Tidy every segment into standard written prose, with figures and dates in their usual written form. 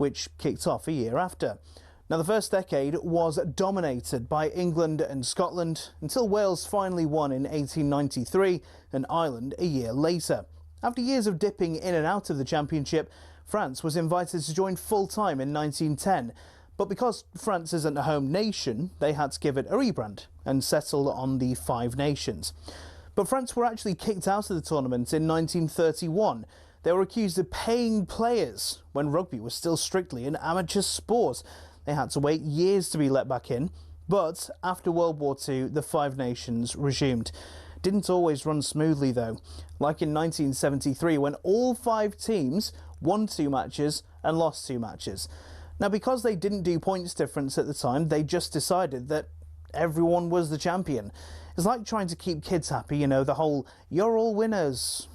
which kicked off a year after. Now, the first decade was dominated by England and Scotland until Wales finally won in 1893 and Ireland a year later. After years of dipping in and out of the championship, France was invited to join full-time in 1910. But because France isn't a home nation, they had to give it a rebrand and settle on the Five Nations. But France were actually kicked out of the tournament in 1931. They were accused of paying players when rugby was still strictly an amateur sport. They had to wait years to be let back in, but after World War II, the Five Nations resumed. Didn't always run smoothly though, like in 1973 when all 5 teams won 2 matches and lost 2 matches. Now, because they didn't do points difference at the time, they just decided that everyone was the champion. It's like trying to keep kids happy, you know, the whole "you're all winners."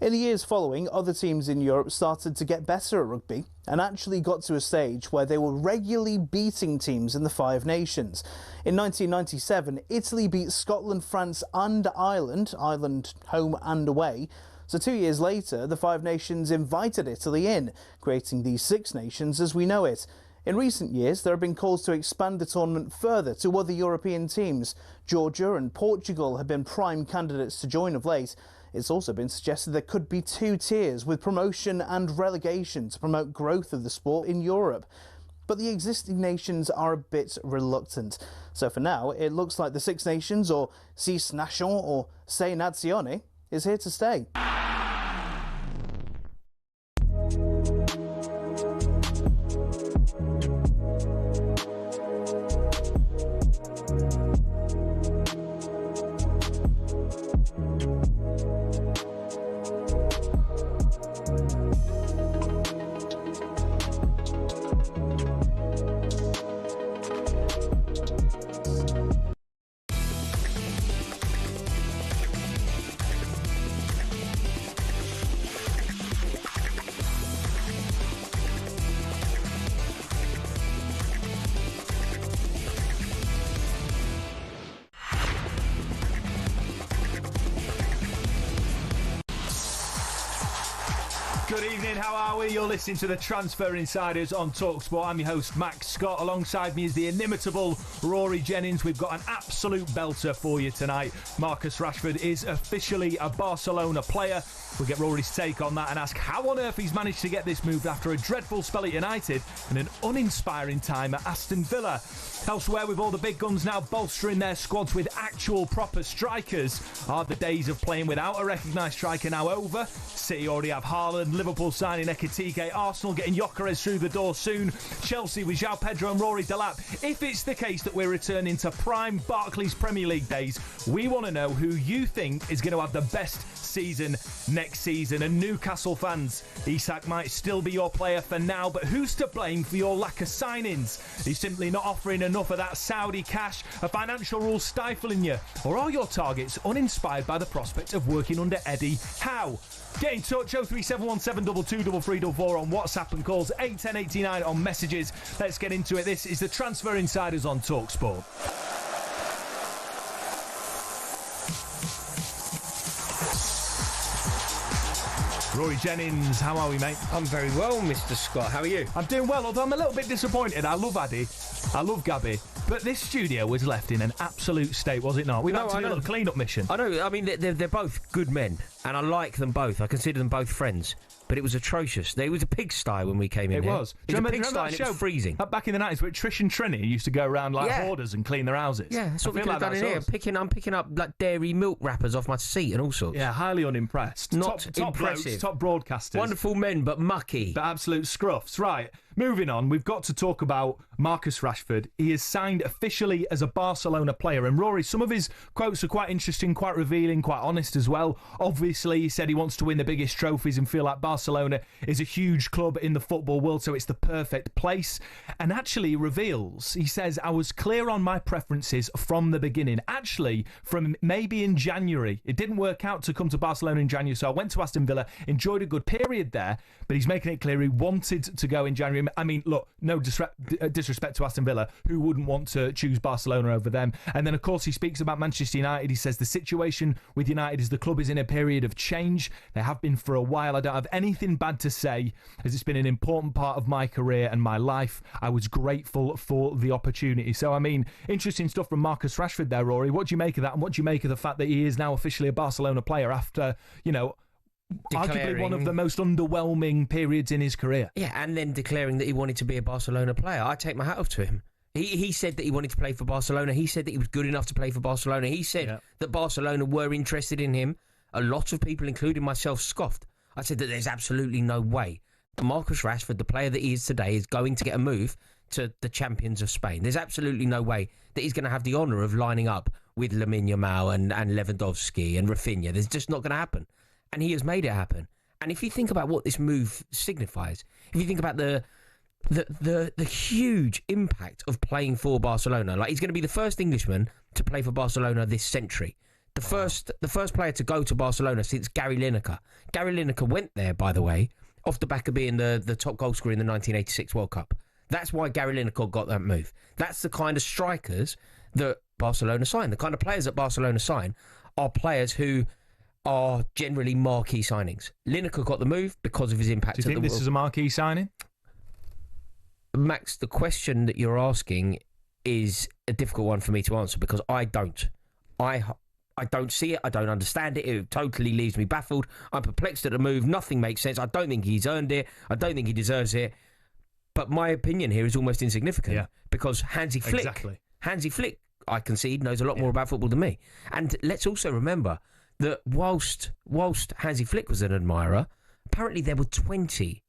In the years following, other teams in Europe started to get better at rugby and actually got to a stage where they were regularly beating teams in the Five Nations. In 1997, Italy beat Scotland, France and Ireland home and away. So 2 years later, the Five Nations invited Italy in, creating the Six Nations as we know it. In recent years, there have been calls to expand the tournament further to other European teams. Georgia and Portugal have been prime candidates to join of late. It's also been suggested there could be 2 tiers with promotion and relegation to promote growth of the sport in Europe. But the existing nations are a bit reluctant. So for now, it looks like the Six Nations, or Six Nations, or Sei Nazioni, is here to stay. Good evening, how are we? You're listening to the Transfer Insiders on talkSPORT. I'm your host, Max Scott. Alongside me is the inimitable Rory Jennings. We've got an absolute belter for you tonight. Marcus Rashford is officially a Barcelona player. We'll get Rory's take on that and ask how on earth he's managed to get this move after a dreadful spell at United and an uninspiring time at Aston Villa. Elsewhere, with all the big guns now bolstering their squads with actual proper strikers, are the days of playing without a recognised striker now over? City already have Haaland, Liverpool signing Ekitike, Arsenal getting Gyökeres through the door soon, Chelsea with João Pedro and Rory Delap. If it's the case that we're returning to prime Barclays Premier League days, we want to know who you think is going to have the best season next season. And Newcastle fans, Isak might still be your player for now, but who's to blame for your lack of signings? He's simply not offering enough of that Saudi cash, a financial rule stifling you, or are your targets uninspired by the prospect of working under Eddie Howe? Get in touch, 03717223344 on WhatsApp and calls 81089 on messages. Let's get into it. This is the Transfer Insiders on talkSPORT. Rory Jennings, how are we, mate? I'm very well, Mr. Scott. How are you? I'm doing well, although I'm a little bit disappointed. I love Addy. I love Gabby. But this studio was left in an absolute state, was it not? We've had to do a little clean-up mission. I know. I mean, they're both good men, and I like them both. I consider them both friends. But it was atrocious. It was a pigsty when we came in here. It was. It was a pigsty and it was freezing. Back in the 90s, where Trish and Trini used to go around like hoarders and clean their houses. Yeah, that's what we could have done in here. I'm picking up like dairy milk wrappers off my seat and all sorts. Yeah, highly unimpressed. Not top impressive. Blokes, top broadcasters. Wonderful men, but mucky. But absolute scruffs. Right, moving on. We've got to talk about Marcus Rashford. He is signed officially as a Barcelona player. And Rory, some of his quotes are quite interesting, quite revealing, quite honest as well. Obviously, he said he wants to win the biggest trophies and feel like Barcelona is a huge club in the football world, so it's the perfect place. And actually he reveals, he says, I was clear on my preferences from the beginning. Actually, from maybe in January. It didn't work out to come to Barcelona in January, so I went to Aston Villa, enjoyed a good period there, but he's making it clear he wanted to go in January. I mean, look, no disrespect to Aston Villa, who wouldn't want to choose Barcelona over them? And then, of course, he speaks about Manchester United. He says the situation with United is the club is in a period of change. They have been for a while. I don't have any anything bad to say, as it's been an important part of my career and my life. I was grateful for the opportunity. So, I mean, interesting stuff from Marcus Rashford there, Rory. What do you make of that? And what do you make of the fact that he is now officially a Barcelona player after, arguably one of the most underwhelming periods in his career? Yeah, and then declaring that he wanted to be a Barcelona player. I take my hat off to him. He said that he wanted to play for Barcelona. He said that he was good enough to play for Barcelona. He said that Barcelona were interested in him. A lot of people, including myself, scoffed. I said that there's absolutely no way Marcus Rashford, the player that he is today, is going to get a move to the champions of Spain. There's absolutely no way that he's going to have the honour of lining up with Lamine Yamal and Lewandowski and Rafinha. There's just not going to happen. And he has made it happen. And if you think about what this move signifies, if you think about the huge impact of playing for Barcelona, like he's going to be the first Englishman to play for Barcelona this century. The first player to go to Barcelona since Gary Lineker. Gary Lineker went there, by the way, off the back of being the top goal scorer in the 1986 World Cup. That's why Gary Lineker got that move. That's the kind of strikers that Barcelona sign. The kind of players that Barcelona sign are players who are generally marquee signings. Lineker got the move because of his impact. Do you think this is a marquee signing? Max, the question that you're asking is a difficult one for me to answer because I don't. I don't see it. I don't understand it. It totally leaves me baffled. I'm perplexed at the move. Nothing makes sense. I don't think he's earned it. I don't think he deserves it. But my opinion here is almost insignificant because Hansi Flick, I concede, knows a lot more about football than me. And let's also remember that whilst Hansi Flick was an admirer, apparently there were 20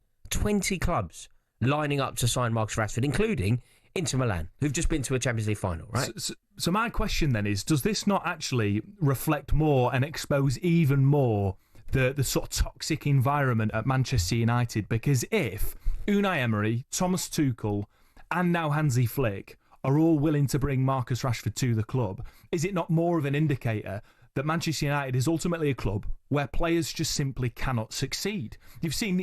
clubs lining up to sign Marcus Rashford, including Inter Milan, who've just been to a Champions League final, right? So my question then is, does this not actually reflect more and expose even more the sort of toxic environment at Manchester United? Because if Unai Emery, Thomas Tuchel and now Hansi Flick are all willing to bring Marcus Rashford to the club, is it not more of an indicator that Manchester United is ultimately a club where players just simply cannot succeed? You've seen,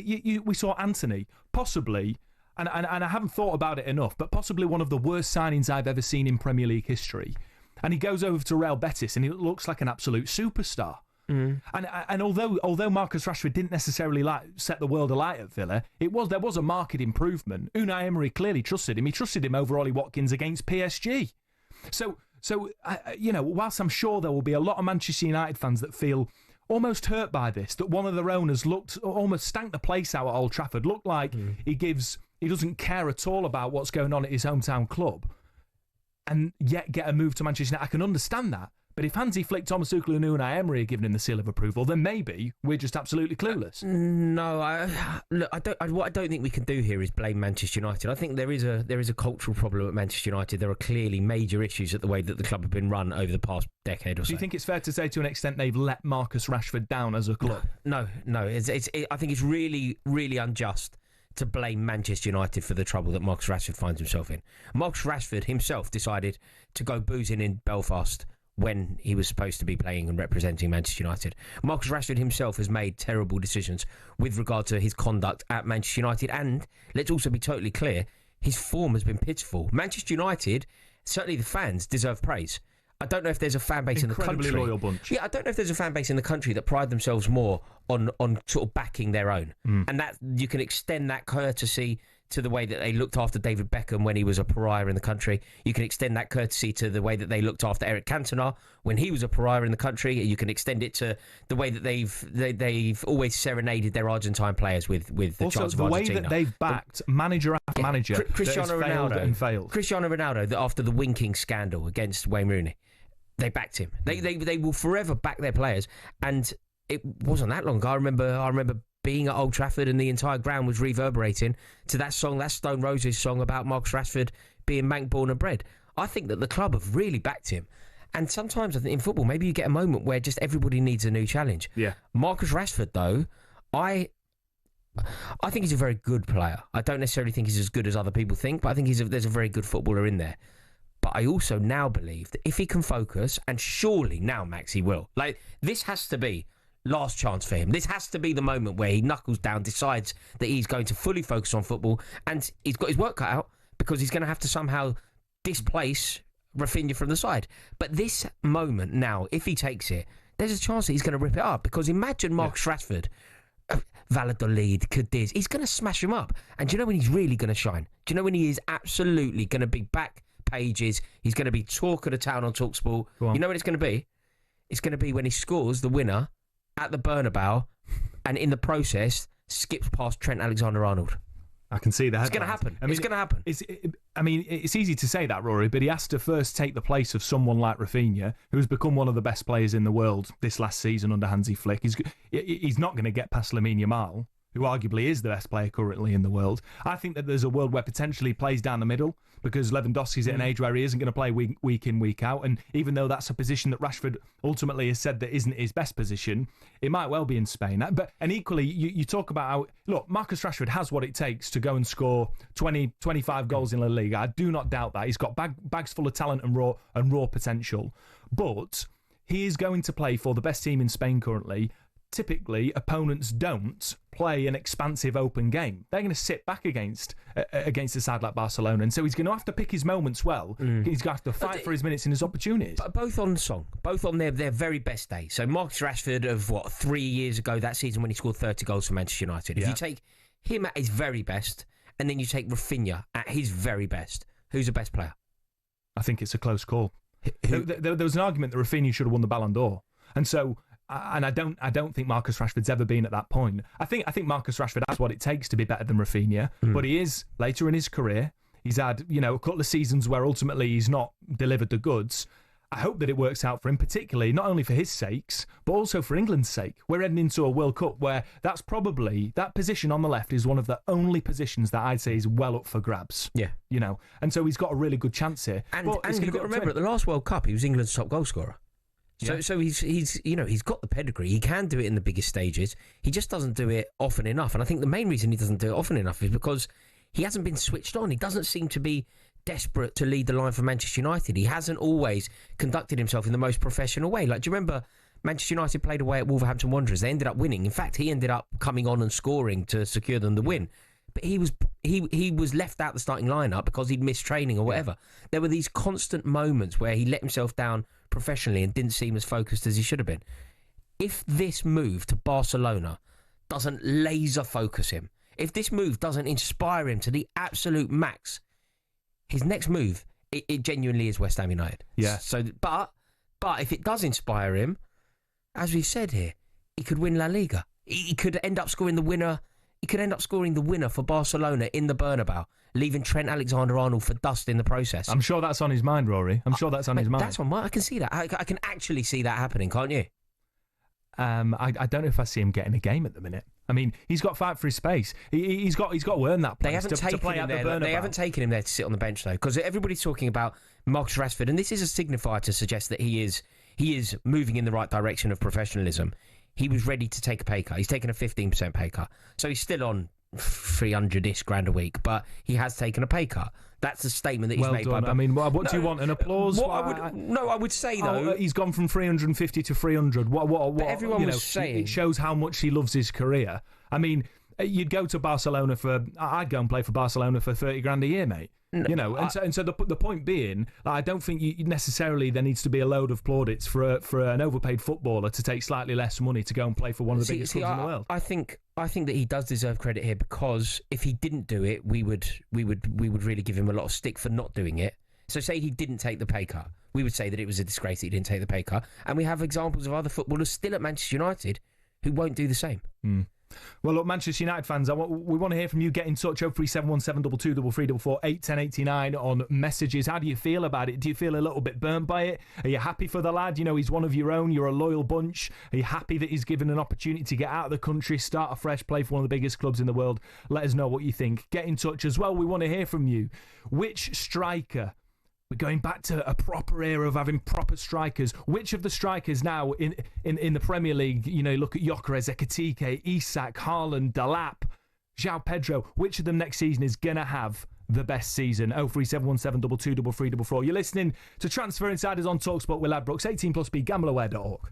we saw Anthony, possibly, and I haven't thought about it enough, but possibly one of the worst signings I've ever seen in Premier League history. And he goes over to Real Betis and he looks like an absolute superstar. And although Marcus Rashford didn't necessarily set the world alight at Villa, there was a marked improvement. Unai Emery clearly trusted him. He trusted him over Ollie Watkins against PSG. So whilst I'm sure there will be a lot of Manchester United fans that feel almost hurt by this, that one of their owners almost stank the place out at Old Trafford, looked like he doesn't care at all about what's going on at his hometown club, and yet get a move to Manchester United. I can understand that. But if Hansi Flick, Thomas Tuchel and Unai Emery are giving him the seal of approval, then maybe we're just absolutely clueless. No, what I don't think we can do here is blame Manchester United. I think there is a cultural problem at Manchester United. There are clearly major issues at the way that the club have been run over the past decade or so. Do you think it's fair to say to an extent they've let Marcus Rashford down as a club? No. I think it's really, really unjust to blame Manchester United for the trouble that Marcus Rashford finds himself in. Marcus Rashford himself decided to go boozing in Belfast when he was supposed to be playing and representing Manchester United. Marcus Rashford himself has made terrible decisions with regard to his conduct at Manchester United, and let's also be totally clear, his form has been pitiful. Manchester United, certainly the fans, deserve praise. I don't know if there's a fan base in the country. Incredibly loyal bunch. Yeah, I don't know if there's a fan base in the country that pride themselves more on sort of backing their own. And that you can extend that courtesy to the way that they looked after David Beckham when he was a pariah in the country. You can extend that courtesy to the way that they looked after Eric Cantona when he was a pariah in the country. You can extend it to the way that they've always serenaded their Argentine players with the chance of Argentina. Also, the way that they've backed manager after manager Cristiano Ronaldo failed. Cristiano Ronaldo, after the winking scandal against Wayne Rooney, they backed him. They will forever back their players, and it wasn't that long ago. I remember being at Old Trafford and the entire ground was reverberating to that song, that Stone Roses song about Marcus Rashford being Manc born and bred. I think that the club have really backed him. And sometimes I think in football, maybe you get a moment where just everybody needs a new challenge. Yeah. Marcus Rashford, though, I think he's a very good player. I don't necessarily think he's as good as other people think, but I think there's a very good footballer in there. But I also now believe that if he can focus, and surely now, Max, he will. Like, this has to be last chance for him. This has to be the moment where he knuckles down, decides that he's going to fully focus on football, and he's got his work cut out because he's going to have to somehow displace Rafinha from the side. But this moment now, if he takes it, there's a chance that he's going to rip it up, because imagine Marcus Rashford Valladolid, Cadiz. He's going to smash him up. And do you know when he's really going to shine? Do you know when he is absolutely going to be back pages? He's going to be talk of the town on talkSPORT. You know what it's going to be? It's going to be when he scores the winner at the Bernabeu and in the process skips past Trent Alexander-Arnold. I can see that. It's going to happen. It's going to happen. It's easy to say that, Rory, but he has to first take the place of someone like Rafinha, who's become one of the best players in the world this last season under Hansi Flick. He's not going to get past Lamine Yamal, who arguably is the best player currently in the world. I think that there's a world where potentially he plays down the middle, because Lewandowski's at an age where he isn't going to play week in, week out. And even though that's a position that Rashford ultimately has said that isn't his best position, it might well be in Spain. And equally, you talk about how, look, Marcus Rashford has what it takes to go and score 20, 25 goals in La Liga. I do not doubt that. He's got bags full of talent and raw potential. But he is going to play for the best team in Spain currently. Typically, opponents don't play an expansive open game. They're going to sit back against a side like Barcelona, and so he's going to have to pick his moments well. He's going to have to fight for his minutes and his opportunities. But both on their very best day. So Marcus Rashford of 3 years ago, that season when he scored 30 goals for Manchester United. If you take him at his very best, and then you take Rafinha at his very best, who's the best player? I think it's a close call. There was an argument that Rafinha should have won the Ballon d'Or, and so. And I don't think Marcus Rashford's ever been at that point. I think Marcus Rashford has what it takes to be better than Rafinha, but he is later in his career. He's had a couple of seasons where ultimately he's not delivered the goods. I hope that it works out for him, particularly not only for his sakes, but also for England's sake. We're heading into a World Cup where that position on the left is one of the only positions that I'd say is well up for grabs. Yeah, and so he's got a really good chance here. And you've got to remember, at the last World Cup, he was England's top goal scorer. So he's got the pedigree. He can do it in the biggest stages. He just doesn't do it often enough. And I think the main reason he doesn't do it often enough is because he hasn't been switched on. He doesn't seem to be desperate to lead the line for Manchester United. He hasn't always conducted himself in the most professional way. Like, do you remember Manchester United played away at Wolverhampton Wanderers? They ended up winning. In fact, he ended up coming on and scoring to secure them the win. But he was left out the starting lineup because he'd missed training or whatever. There were these constant moments where he let himself down professionally and didn't seem as focused as he should have been. If this move to Barcelona doesn't laser focus him, if this move doesn't inspire him to the absolute max, his next move, it genuinely is West Ham United. Yeah. So, but if it does inspire him, as we've said here, he could win La Liga. He could end up scoring the winner. He could end up scoring the winner for Barcelona in the Bernabeu, leaving Trent Alexander-Arnold for dust in the process. I'm sure that's on his mind, Rory. I'm sure that's on his mind. That's on mine. I can see that. I can actually see that happening, can't you? I don't know if I see him getting a game at the minute. I mean, he's got to fight for his space. He's got to earn that place. They haven't taken him there. They haven't taken him there to sit on the bench though, because everybody's talking about Marcus Rashford, and this is a signifier to suggest that he is moving in the right direction of professionalism. He was ready to take a pay cut. He's taken a 15% pay cut, so he's still on 300-ish grand a week, but he has taken a pay cut. That's a statement that he's made. Done. I mean, what do you want? An applause? I would say though, he's gone from 350 to 300. What everyone was saying. It shows how much he loves his career. I mean, you'd go to Barcelona I'd go and play for Barcelona for 30 grand a year, mate. No, and so the point being, I don't think necessarily there needs to be a load of plaudits for an overpaid footballer to take slightly less money to go and play for one of the biggest clubs in the world. I think that he does deserve credit here, because if he didn't do it, we would really give him a lot of stick for not doing it. So say he didn't take the pay cut, we would say that it was a disgrace that he didn't take the pay cut, and we have examples of other footballers still at Manchester United who won't do the same. Well, look, Manchester United fans, we want to hear from you. Get in touch, 03717 223344 81089 on messages. How do you feel about it? Do you feel a little bit burnt by it? Are you happy for the lad? He's one of your own. You're a loyal bunch. Are you happy that he's given an opportunity to get out of the country, start afresh, play for one of the biggest clubs in the world? Let us know what you think. Get in touch as well. We want to hear from you. Which striker? We're going back to a proper era of having proper strikers. Which of the strikers now in the Premier League, look at Gyökeres, Ekitike, Isak, Haaland, Delap, João Pedro, which of them next season is going to have the best season? 03717 223344. You're listening to Transfer Insiders on talkSPORT with Ladbrokes. 18+, be gambleaware.org.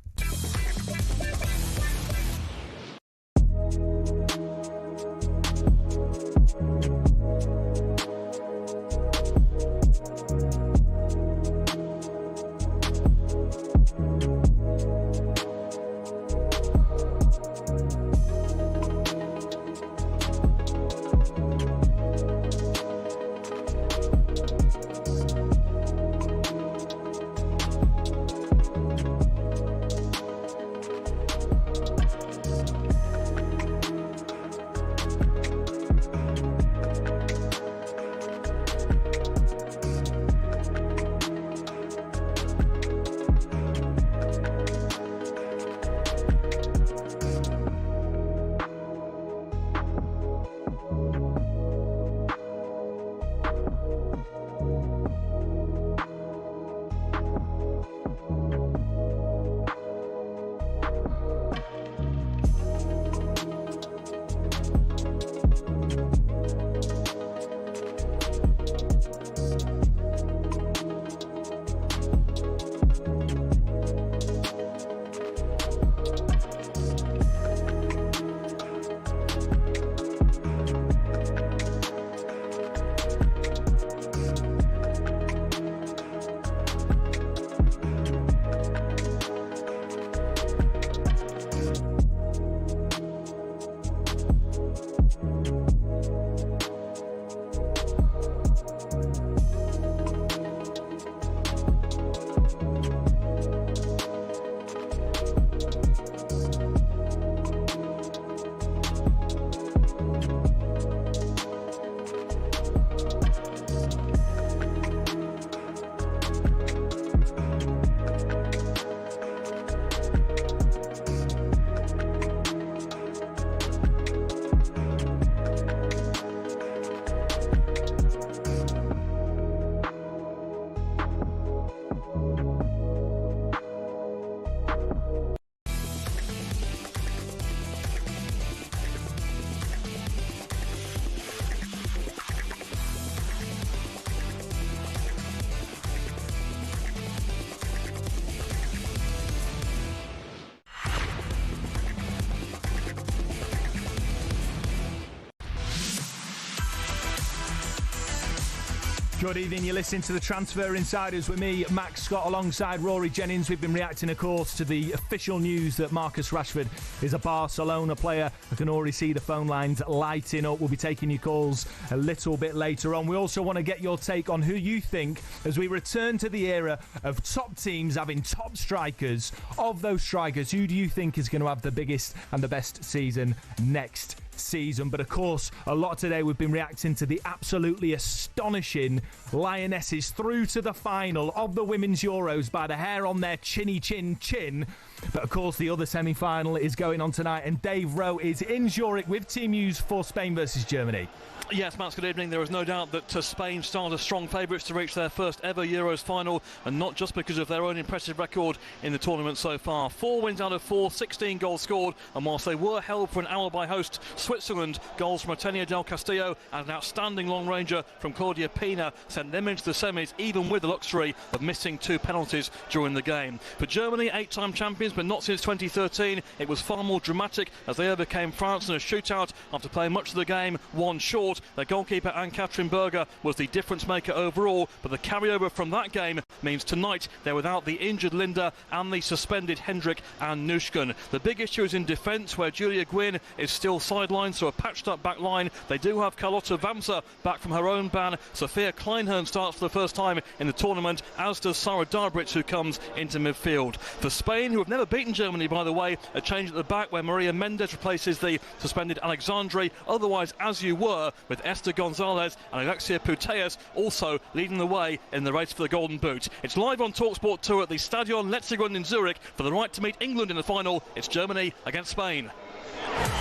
Good evening, you're listening to the Transfer Insiders with me, Max Scott, alongside Rory Jennings. We've been reacting, of course, to the official news that Marcus Rashford is a Barcelona player. I can already see the phone lines lighting up. We'll be taking your calls a little bit later on. We also want to get your take on who you think, as we return to the era of top teams having top strikers. Of those strikers, who do you think is going to have the biggest and the best season next season? But of course, a lot today we've been reacting to the absolutely astonishing Lionesses through to the final of the Women's Euros by the hair on their chinny chin. But of course, the other semi-final is going on tonight, and Dave Rowe is in Zurich with team news for Spain versus Germany. Yes, Matt, good evening. There is no doubt that Spain stand as strong favourites to reach their first ever Euros final, and not just because of their own impressive record in the tournament so far. 4 wins out of 4, 16 goals scored, and whilst they were held for an hour by host Switzerland, goals from Atenea del Castillo and an outstanding long ranger from Claudia Pina sent them into the semis, even with the luxury of missing 2 penalties during the game. For Germany, 8-time champions, but not since 2013, it was far more dramatic as they overcame France in a shootout after playing much of the game, 1 short. Their goalkeeper Ann-Katrin Berger was the difference maker overall, but the carryover from that game means tonight they're without the injured Linda and the suspended Hendrik and Nushkin. The big issue is in defence, where Julia Gwynn is still sidelined, so a patched up back line. They do have Carlotta Vamsa back from her own ban. Sophia Kleinhorn starts for the first time in the tournament, as does Sarah Darbridge, who comes into midfield. For Spain, who have never beaten Germany, by the way, a change at the back where Maria Mendes replaces the suspended Alexandri. Otherwise, as you were, with Esther Gonzalez and Alexia Putellas also leading the way in the race for the Golden Boot. It's live on talkSPORT 2 at the Stadion Letzigrund in Zurich for the right to meet England in the final. It's Germany against Spain.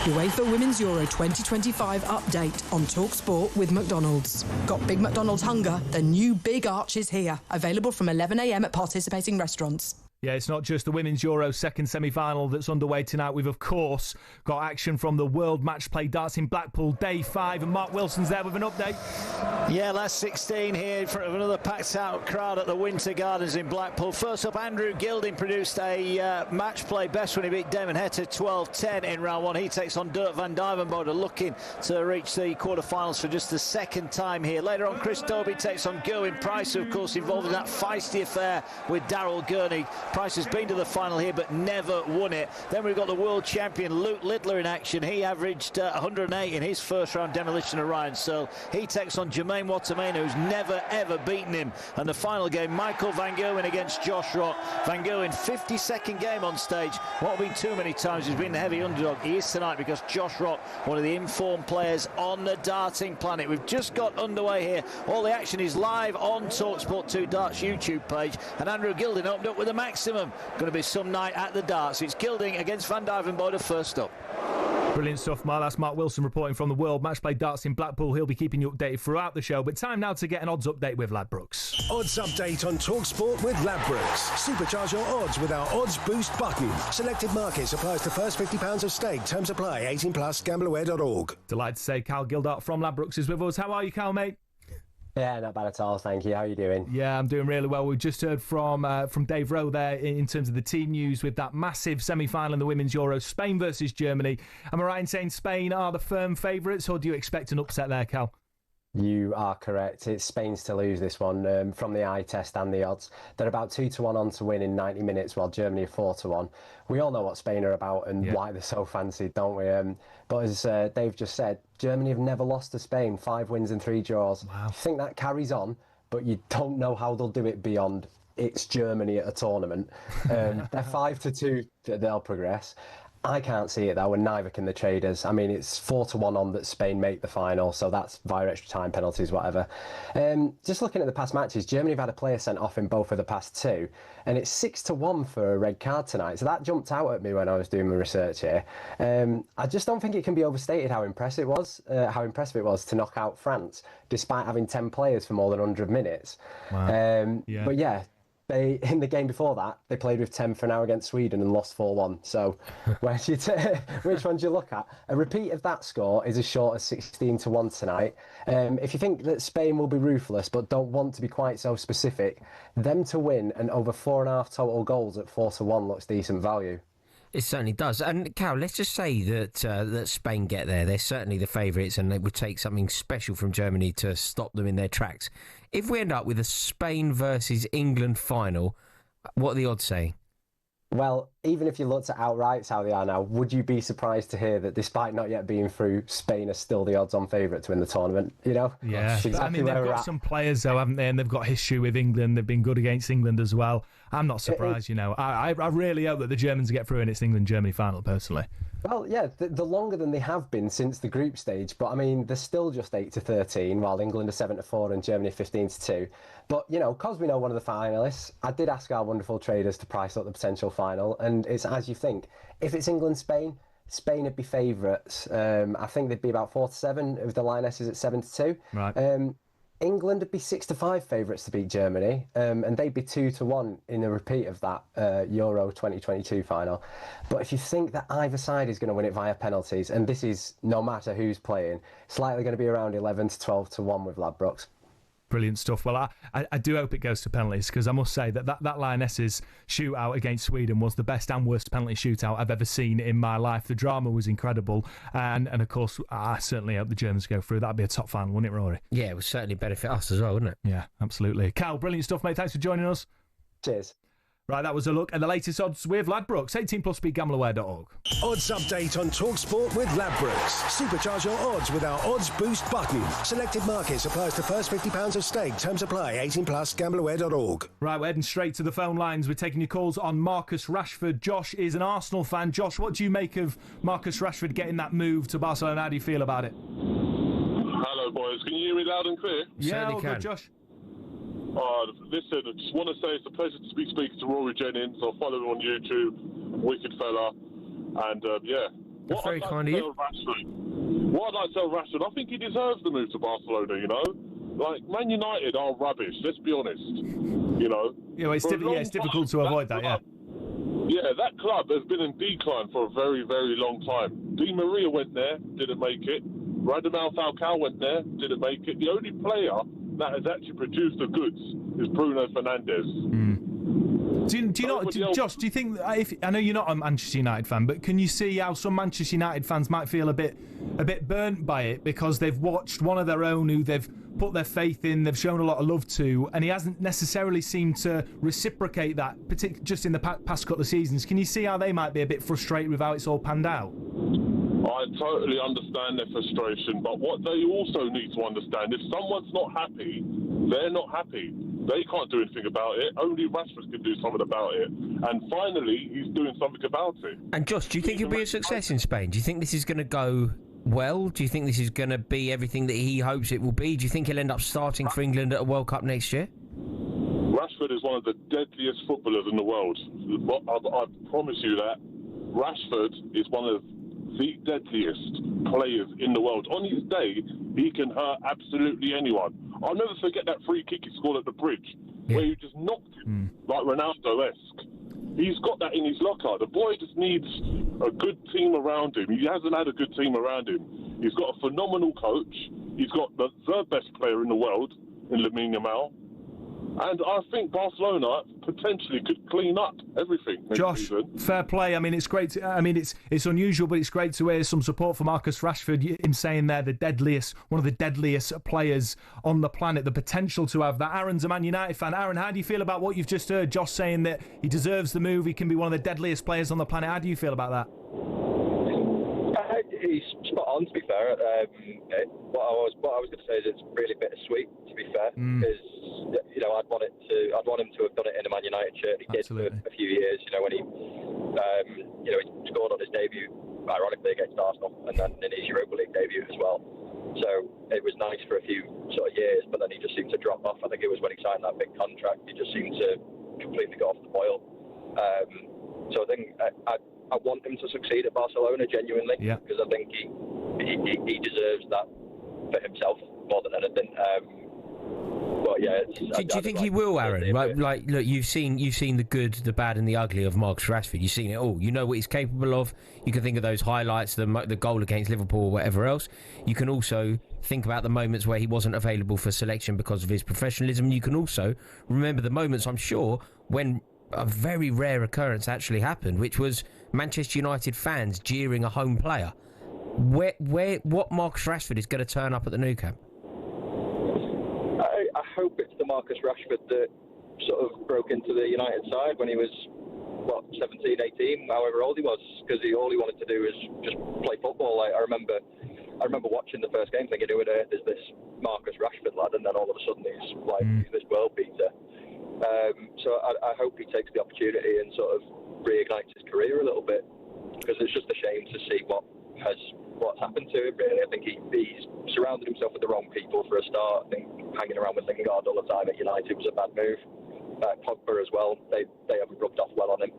UEFA Women's Euro 2025 update on talkSPORT with McDonald's. Got Big McDonald's hunger? The new Big Arch is here. Available from 11 a.m. at participating restaurants. Yeah, it's not just the Women's Euro second semi-final that's underway tonight. We've, of course, got action from the World Match Play Darts in Blackpool, day 5, and Mark Wilson's there with an update. Yeah, last 16 here in front of another packed-out crowd at the Winter Gardens in Blackpool. First up, Andrew Gilding produced a match play best when he beat Damon Heta 12-10 in round 1. He takes on Dirk van Duijvenbode, looking to reach the quarterfinals for just the second time here. Later on, Chris Dobie takes on Gerwyn Price, who, of course, involved in that feisty affair with Daryl Gurney. Price has been to the final here but never won it. Then we've got the world champion Luke Littler in action. He averaged 108 in his first round demolition of Ryan Searle. He takes on Jermaine Watamena, who's never ever beaten him. And the final game, Michael Van Gerwen against Josh Rock. Van Gerwen, 52nd game on stage. Won't be too many times he's been the heavy underdog. He is tonight because Josh Rock, one of the informed players on the darting planet. We've just got underway here. All the action is live on talkSPORT 2 Darts YouTube page. And Andrew Gilding opened up with a maximum. Going to be some night at the darts. It's Gilding against Van Duijvenbode first up. Brilliant stuff, Mark. That's Mark Wilson reporting from the World Match Play Darts in Blackpool. He'll be keeping you updated throughout the show. But time now to get an odds update with Ladbrokes. Odds update on talkSPORT with Ladbrokes. Supercharge your odds with our Odds Boost button. Selected markets applies to first £50 of stake. Terms apply. 18 plus. Gambleaware.org. Delighted to say Cal Gildart from Ladbrokes is with us. How are you, Cal, mate? Yeah, not bad at all, thank you. How are you doing? Yeah, I'm doing really well. We've just heard from Dave Rowe there in terms of the team news with that massive semi-final in the Women's Euro, Spain versus Germany. Am I right in saying Spain are the firm favourites, or do you expect an upset there, Cal? You are correct. It's Spain's to lose this one from the eye test and the odds. They're about 2-1 on to win in 90 minutes, while Germany are 4-1. We all know what Spain are about and why they're so fancied, don't we? But as Dave just said, Germany have never lost to Spain. 5 wins and 3 draws. Wow. I think that carries on, but you don't know how they'll do it beyond it's Germany at a tournament. They're 5-2. They'll progress. I can't see it though, and neither can the traders. I mean, it's 4-1 on that Spain make the final, so that's via extra time, penalties, whatever. Just looking at the past matches, Germany have had a player sent off in both of the past 2, and it's 6-1 for a red card tonight. So that jumped out at me when I was doing my research here. I just don't think it can be overstated how impressive it was to knock out France, despite having 10 players for more than 100 minutes. Wow. But yeah. In the game before that, they played with 10 for an hour against Sweden and lost 4-1. So which one do you look at? A repeat of that score is as short as 16-1 tonight. If you think that Spain will be ruthless but don't want to be quite so specific, them to win and over 4.5 total goals at 4-1 looks decent value. It certainly does. And Cal, let's just say that that Spain get there. They're certainly the favourites, and it would take something special from Germany to stop them in their tracks. If we end up with a Spain versus England final, what are the odds saying? Well, even if you looked at outrights how they are now, would you be surprised to hear that despite not yet being through, Spain are still the odds-on favourite to win the tournament? You know, yeah. Exactly. I mean, they've got some players though, haven't they? And they've got history with England. They've been good against England as well. I'm not surprised. You know, I really hope that the Germans get through and it's England-Germany final. Personally. Well, yeah, the longer than they have been since the group stage, but I mean, they're still just 8-13, while England are 7-4 and Germany 15-2. But, you know, because we know one of the finalists, I did ask our wonderful traders to price up the potential final, and it's as you think. If it's England-Spain, Spain would be favourites. I think they'd be about 4-7 if the Lionesses at 7-2. Right. England would be 6-5 favourites to beat Germany, and they'd be 2-1 in a repeat of that Euro 2022 final. But if you think that either side is going to win it via penalties, and this is no matter who's playing, it's likely going to be around 11-12-1 with Ladbrokes. Brilliant stuff. Well, I do hope it goes to penalties, because I must say that Lionesses shootout against Sweden was the best and worst penalty shootout I've ever seen in my life. The drama was incredible, and of course I certainly hope the Germans go through. That'd be a top final, wouldn't it, Rory? Yeah, it would certainly benefit us as well, wouldn't it? Yeah, absolutely. Cal, brilliant stuff, mate. Thanks for joining us. Cheers. Right, that was a look at the latest odds with Ladbrokes. 18+, BeGambleAware.org. Odds update on talkSPORT with Ladbrokes. Supercharge your odds with our Odds Boost button. Selected markets applies to first £50 of stake. Terms apply. 18+, GambleAware.org. Right, we're heading straight to the phone lines. We're taking your calls on Marcus Rashford. Josh is an Arsenal fan. Josh, what do you make of Marcus Rashford getting that move to Barcelona? How do you feel about it? Hello, boys. Can you hear me loud and clear? Yeah, all good, Josh. Listen, I just want to say it's a pleasure to be speaking to Rory Jennings. I'll follow him on YouTube. Wicked fella. And, yeah. That's very kind of you. What I'd like to tell Rashford, I think he deserves the move to Barcelona, you know? Like, Man United are rubbish, let's be honest. You know? Yeah, well, it's difficult to avoid that, yeah. Yeah, that club has been in decline for a very, very long time. Di Maria went there, didn't make it. Radamel Falcao went there, didn't make it. The only player that has actually produced the goods is Bruno Fernandes. Do you not, Josh? Do you think I know you're not a Manchester United fan, but can you see how some Manchester United fans might feel a bit burnt by it because they've watched one of their own who they've put their faith in, they've shown a lot of love to, and he hasn't necessarily seemed to reciprocate that, particularly just in the past couple of seasons? Can you see how they might be a bit frustrated with how it's all panned out? I totally understand their frustration, but what they also need to understand, if someone's not happy, they're not happy. They can't do anything about it. Only Rashford can do something about it. And finally, he's doing something about it. And Josh, do you think he'll be a success in Spain? Do you think this is going to go well? Do you think this is going to be everything that he hopes it will be? Do you think he'll end up starting for England at a World Cup next year? Rashford is one of the deadliest footballers in the world. I promise you that. Rashford is one of the deadliest players in the world. On his day, he can hurt absolutely anyone. I'll never forget that free kick he scored at the bridge, where he just knocked him like Ronaldo-esque. He's got that in his locker. The boy just needs a good team around him. He hasn't had a good team around him. He's got a phenomenal coach. He's got the best player in the world in Lamine Yamal. And I think Barcelona potentially could clean up everything. Josh, fair play. I mean, it's great. It's unusual, but it's great to hear some support for Marcus Rashford. Him saying they're one of the deadliest players on the planet. The potential to have that. Aaron's a Man United fan. Aaron, how do you feel about what you've just heard? Josh saying that he deserves the move. He can be one of the deadliest players on the planet. How do you feel about that? He's spot on, to be fair. What I was going to say is it's really bittersweet, to be fair, because I'd want him to have done it in a Man United shirt. He Absolutely. Did for a few years. When he he scored on his debut, ironically against Arsenal, and then in his Europa League debut as well. So it was nice for a few sort of years, but then he just seemed to drop off. I think it was when he signed that big contract. He just seemed to completely go off the boil. So I think I want him to succeed at Barcelona, genuinely, because I think he deserves that for himself more than anything. But yeah, do you think he will, Aaron? Like, look, you've seen the good, the bad, and the ugly of Marcus Rashford. You've seen it all. You know what he's capable of. You can think of those highlights, the goal against Liverpool, or whatever else. You can also think about the moments where he wasn't available for selection because of his professionalism. You can also remember the moments, I'm sure, when a very rare occurrence actually happened, which was Manchester United fans jeering a home player. What Marcus Rashford is going to turn up at the Nou Camp? I hope it's the Marcus Rashford that sort of broke into the United side when he was, 17, 18, however old he was, because all he wanted to do was just play football. Like, I remember watching the first game thinking, who on earth is this Marcus Rashford lad? And then all of a sudden he's this world beater. So I hope he takes the opportunity and sort of reignites his career a little bit, because it's just a shame to see what's happened to him, really. I think he's surrounded himself with the wrong people for a start. I think hanging around with Lingard all the time at United was a bad move. Pogba as well, they haven't rubbed off well on him.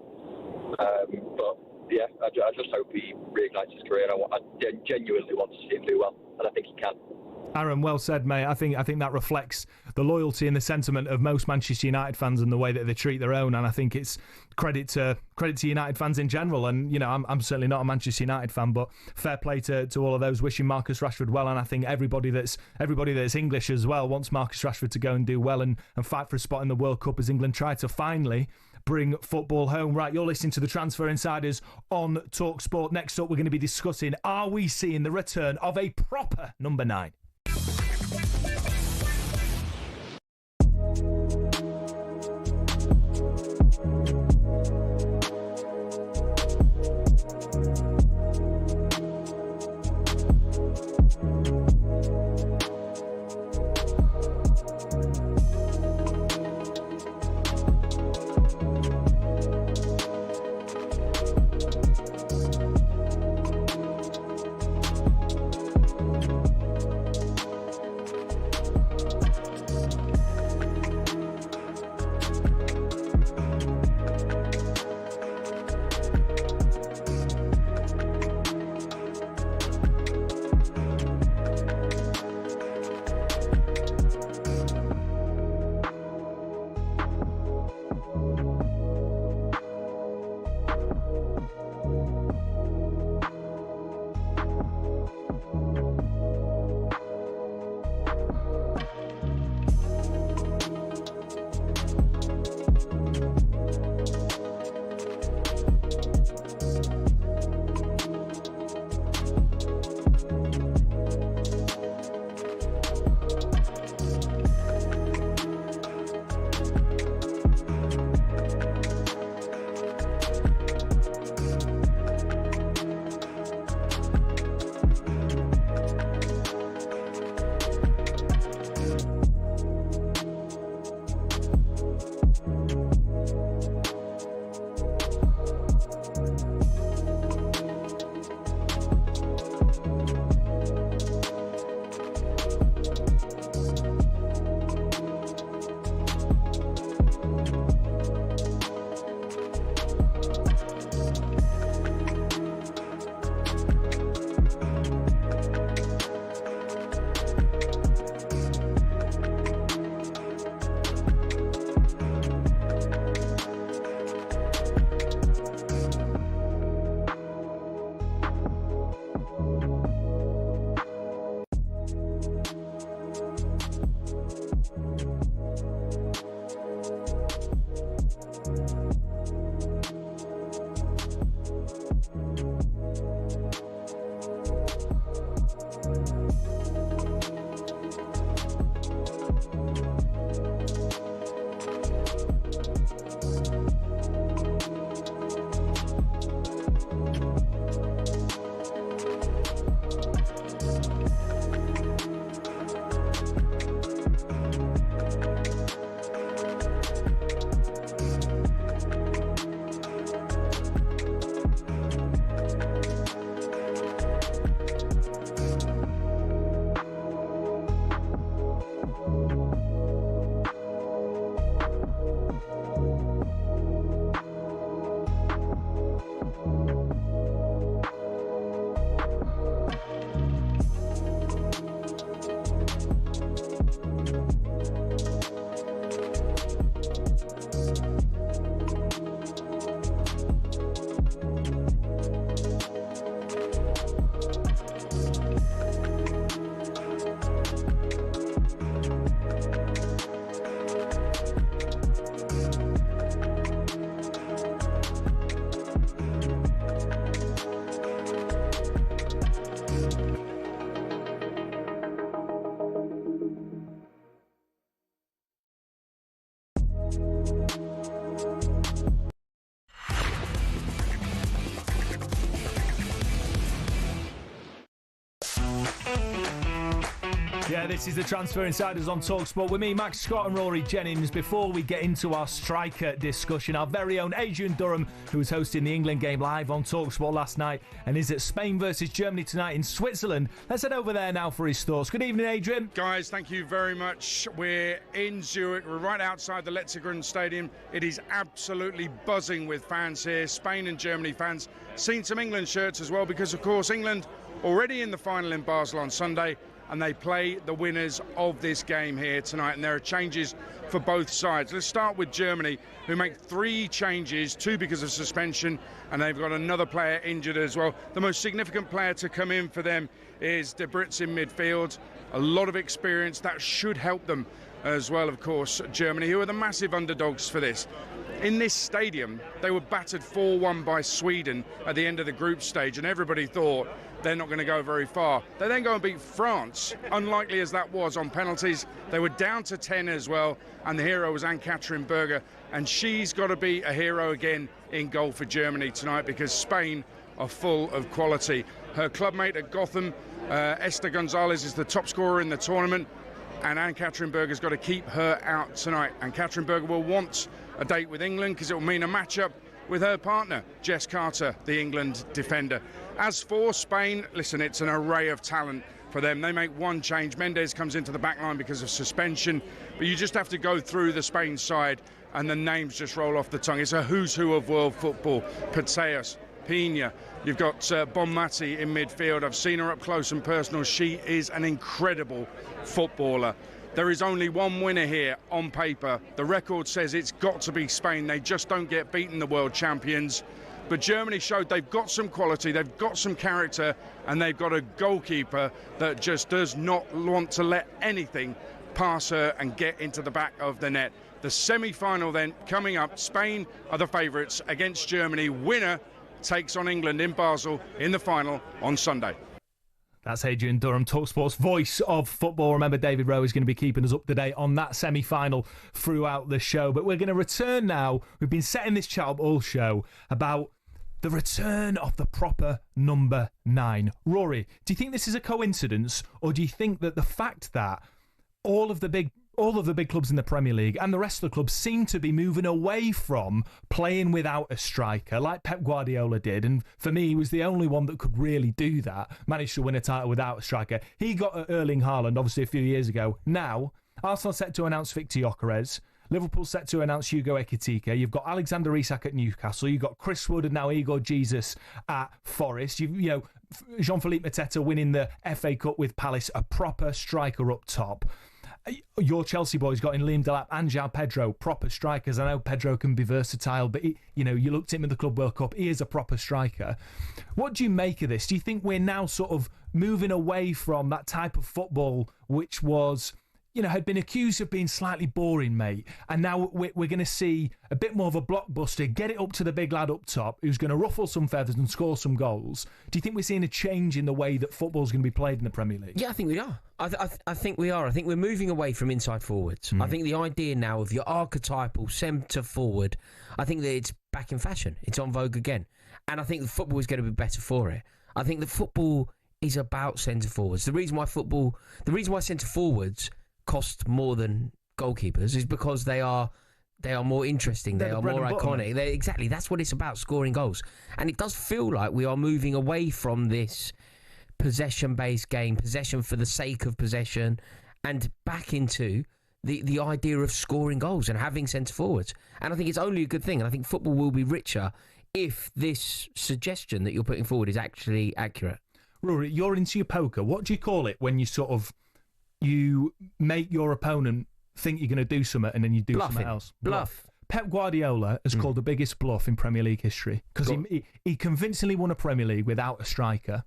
But yeah, I just hope he reignites his career, and I genuinely want to see him do well, and I think he can. Aaron, well said, mate. I think that reflects the loyalty and the sentiment of most Manchester United fans and the way that they treat their own. And I think it's credit to United fans in general. And I'm certainly not a Manchester United fan, but fair play to all of those wishing Marcus Rashford well. And I think everybody that's English as well wants Marcus Rashford to go and do well and fight for a spot in the World Cup as England try to finally bring football home. Right, you're listening to the Transfer Insiders on talkSPORT. Next up, we're going to be discussing, are we seeing the return of a proper number 9? This is the Transfer Insiders on talkSPORT with me, Max Scott, and Rory Jennings. Before we get into our striker discussion, our very own Adrian Durham, who was hosting the England game live on talkSPORT last night and is at Spain versus Germany tonight in Switzerland. Let's head over there now for his thoughts. Good evening, Adrian. Guys, thank you very much. We're in Zurich. We're right outside the Letzigrund Stadium. It is absolutely buzzing with fans here, Spain and Germany fans. Seen some England shirts as well because, of course, England already in the final in Basel on Sunday, and they play the winners of this game here tonight, and there are changes for both sides. Let's start with Germany, who make 3 changes, 2 because of suspension, and they've got another player injured as well. The most significant player to come in for them is De Bruyne in midfield. A lot of experience that should help them as well, of course, Germany, who are the massive underdogs for this. In this stadium, they were battered 4-1 by Sweden at the end of the group stage, and everybody thought they're not going to go very far. They then go and beat France, unlikely as that was, on penalties. They were down to 10 as well, and the hero was Anne-Katrin Berger, and she's got to be a hero again in goal for Germany tonight because Spain are full of quality. Her clubmate at Gotham, Esther Gonzalez, is the top scorer in the tournament, and Anne-Katrin Berger's got to keep her out tonight. Anne-Katrin Berger will want a date with England because it will mean a matchup with her partner, Jess Carter, the England defender. As for Spain, listen, it's an array of talent for them. They make 1 change. Mendes comes into the back line because of suspension, but you just have to go through the Spain side and the names just roll off the tongue. It's a who's who of world football. Pateos, Palhinha, you've got Bonmati in midfield. I've seen her up close and personal. She is an incredible footballer. There is only one winner here on paper. The record says it's got to be Spain. They just don't get beaten, the world champions. But Germany showed they've got some quality, they've got some character, and they've got a goalkeeper that just does not want to let anything pass her and get into the back of the net. The semi-final then coming up. Spain are the favourites against Germany. Winner takes on England in Basel in the final on Sunday. That's Adrian Durham, talkSPORT's voice of football. Remember, David Rowe is going to be keeping us up to date on that semi-final throughout the show. But we're going to return now. We've been setting this chat up all show about the return of the proper number 9. Rory, do you think this is a coincidence, or do you think that the fact that all of the big clubs in the Premier League and the rest of the clubs seem to be moving away from playing without a striker, like Pep Guardiola did, and for me, he was the only one that could really do that, managed to win a title without a striker. He got Erling Haaland, obviously, a few years ago. Now, Arsenal set to announce Victor Gyökeres. Liverpool set to announce Hugo Ekitike. You've got Alexander Isak at Newcastle. You've got Chris Wood and now Igor Jesus at Forest. Jean-Philippe Mateta winning the FA Cup with Palace, a proper striker up top. Your Chelsea boys got in Liam Delap and João Pedro, proper strikers. I know Pedro can be versatile, but you looked at him in the Club World Cup. He is a proper striker. What do you make of this? Do you think we're now sort of moving away from that type of football which was, had been accused of being slightly boring, mate, and now we're going to see a bit more of a blockbuster, get it up to the big lad up top who's going to ruffle some feathers and score some goals? Do you think we're seeing a change in the way that football's going to be played in the Premier League? Yeah, I think we are. I think we are. I think we're moving away from inside forwards. I think the idea now of your archetypal centre forward, I think that it's back in fashion. It's on vogue again. And I think the football is going to be better for it. I think the football is about centre forwards. The reason why centre forwards cost more than goalkeepers is because they are more interesting. They are more iconic. Exactly. That's what it's about, scoring goals. And it does feel like we are moving away from this possession-based game, possession for the sake of possession, and back into the idea of scoring goals and having centre forwards. And I think it's only a good thing. And I think football will be richer if this suggestion that you're putting forward is actually accurate. Rory, you're into your poker. What do you call it when you make your opponent think you're going to do something and then you do something else? Bluff. Pep Guardiola has called the biggest bluff in Premier League history because he convincingly won a Premier League without a striker.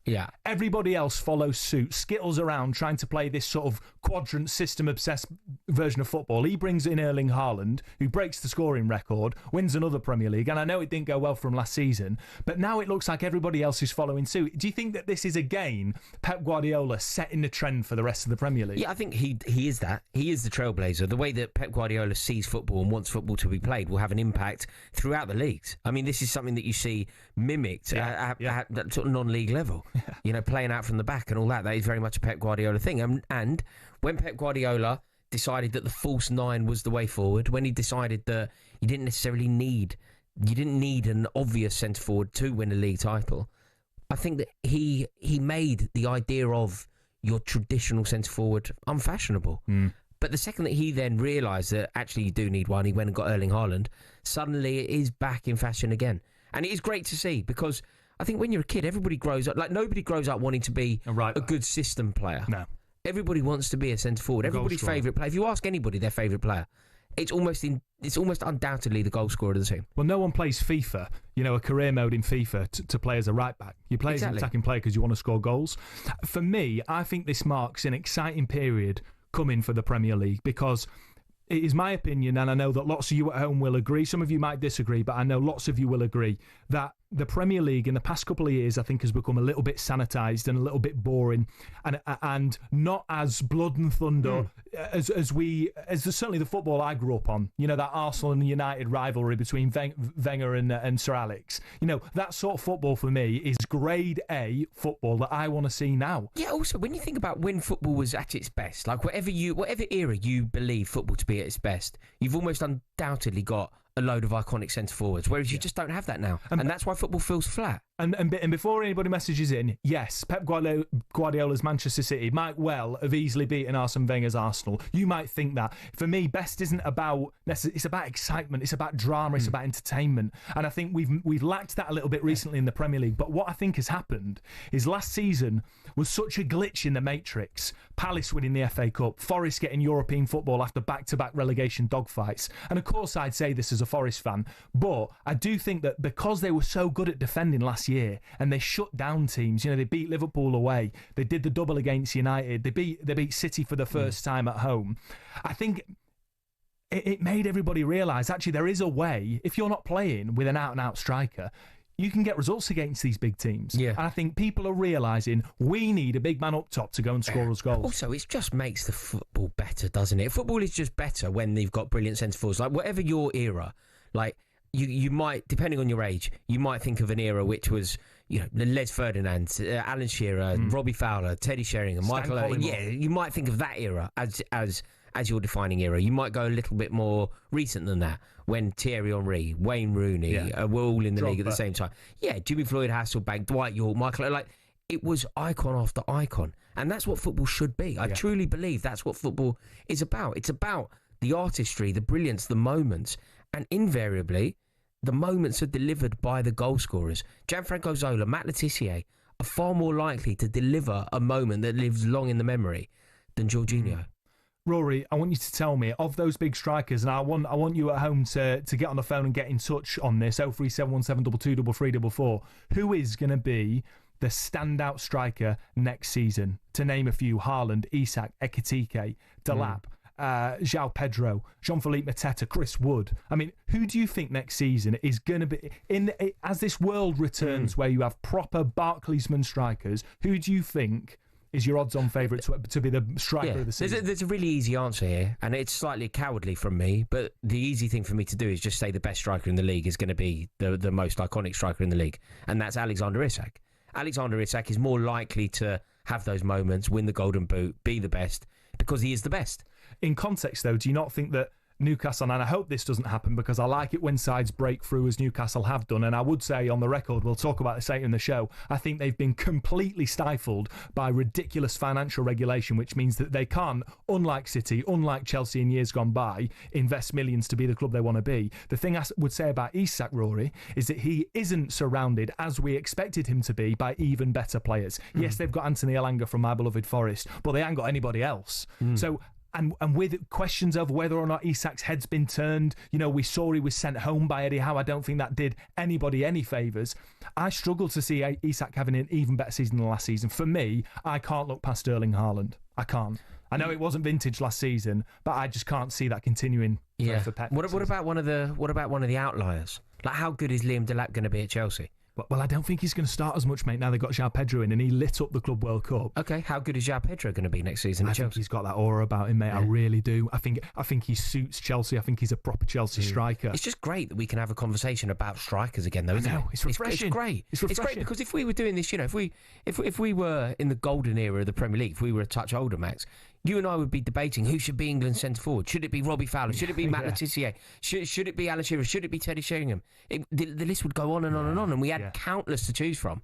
Yeah. Everybody else follows suit, skittles around trying to play this sort of quadrant system-obsessed version of football. He brings in Erling Haaland, who breaks the scoring record, wins another Premier League, and I know it didn't go well for him last season, but now it looks like everybody else is following suit. Do you think that this is, again, Pep Guardiola setting the trend for the rest of the Premier League? Yeah, I think he is that. He is the trailblazer. The way that Pep Guardiola sees football and wants football to be played will have an impact throughout the leagues. I mean, this is something that you see mimicked at sort of non-league level. you know, playing out from the back and all that. That is very much a Pep Guardiola thing. And when Pep Guardiola decided that the false nine was the way forward, when he decided that you didn't need an obvious centre forward to win a league title, I think that he made the idea of your traditional centre forward unfashionable. But the second that he then realised that actually you do need one, he went and got Erling Haaland. Suddenly it is back in fashion again. And it is great to see, because I think when you're a kid, everybody grows up, like nobody grows up wanting to be a good system player. No. Everybody wants to be a centre forward. Everybody's favourite player. If you ask anybody their favourite player, it's almost undoubtedly the goal scorer of the team. Well, no one plays FIFA, you know, a career mode in FIFA to play as a right back. You play as an attacking player because you want to score goals. For me, I think this marks an exciting period coming for the Premier League, because it is my opinion, and I know that lots of you at home will agree, some of you might disagree, but I know lots of you will agree, that the Premier League in the past couple of years, I think, has become a little bit sanitised and a little bit boring, and not as blood and thunder as certainly the football I grew up on. You know, that Arsenal and United rivalry between Wenger and Sir Alex. You know, that sort of football for me is grade A football that I want to see now. Yeah. Also, when you think about when football was at its best, like whatever era you believe football to be at its best, you've almost undoubtedly got a load of iconic centre forwards, whereas you just don't have that now, and that's why football feels flat. And before anybody messages in, yes, Pep Guardiola's Manchester City might well have easily beaten Arsene Wenger's Arsenal. You might think that. For me, best isn't about it's about excitement, it's about drama, it's about entertainment, and I think we've lacked that a little bit recently in the Premier League. But what I think has happened is last season was such a glitch in the matrix. Palace winning the FA Cup, Forest getting European football after back-to-back relegation dogfights, and of course I'd say this as a Forest fan, but I do think that because they were so good at defending last year and they shut down teams, you know, they beat Liverpool away, they did the double against United, they beat City for the first time at home. I think it made everybody realise actually there is a way, if you're not playing with an out-and-out striker, you can get results against these big teams. Yeah. And I think people are realising we need a big man up top to go and score us goals. Also, it just makes the football better, doesn't it? Football is just better when they've got brilliant centre forwards. Like, whatever your era, like, you might, depending on your age, you might think of an era which was, you know, Les Ferdinand, Alan Shearer, Robbie Fowler, Teddy Sheringham, Michael Owen. Yeah, you might think of that era as your defining era. You might go a little bit more recent than that, when Thierry Henry, Wayne Rooney were all in the league at the same time. Yeah, Jimmy Floyd Hasselbank, Dwight York, Michael, like, it was icon after icon. And that's what football should be. I truly believe that's what football is about. It's about the artistry, the brilliance, the moments. And invariably, the moments are delivered by the goal scorers. Gianfranco Zola, Matt Letizia are far more likely to deliver a moment that lives long in the memory than Jorginho. Rory, I want you to tell me, of those big strikers, and I want you at home to get on the phone and get in touch on this, 03717 223344, who is going to be the standout striker next season? To name a few: Haaland, Isak, Ekitike, Delap, João Pedro, Jean-Philippe Mateta, Chris Wood. I mean, who do you think next season is going to be, as this world returns where you have proper Barclaysman strikers, who do you think is your odds-on favourite to be the striker of the season? There's a really easy answer here, and it's slightly cowardly from me, but the easy thing for me to do is just say the best striker in the league is going to be the most iconic striker in the league, and that's Alexander Isak. Alexander Isak is more likely to have those moments, win the Golden Boot, be the best, because he is the best. In context, though, do you not think that Newcastle, and I hope this doesn't happen because I like it when sides break through as Newcastle have done, and I would say on the record, we'll talk about this later in the show, I think they've been completely stifled by ridiculous financial regulation, which means that they can't, unlike City, unlike Chelsea in years gone by, invest millions to be the club they want to be. The thing I would say about Isak, Rory, is that he isn't surrounded, as we expected him to be, by even better players. Yes, they've got Anthony Elanga from my beloved Forest, but they ain't got anybody else. So And with questions of whether or not Isak's head's been turned, you know, we saw he was sent home by Eddie Howe. I don't think that did anybody any favours. I struggle to see Isak having an even better season than last season. For me, I can't look past Erling Haaland. I can't. I know it wasn't vintage last season, but I just can't see that continuing for Pep. What about one of the outliers? Like, how good is Liam Delap going to be at Chelsea? Well, I don't think he's going to start as much, mate. Now they've got João Pedro in, and he lit up the Club World Cup. Okay, how good is João Pedro going to be next season? I think he's got that aura about him, mate. Yeah. I really do. I think he suits Chelsea. I think he's a proper Chelsea striker. It's just great that we can have a conversation about strikers again, though, isn't it? It's refreshing. It's great. It's refreshing. It's great because if we were doing this, if we were in the golden era of the Premier League, if we were a touch older, Max, you and I would be debating who should be England's centre forward. Should it be Robbie Fowler? Should it be Matt Letizia? Should it be Alan Shearer? Should it be Teddy Sheringham? The list would go on and on and on, and we had countless to choose from.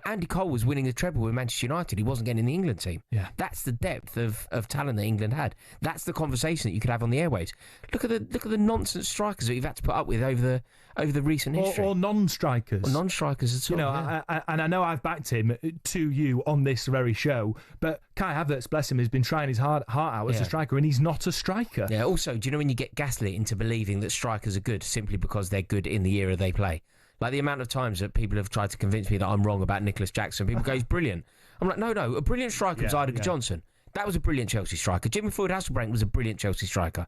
Andy Cole was winning the treble with Manchester United. He wasn't getting in the England team. Yeah. That's the depth of talent that England had. That's the conversation that you could have on the airwaves. Look at the nonsense strikers that you've had to put up with over the recent history. Or non-strikers. Or non-strikers at all. And I know I've backed him to you on this very show, but Kai Havertz, bless him, has been trying his heart out as a striker, and he's not a striker. Yeah, also, do you know when you get gaslit into believing that strikers are good simply because they're good in the era they play? Like the amount of times that people have tried to convince me that I'm wrong about Nicholas Jackson. People go, he's brilliant. I'm like, no, a brilliant striker was Idaho Johnson. That was a brilliant Chelsea striker. Jimmy Floyd Hasselbank was a brilliant Chelsea striker.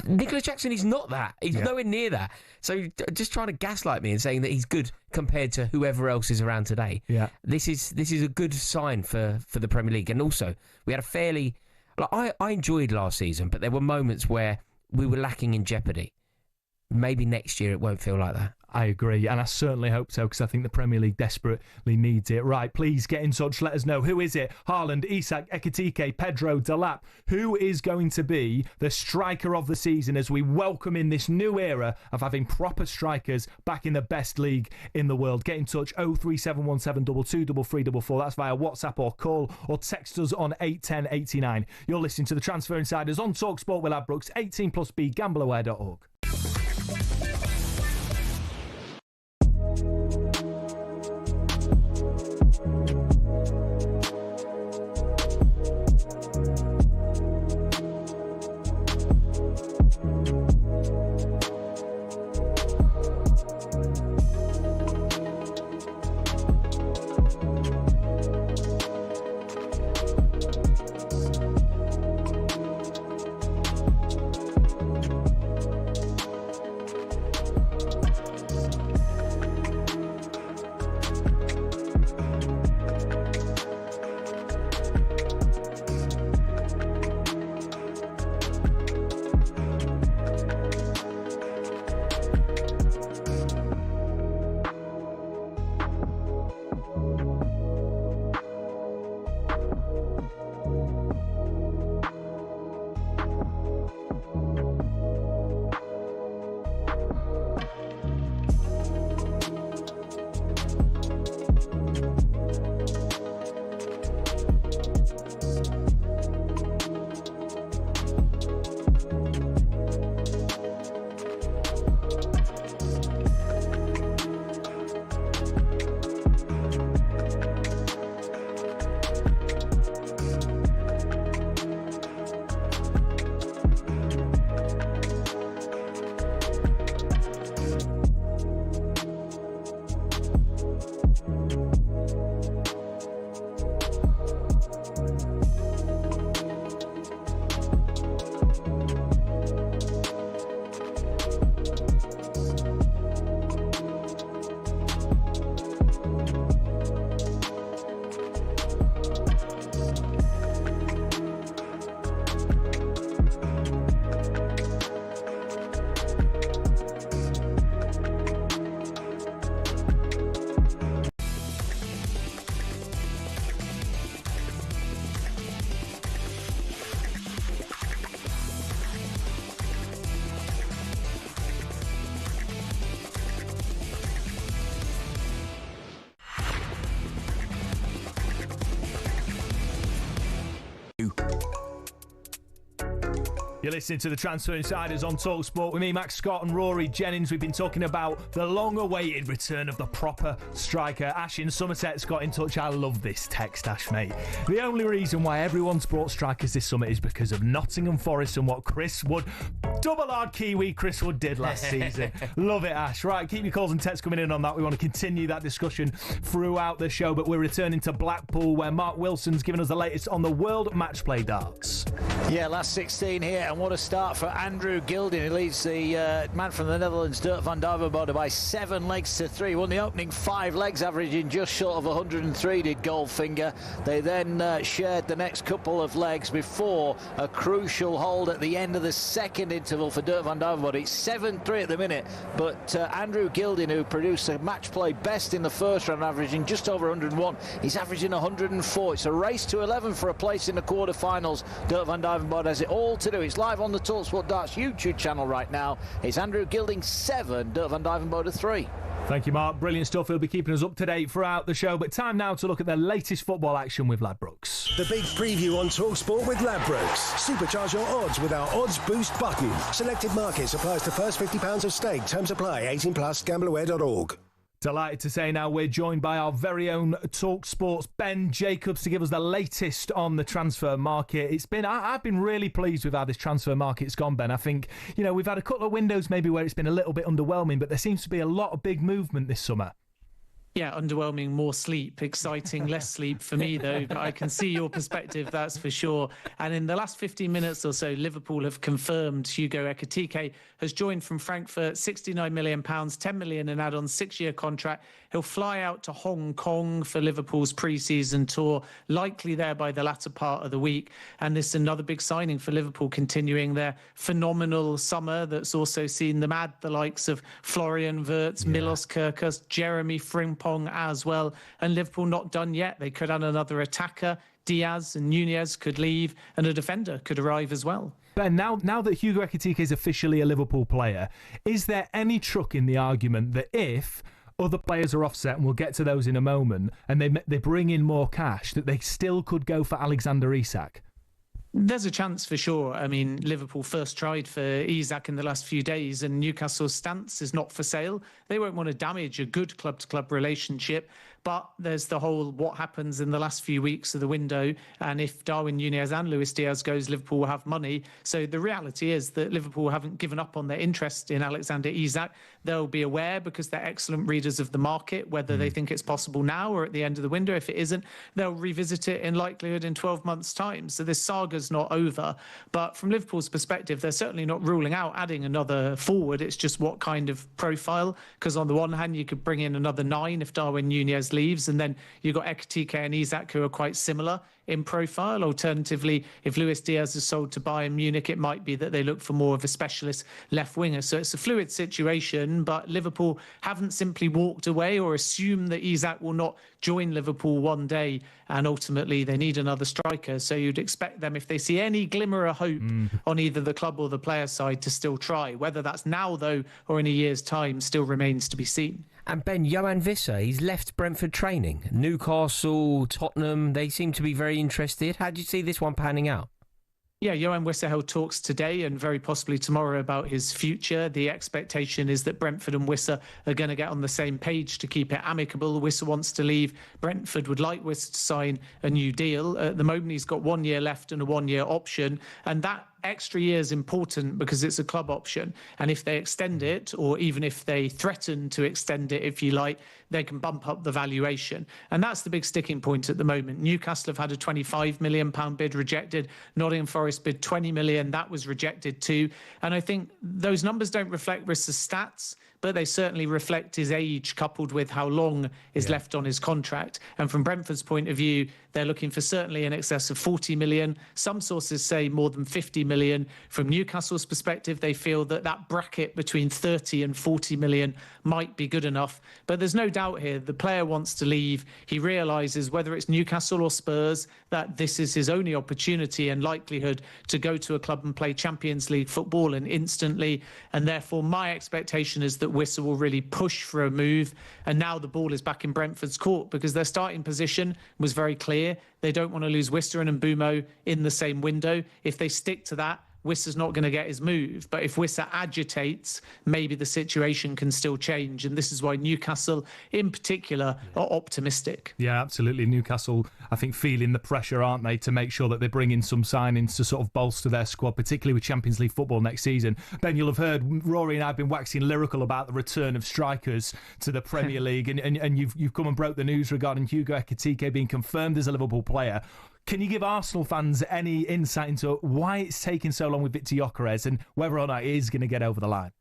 Nicholas Jackson is not that. He's nowhere near that. So just trying to gaslight me and saying that he's good compared to whoever else is around today. Yeah. This is a good sign for the Premier League. And also, we had a fairly... I enjoyed last season, but there were moments where we were lacking in jeopardy. Maybe next year it won't feel like that. I agree, and I certainly hope so, because I think the Premier League desperately needs it. Right, please get in touch. Let us know. Who is it? Haaland, Isak, Ekitike, Pedro, Delap. Who is going to be the striker of the season as we welcome in this new era of having proper strikers back in the best league in the world? Get in touch, 03717 223344. That's via WhatsApp or call, or text us on 81089. You're listening to the Transfer Insiders on talkSPORT with Ladbrokes, 18+B, gambleaware.org. You're listening to the Transfer Insiders on talkSPORT with me, Max Scott, and Rory Jennings. We've been talking about the long-awaited return of the proper striker. Ash in Somerset's got in touch. I love this text, Ash, mate. The only reason why everyone's brought strikers this summer is because of Nottingham Forest and what Chris Wood, double hard Kiwi Chris Wood, did last season. Love it, Ash. Right, keep your calls and texts coming in on that. We want to continue that discussion throughout the show, but we're returning to Blackpool, where Mark Wilson's given us the latest on the World Match Play Darts. Yeah, last 16 here, and what a start for Andrew Gilding. He leads the man from the Netherlands, Dirk van Duivenbode, by 7 legs to 3. Won the opening 5 legs, averaging just short of 103, did Goldfinger. They then shared the next couple of legs before a crucial hold at the end of the second interval for Dirk van Duivenbode. It's 7-3 at the minute, but Andrew Gilding, who produced a match play best in the first round, averaging just over 101, he's averaging 104. It's a race to 11 for a place in the quarterfinals. Dirk van Duivenbode has it all to do. It's live on the talkSPORT Darts YouTube channel right now. It's Andrew Gilding 7, Dirk van Duivenbode 3. Thank you, Mark. Brilliant stuff. He'll be keeping us up to date throughout the show. But time now to look at the latest football action with Ladbrokes. The big preview on talkSPORT with Ladbrokes. Supercharge your odds with our odds boost button. Selected markets applies to first £50 of stake. Terms apply. 18+. Gambleaware.org. Delighted to say now we're joined by our very own talkSPORT's Ben Jacobs to give us the latest on the transfer market. I've been really pleased with how this transfer market's gone, Ben. I think, we've had a couple of windows maybe where it's been a little bit underwhelming, but there seems to be a lot of big movement this summer. Yeah, underwhelming, more sleep. Exciting, less sleep for me, though. But I can see your perspective, that's for sure. And in the last 15 minutes or so, Liverpool have confirmed Hugo Ekitike has joined from Frankfurt, £69 million, £10 million an add-on 6-year contract. He'll fly out to Hong Kong for Liverpool's pre-season tour, likely there by the latter part of the week. And this is another big signing for Liverpool, continuing their phenomenal summer that's also seen them add the likes of Florian Wirtz, Milos Kerkez, Jeremy Frimpong as well. And Liverpool not done yet. They could add another attacker. Diaz and Nunez could leave, and a defender could arrive as well. Ben, now that Hugo Ekitike is officially a Liverpool player, is there any truth in the argument that if other players are offset, and we'll get to those in a moment, and they bring in more cash, that they still could go for Alexander Isak? There's a chance for sure. I mean, Liverpool first tried for Isak in the last few days, and Newcastle's stance is not for sale. They won't want to damage a good club-to-club relationship. But there's the whole what happens in the last few weeks of the window. And if Darwin Nunez and Luis Diaz goes, Liverpool will have money. So the reality is that Liverpool haven't given up on their interest in Alexander Isak. They'll be aware, because they're excellent readers of the market, whether they think it's possible now or at the end of the window. If it isn't, they'll revisit it in likelihood in 12 months' time. So this saga's not over. But from Liverpool's perspective, they're certainly not ruling out adding another forward. It's just what kind of profile. Because on the one hand, you could bring in another 9 if Darwin Nunez leaves, and then you've got Ekitike and Isak, who are quite similar in profile. Alternatively, if Luis Diaz is sold to Bayern Munich, it might be that they look for more of a specialist left winger. So it's a fluid situation, but Liverpool haven't simply walked away or assumed that Isak will not join Liverpool one day, and ultimately they need another striker. So you'd expect them, if they see any glimmer of hope on either the club or the player side, to still try. Whether that's now, though, or in a year's time, still remains to be seen. And Ben, Johan Visser, he's left Brentford training. Newcastle, Tottenham, they seem to be very interested. How do you see this one panning out? Yeah, Johan Visser held talks today and very possibly tomorrow about his future. The expectation is that Brentford and Visser are going to get on the same page to keep it amicable. Visser wants to leave. Brentford would like Visser to sign a new deal. At the moment, he's got 1 year left and a 1 year option. And that extra year is important because it's a club option. And if they extend it, or even if they threaten to extend it, if you like, they can bump up the valuation. And that's the big sticking point at the moment. Newcastle have had a £25 million bid rejected. Nottingham Forest bid $20 million. That was rejected too. And I think those numbers don't reflect Visser's stats, but they certainly reflect his age coupled with how long is left on his contract. And from Brentford's point of view, they're looking for certainly in excess of 40 million. Some sources say more than 50 million. From Newcastle's perspective, they feel that that bracket between 30 and 40 million might be good enough. But there's no doubt here, the player wants to leave. He realises, whether it's Newcastle or Spurs, that this is his only opportunity and likelihood to go to a club and play Champions League football, and instantly. And therefore, my expectation is that Visser will really push for a move. And now the ball is back in Brentford's court, because their starting position was very clear. They don't want to lose Visser and Mbeumo in the same window. If they stick to that, Wissa's not going to get his move. But if Wissa agitates, maybe the situation can still change. And this is why Newcastle, in particular, are optimistic. Yeah, absolutely. Newcastle, I think, feeling the pressure, aren't they, to make sure that they bring in some signings to sort of bolster their squad, particularly with Champions League football next season. Ben, you'll have heard Rory and I have been waxing lyrical about the return of strikers to the Premier League. And you've come and broke the news regarding Hugo Ekitike being confirmed as a Liverpool player. Can you give Arsenal fans any insight into why it's taking so long with Victor Gyökeres and whether or not it is going to get over the line?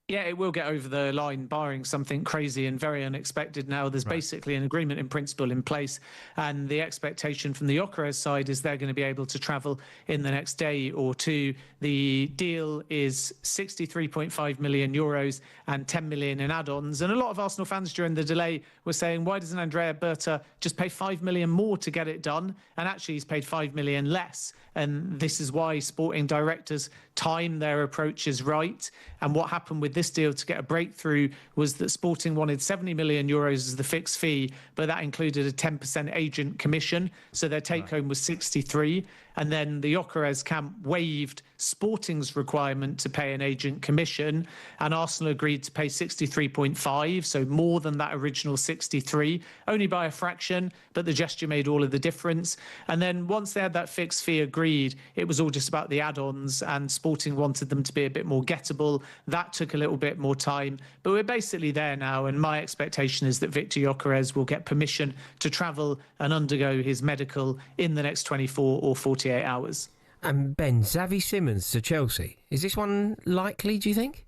Yeah, it will get over the line, barring something crazy and very unexpected. Now, there's basically an agreement in principle in place, and the expectation from the Gyökeres side is they're going to be able to travel in the next day or two. The deal is 63.5 million euros and 10 million in add-ons. And a lot of Arsenal fans during the delay were saying, why doesn't Andrea Berta just pay 5 million more to get it done? And actually, he's paid 5 million less. And this is why sporting directors time their approaches right. And what happened with this deal to get a breakthrough was that Sporting wanted 70 million euros as the fixed fee, but that included a 10% agent commission. So their take home was 63. And then the Gyökeres camp waived Sporting's requirement to pay an agent commission, and Arsenal agreed to pay 63.5, so more than that original 63, only by a fraction, but the gesture made all of the difference. And then once they had that fixed fee agreed, it was all just about the add-ons, and Sporting wanted them to be a bit more gettable. That took a little bit more time, but we're basically there now, and my expectation is that Victor Gyökeres will get permission to travel and undergo his medical in the next 24 or 48 hours. And Ben, Xavi Simons to Chelsea. Is this one likely, do you think?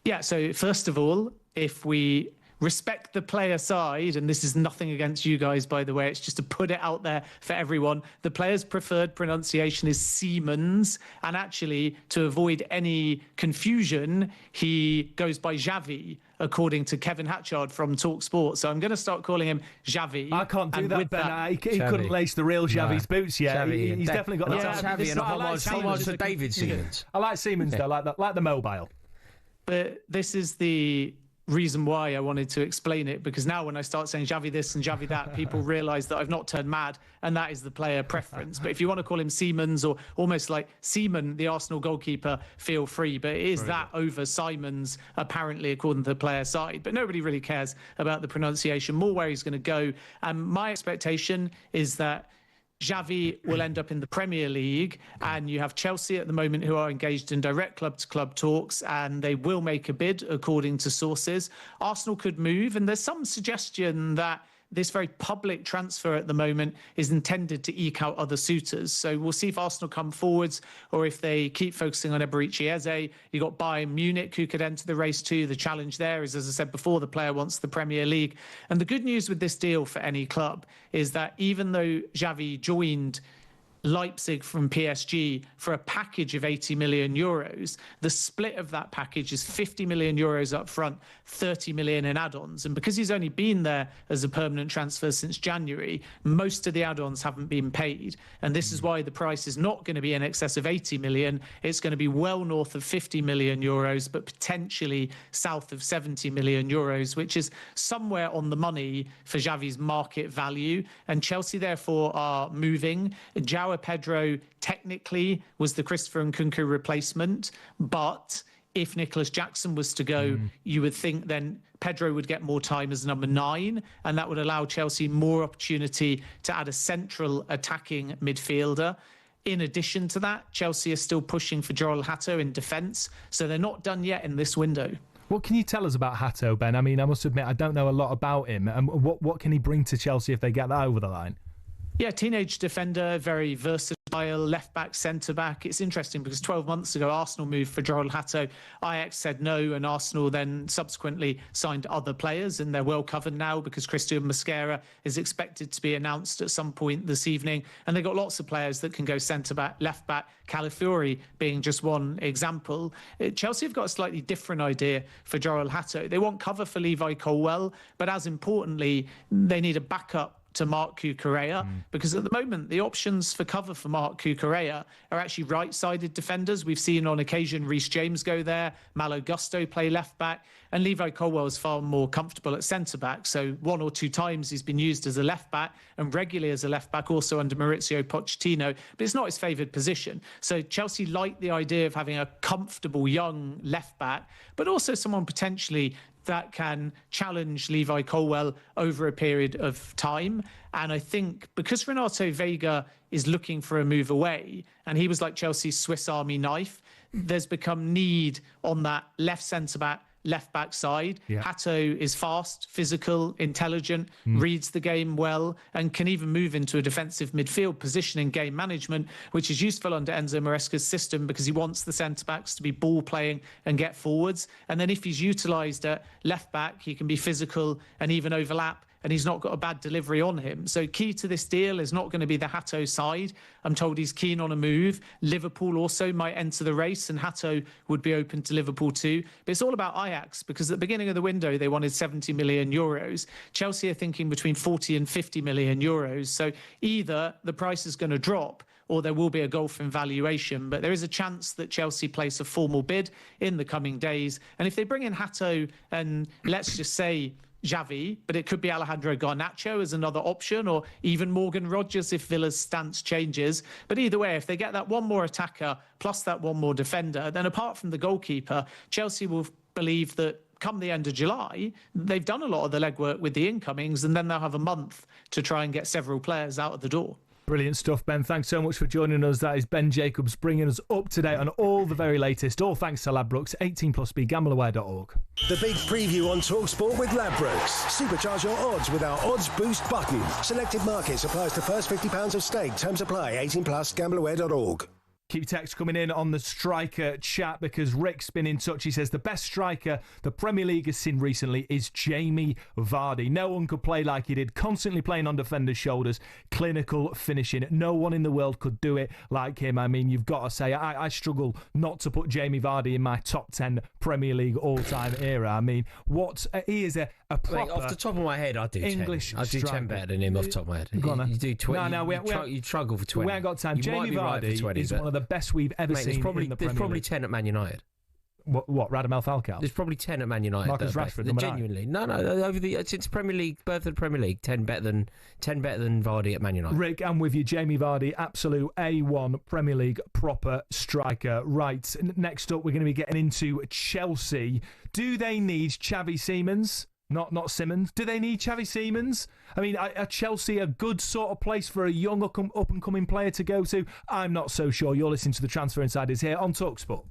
Yeah, so first of all, if we respect the player side, and this is nothing against you guys, by the way, it's just to put it out there for everyone, the player's preferred pronunciation is Simons, and actually, to avoid any confusion, he goes by Xavi, according to Kevin Hatchard from talkSPORT. So I'm going to start calling him Xavi. I can't do that, Ben. He couldn't lace the real Xavi's boots yet. He's definitely got the Xavi and a homage to David Simons. I like Simons, though, like the mobile. But this is the reason why I wanted to explain it, because now when I start saying Xavi this and Xavi that, people realise that I've not turned mad, and that is the player preference. But if you want to call him Simons or almost like Seaman, the Arsenal goalkeeper, feel free. But it is that over Simons, apparently, according to the player side. But nobody really cares about the pronunciation, more where he's going to go. And my expectation is that Xavi will end up in the Premier League, and you have Chelsea at the moment who are engaged in direct club-to-club talks, and they will make a bid, according to sources. Arsenal could move, and there's some suggestion that this very public transfer at the moment is intended to eke out other suitors. So we'll see if Arsenal come forwards or if they keep focusing on Eberechi Eze. You've got Bayern Munich who could enter the race too. The challenge there is, as I said before, the player wants the Premier League. And the good news with this deal for any club is that even though Xavi joined Leipzig from PSG for a package of 80 million euros, the split of that package is 50 million euros up front, 30 million in add-ons. And because he's only been there as a permanent transfer since January, most of the add-ons haven't been paid. And this is why the price is not going to be in excess of 80 million. It's going to be well north of 50 million euros, but potentially south of 70 million euros, which is somewhere on the money for Xavi's market value. And Chelsea, therefore, are moving. João Pedro technically was the Christopher Nkunku replacement, but if Nicholas Jackson was to go, you would think then Pedro would get more time as number 9, and that would allow Chelsea more opportunity to add a central attacking midfielder. In addition to that, Chelsea are still pushing for Joel Hatto in defence, so they're not done yet in this window. What can you tell us about Hatto, Ben? I mean, I must admit, I don't know a lot about him. What can he bring to Chelsea if they get that over the line? Yeah, teenage defender, very versatile, left-back, centre-back. It's interesting because 12 months ago, Arsenal moved for Joel Hatto. Ajax said no, and Arsenal then subsequently signed other players, and they're well covered now because Christian Mosquera is expected to be announced at some point this evening. And they've got lots of players that can go centre-back, left-back, Calafiori being just one example. Chelsea have got a slightly different idea for Joel Hatto. They want cover for Levi Colwill, but as importantly, they need a backup to Marc Cucurella, because at the moment the options for cover for Marc Cucurella are actually right-sided defenders. We've seen on occasion Reece James go there, Malo Gusto play left-back, and Levi Colwill is far more comfortable at centre-back. So 1 or 2 times he's been used as a left-back and regularly as a left-back also under Maurizio Pochettino, but it's not his favoured position. So Chelsea like the idea of having a comfortable young left-back, but also someone potentially that can challenge Levi Colwill over a period of time. And I think because Renato Veiga is looking for a move away, and he was like Chelsea's Swiss Army knife, there's become need on that left centre-back, left-back side. Hato is fast, physical, intelligent, reads the game well, and can even move into a defensive midfield position in game management, which is useful under Enzo Maresca's system because he wants the centre-backs to be ball-playing and get forwards. And then if he's utilised at left-back, he can be physical and even overlap, and he's not got a bad delivery on him. So key to this deal is not going to be the Hato side. I'm told he's keen on a move. Liverpool also might enter the race, and Hato would be open to Liverpool too. But it's all about Ajax, because at the beginning of the window, they wanted 70 million euros. Chelsea are thinking between 40 and 50 million euros. So either the price is going to drop or there will be a gulf in valuation. But there is a chance that Chelsea place a formal bid in the coming days. And if they bring in Hato and let's just say Xavi, but it could be Alejandro Garnacho as another option, or even Morgan Rogers if Villa's stance changes. But either way, if they get that one more attacker plus that one more defender, then apart from the goalkeeper, Chelsea will believe that come the end of July, they've done a lot of the legwork with the incomings, and then they'll have a month to try and get several players out of the door. Brilliant stuff, Ben. Thanks so much for joining us. That is Ben Jacobs bringing us up to date on all the very latest. All thanks to Ladbrokes. 18+, begambleaware.org. The big preview on talkSPORT with Ladbrokes. Supercharge your odds with our odds boost button. Selected markets applies to first £50 of stake. Terms apply. 18+, gambleaware.org. Keep text coming in on the striker chat because Rick's been in touch. He says the best striker the Premier League has seen recently is Jamie Vardy. No one could play like he did, constantly playing on defenders' shoulders, clinical finishing. No one in the world could do it like him. I mean, you've got to say, I struggle not to put Jamie Vardy in my top 10 Premier League all-time era. I mean, he is a proper... Off the top of my head, I do English 10. I do 10 better than him off the top of my head. Go on, you do 20. No, you struggle for 20. We ain't got time. Jamie Vardy is one of the best we've ever seen in the Premier League. There's probably 10 at Man United. What Radamel Falcao? There's probably 10 at Man United. Marcus Rashford, genuinely. No, over since Premier League, birth of the Premier League, 10 better than Vardy at Man United. Rick, I'm with you. Jamie Vardy, absolute A1 Premier League proper striker. Right, next up, we're going to be getting into Chelsea. Do they need Xavi Simons? Not Simmons. Do they need Xavi Simons? I mean, are Chelsea a good sort of place for a young up-and-coming player to go to? I'm not so sure. You're listening to the Transfer Insiders here on talkSPORT.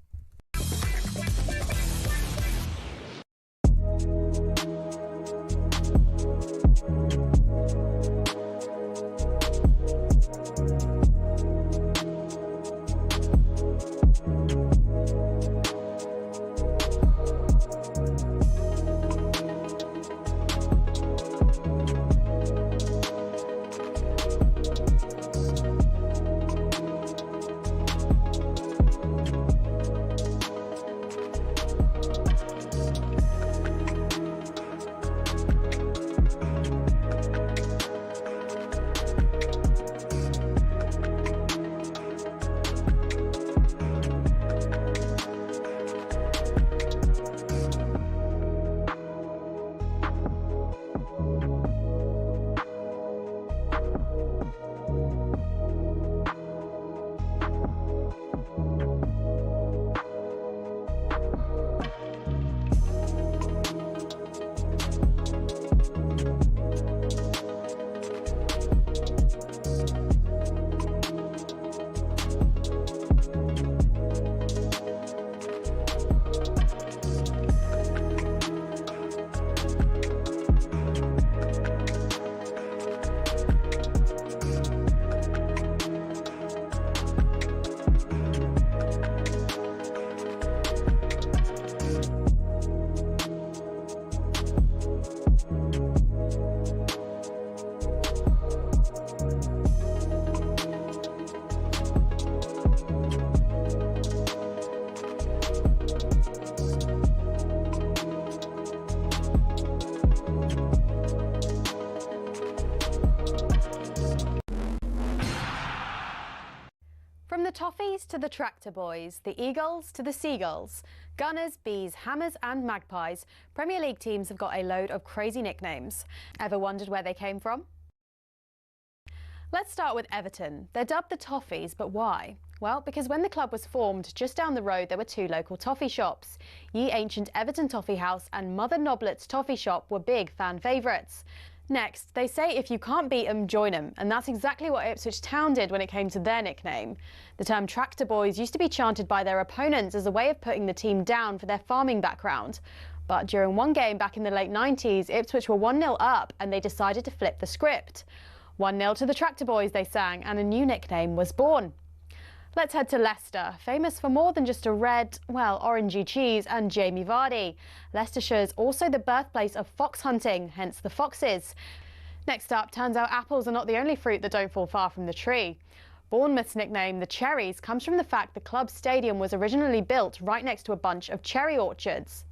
From the Toffees to the Tractor Boys, the Eagles to the Seagulls, Gunners, Bees, Hammers and Magpies, Premier League teams have got a load of crazy nicknames. Ever wondered where they came from? Let's start with Everton. They're dubbed the Toffees, but why? Well, because when the club was formed, just down the road there were two local toffee shops. Ye Ancient Everton Toffee House and Mother Noblet's Toffee Shop were big fan favourites. Next, they say if you can't beat 'em, join 'em, and that's exactly what Ipswich Town did when it came to their nickname. The term Tractor Boys used to be chanted by their opponents as a way of putting the team down for their farming background. But during one game back in the late 90s, Ipswich were 1-0 up and they decided to flip the script. 1-0 to the Tractor Boys, they sang, and a new nickname was born. Let's head to Leicester, famous for more than just a red, well, orangey cheese and Jamie Vardy. Leicestershire is also the birthplace of fox hunting, hence the Foxes. Next up, turns out apples are not the only fruit that don't fall far from the tree. Bournemouth's nickname, the Cherries, comes from the fact the club's stadium was originally built right next to a bunch of cherry orchards.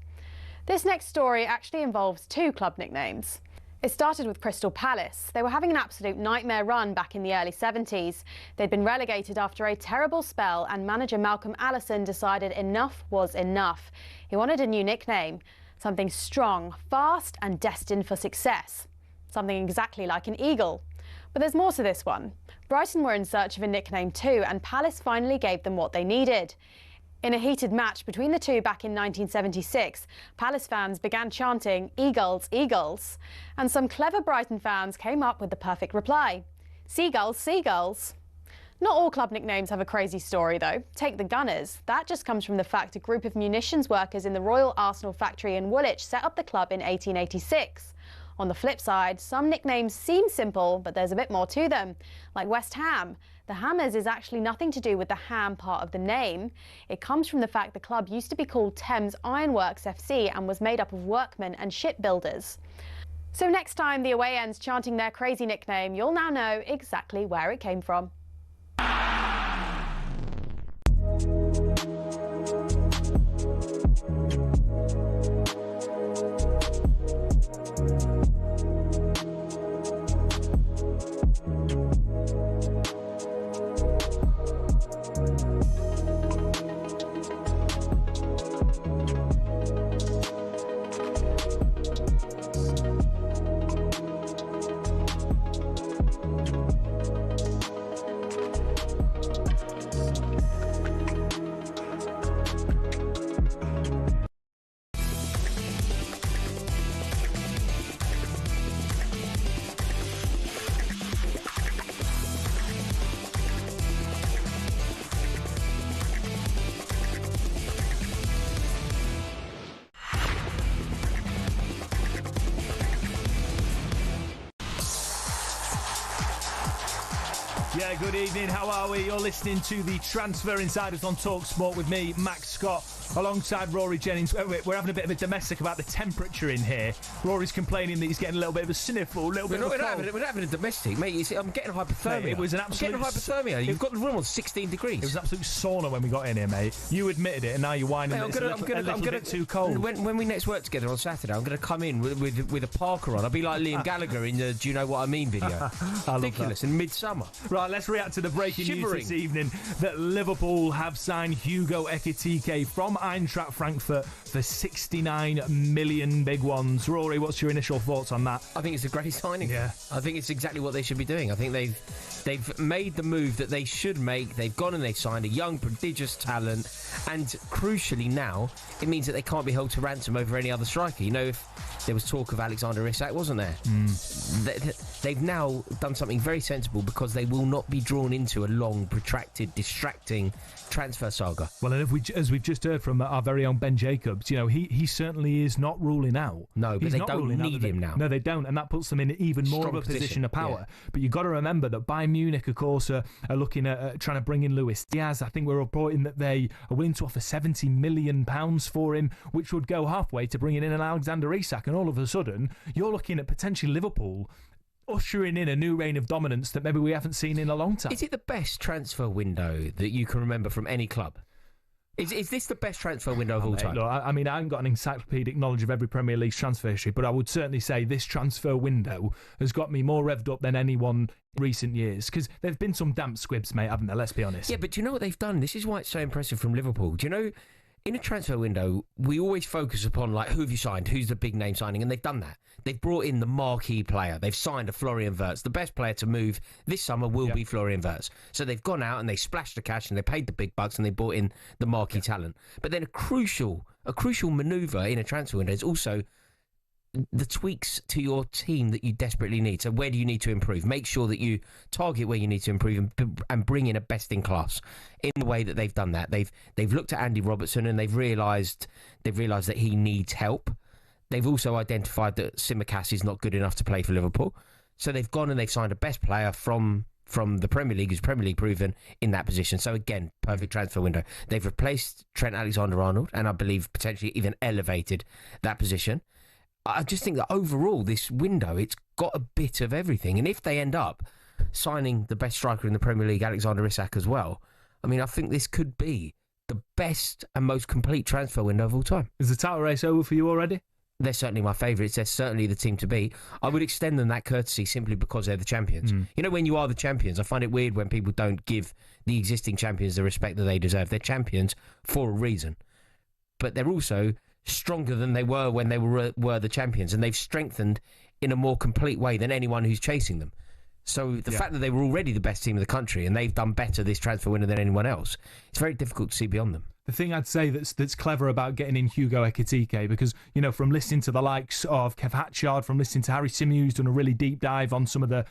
This next story actually involves two club nicknames. It started with Crystal Palace. They were having an absolute nightmare run back in the early 70s. They'd been relegated after a terrible spell, and manager Malcolm Allison decided enough was enough. He wanted a new nickname, something strong, fast and destined for success. Something exactly like an eagle. But there's more to this one. Brighton were in search of a nickname too, and Palace finally gave them what they needed. In a heated match between the two back in 1976, Palace fans began chanting, "Eagles, Eagles." And some clever Brighton fans came up with the perfect reply, "Seagulls, Seagulls." Not all club nicknames have a crazy story though. Take the Gunners. That just comes from the fact a group of munitions workers in the Royal Arsenal factory in Woolwich set up the club in 1886. On the flip side, some nicknames seem simple, but there's a bit more to them, like West Ham. The Hammers is actually nothing to do with the ham part of the name. It comes from the fact the club used to be called Thames Ironworks FC and was made up of workmen and shipbuilders. So next time the away end's chanting their crazy nickname, you'll now know exactly where it came from. Yeah, good evening. How are we? You're listening to the Transfer Insiders on talkSPORT with me, Max Scott, alongside Rory Jennings. We're having a bit of a domestic about the temperature in here. Rory's complaining that he's getting a little bit of a sniffle, a little bit of a cold. We're not having a domestic, mate. You see, I'm getting hypothermia. Mate, it was an absolute... I'm getting hypothermia. You've got the room on 16 degrees. It was an absolute sauna when we got in here, mate. You admitted it, and now you're whining that it's a little bit too cold. When we next work together on Saturday, I'm going to come in with a parka on. I'll be like Liam Gallagher in the Do You Know What I Mean video. Ridiculous, in midsummer. Right, let's react to the breaking news this evening that Liverpool have signed Hugo Ekitike from Eintracht Frankfurt for 69 million big ones. Rory, what's your initial thoughts on that? I think it's a great signing. Yeah. I think it's exactly what they should be doing. I think they've made the move that they should make. They've gone and they've signed a young, prodigious talent, and crucially now, it means that they can't be held to ransom over any other striker. You know, if there was talk of Alexander Isak, wasn't there? They've now done something very sensible because they will not be drawn into a long, protracted, distracting transfer saga. Well, and as we've just heard from our very own Ben Jacobs, you know, he certainly is not ruling out. No, but they don't need him now. No, they don't, and that puts them in even more of a position of power. Yeah. But you've got to remember that Bayern Munich, of course, are looking at trying to bring in Luis Diaz. I think we're reporting that they are willing to offer £70 million for him, which would go halfway to bringing in an Alexander Isak, and all of a sudden, you're looking at potentially Liverpool ushering in a new reign of dominance that maybe we haven't seen in a long time. Is it the best transfer window that you can remember from any club? Is this the best transfer window of all time? Look, I mean, I haven't got an encyclopedic knowledge of every Premier League's transfer history, but I would certainly say this transfer window has got me more revved up than anyone in recent years, because there have been some damp squibs, mate, haven't there? Let's be honest. Yeah, but do you know what they've done? This is why it's so impressive from Liverpool. Do you know, in a transfer window, we always focus upon, like, who have you signed? Who's the big name signing? And they've done that. They've brought in the marquee player. They've signed a Florian Wirtz. The best player to move this summer will be Florian Wirtz. So they've gone out and they splashed the cash and they paid the big bucks and they brought in the marquee talent. But then a crucial manoeuvre in a transfer window is also the tweaks to your team that you desperately need. So where do you need to improve? Make sure that you target where you need to improve and bring in a best in class. In the way that they've done that, they've looked at Andy Robertson and they've realised that he needs help. they've also identified that Tsimikas is not good enough to play for Liverpool. So they've gone and they've signed a best player from the Premier League, who's Premier League proven in that position. So again, perfect transfer window. They've replaced Trent Alexander-Arnold and I believe potentially even elevated that position. I just think that overall, this window, it's got a bit of everything. And if they end up signing the best striker in the Premier League, Alexander Isak, as well, I mean, I think this could be the best and most complete transfer window of all time. Is the title race over for you already? They're certainly my favourites. They're certainly the team to beat. I would extend them that courtesy simply because they're the champions. You know, when you are the champions, I find it weird when people don't give the existing champions the respect that they deserve. They're champions for a reason. But they're also stronger than they were when they were the champions, and they've strengthened in a more complete way than anyone who's chasing them. So the fact that they were already the best team in the country and they've done better this transfer window than anyone else, it's very difficult to see beyond them. The thing I'd say that's clever about getting in Hugo Ekitike, because, you know, from listening to the likes of Kev Hatchard, from listening to Harry Symeou, who's done a really deep dive on some of the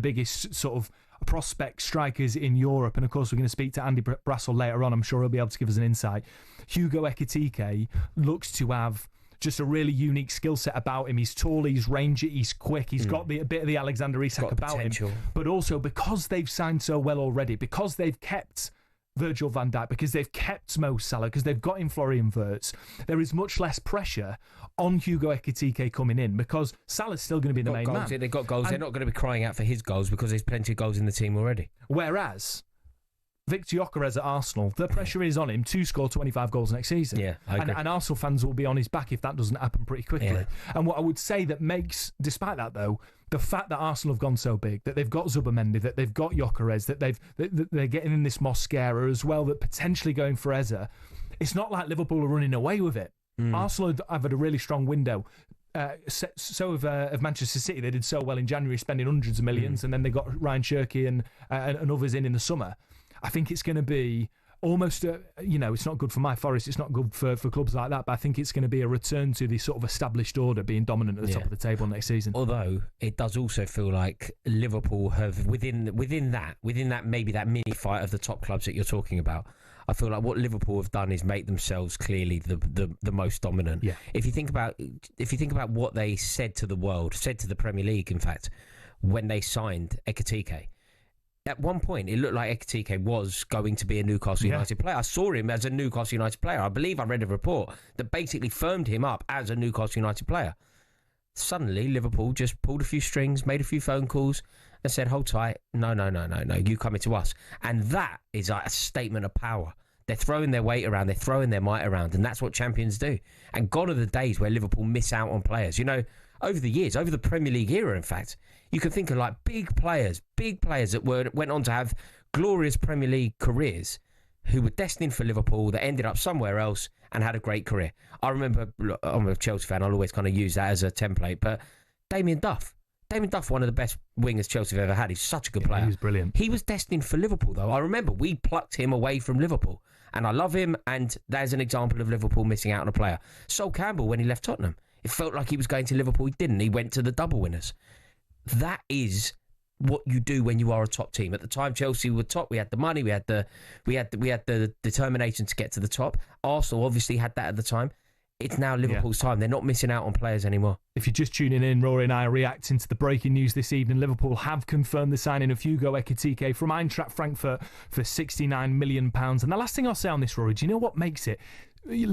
biggest sort of prospect strikers in Europe, and of course we're going to speak to Andy Brassel later on. I'm sure he'll be able to give us an insight. Hugo Ekitike looks to have just a really unique skill set about him. He's tall, he's rangy, he's quick, he's got a bit of the Alexander Isak about potential. Him. But also because they've signed so well already, because they've kept Virgil van Dijk, because they've kept Mo Salah, because they've got in Florian Wirtz, there is much less pressure on Hugo Ekitike coming in, because Salah's still going to be the main man. They've got goals. They're not going to be crying out for his goals because there's plenty of goals in the team already. Whereas Victor Gyökeres at Arsenal, the pressure is on him to score 25 goals next season. Yeah, I agree. And Arsenal fans will be on his back if that doesn't happen pretty quickly. Yeah. And what I would say that makes, despite that though, the fact that Arsenal have gone so big, that they've got Zubimendi, that they've got Gyökeres, that they're getting in this Mosquera as well, that potentially going for Eza, it's not like Liverpool are running away with it. Arsenal have had a really strong window. So of Manchester City. They did so well in January, spending hundreds of millions, and then they got Ryan Cherky and others in the summer. I think it's going to be almost, it's not good for my Forest, it's not good for clubs like that, but I think it's going to be a return to the sort of established order being dominant at the top of the table next season. Although it does also feel like Liverpool have, within that maybe that mini fight of the top clubs that you're talking about, I feel like what Liverpool have done is make themselves clearly the most dominant. Yeah. If you think about what they said to the world, said to the Premier League, in fact, when they signed Ekitike. At one point, it looked like Ekitike was going to be a Newcastle United player. I saw him as a Newcastle United player. I believe I read a report that basically firmed him up as a Newcastle United player. Suddenly, Liverpool just pulled a few strings, made a few phone calls, and said, hold tight, no, you coming to us. And that is like a statement of power. They're throwing their weight around, they're throwing their might around, and that's what champions do. And gone are the days where Liverpool miss out on players. You know, over the years, over the Premier League era, in fact, you can think of like big players that went on to have glorious Premier League careers who were destined for Liverpool that ended up somewhere else and had a great career. I remember, look, I'm a Chelsea fan, I'll always kind of use that as a template, but Damien Duff, one of the best wingers Chelsea have ever had. He's such a good player. He was brilliant. He was destined for Liverpool, though. I remember we plucked him away from Liverpool, and I love him, and there's an example of Liverpool missing out on a player. Sol Campbell, when he left Tottenham, it felt like he was going to Liverpool. He didn't. He went to the double winners. That is what you do when you are a top team. At the time, Chelsea were top. We had the money. We had the determination to get to the top. Arsenal obviously had that at the time. It's now Liverpool's time. They're not missing out on players anymore. If you're just tuning in, Rory and I are reacting to the breaking news this evening. Liverpool have confirmed the signing of Hugo Ekitike from Eintracht Frankfurt for £69 million. And the last thing I'll say on this, Rory, do you know what makes it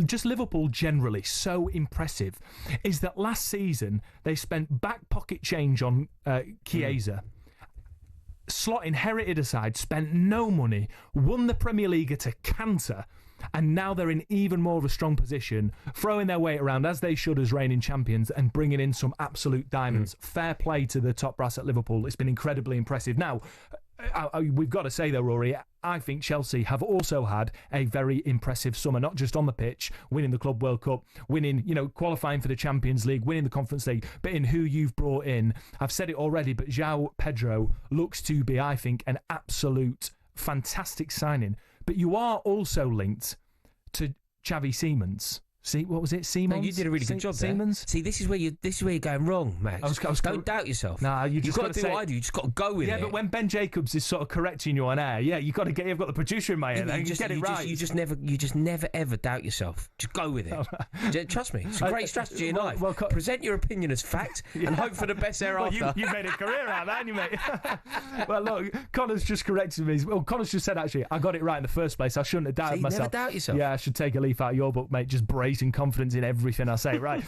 just Liverpool generally so impressive is that last season they spent back pocket change on Chiesa. Slot inherited aside, spent no money, won the Premier League at a canter, and now they're in even more of a strong position, throwing their weight around as they should as reigning champions and bringing in some absolute diamonds. Fair play to the top brass at Liverpool. It's been incredibly impressive. Now, we've got to say though, Rory, I think Chelsea have also had a very impressive summer, not just on the pitch, winning the Club World Cup, winning, qualifying for the Champions League, winning the Conference League, but in who you've brought in. I've said it already, but João Pedro looks to be, I think, an absolute fantastic signing. But you are also linked to Xavi Simons. See, what was it? Simons? No, you did a really good job there. Simons? See, this is where you're going wrong, Max. Don't doubt yourself. Nah, you've got to do what I do. You just got to go with it. Yeah, but when Ben Jacobs is sort of correcting you on air, you've got the producer in my ear. You get it right. You just never ever doubt yourself. Just go with it. Trust me, it's a great strategy in life. Present your opinion as fact and hope for the best thereafter. You made a career out of that, haven't you, mate? Well, look, Connor's just corrected me. Well, Connor's just said, actually, I got it right in the first place. I shouldn't have doubted myself. Never doubt yourself. Yeah, I should take a leaf out of your book, mate. Just bracing confidence in everything I say, right?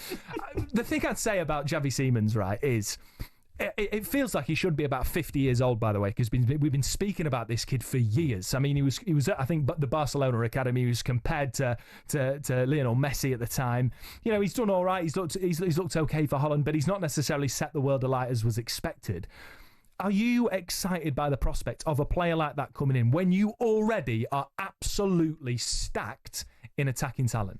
The thing I'd say about Xavi Simons, right, is it feels like he should be about 50 years old, by the way, because we've been speaking about this kid for years. I mean, he was I think the Barcelona academy. He was compared to Lionel Messi at the time. You know, he's done all right. He's looked okay for Holland, but he's not necessarily set the world alight as was expected. Are you excited by the prospect of a player like that coming in when you already are absolutely stacked in attacking talent?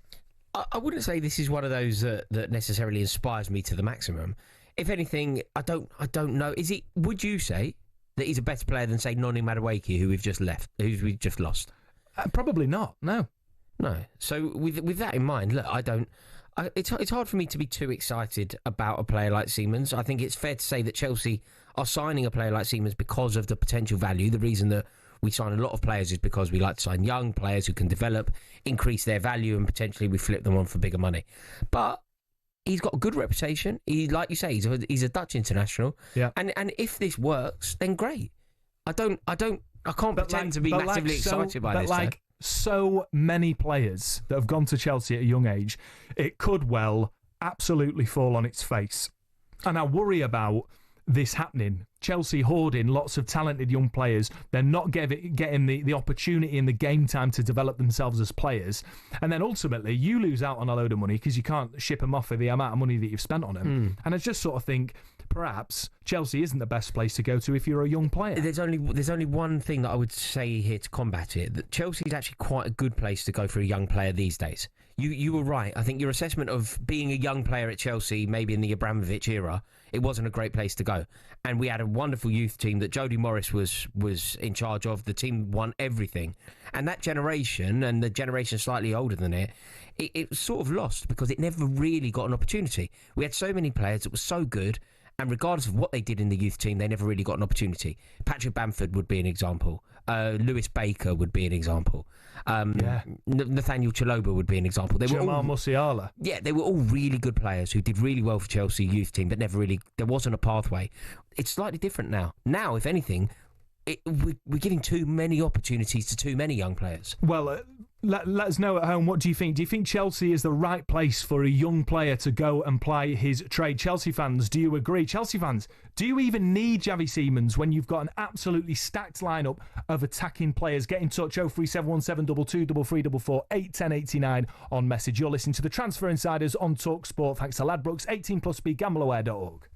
I wouldn't say this is one of those that necessarily inspires me to the maximum. If anything, I don't know. Would you say that he's a better player than, say, Noni Madueke, who we've just lost? Probably not. No. So with that in mind, look, it's hard for me to be too excited about a player like Simons. I think it's fair to say that Chelsea are signing a player like Simons because of the potential value. The reason that we sign a lot of players is because we like to sign young players who can develop, increase their value, and potentially we flip them on for bigger money. But he's got a good reputation. Like you say, he's a Dutch international. Yeah. And if this works, then great. I can't pretend to be massively excited by this. Like so many players that have gone to Chelsea at a young age, it could well absolutely fall on its face. And I worry about this happening. Chelsea hoarding lots of talented young players. They're not getting the opportunity and the game time to develop themselves as players. And then ultimately, you lose out on a load of money because you can't ship them off for the amount of money that you've spent on them. And I just sort of think perhaps Chelsea isn't the best place to go to if you're a young player. There's only one thing that I would say here to combat it. That Chelsea is actually quite a good place to go for a young player these days. You were right. I think your assessment of being a young player at Chelsea, maybe in the Abramovich era, it wasn't a great place to go. And we had a wonderful youth team that Jody Morris was in charge of. The team won everything. And that generation, and the generation slightly older than it was sort of lost because it never really got an opportunity. We had so many players that were so good, and regardless of what they did in the youth team, they never really got an opportunity. Patrick Bamford would be an example. Lewis Baker would be an example. Nathaniel Chaloba would be an example. Jamal Musiala. Yeah, they were all really good players who did really well for Chelsea youth team, but there wasn't a pathway. It's slightly different now. Now, if anything, we're giving too many opportunities to too many young players. Well, let us know at home, what do you think? Do you think Chelsea is the right place for a young player to go and ply his trade? Chelsea fans, do you agree? Chelsea fans, do you even need Xavi Simons when you've got an absolutely stacked lineup of attacking players? Get in touch, 03717 22 3344 81089 on message. You're listening to the Transfer Insiders on talkSPORT. Thanks to Ladbrokes, 18+, be gambleaware.org.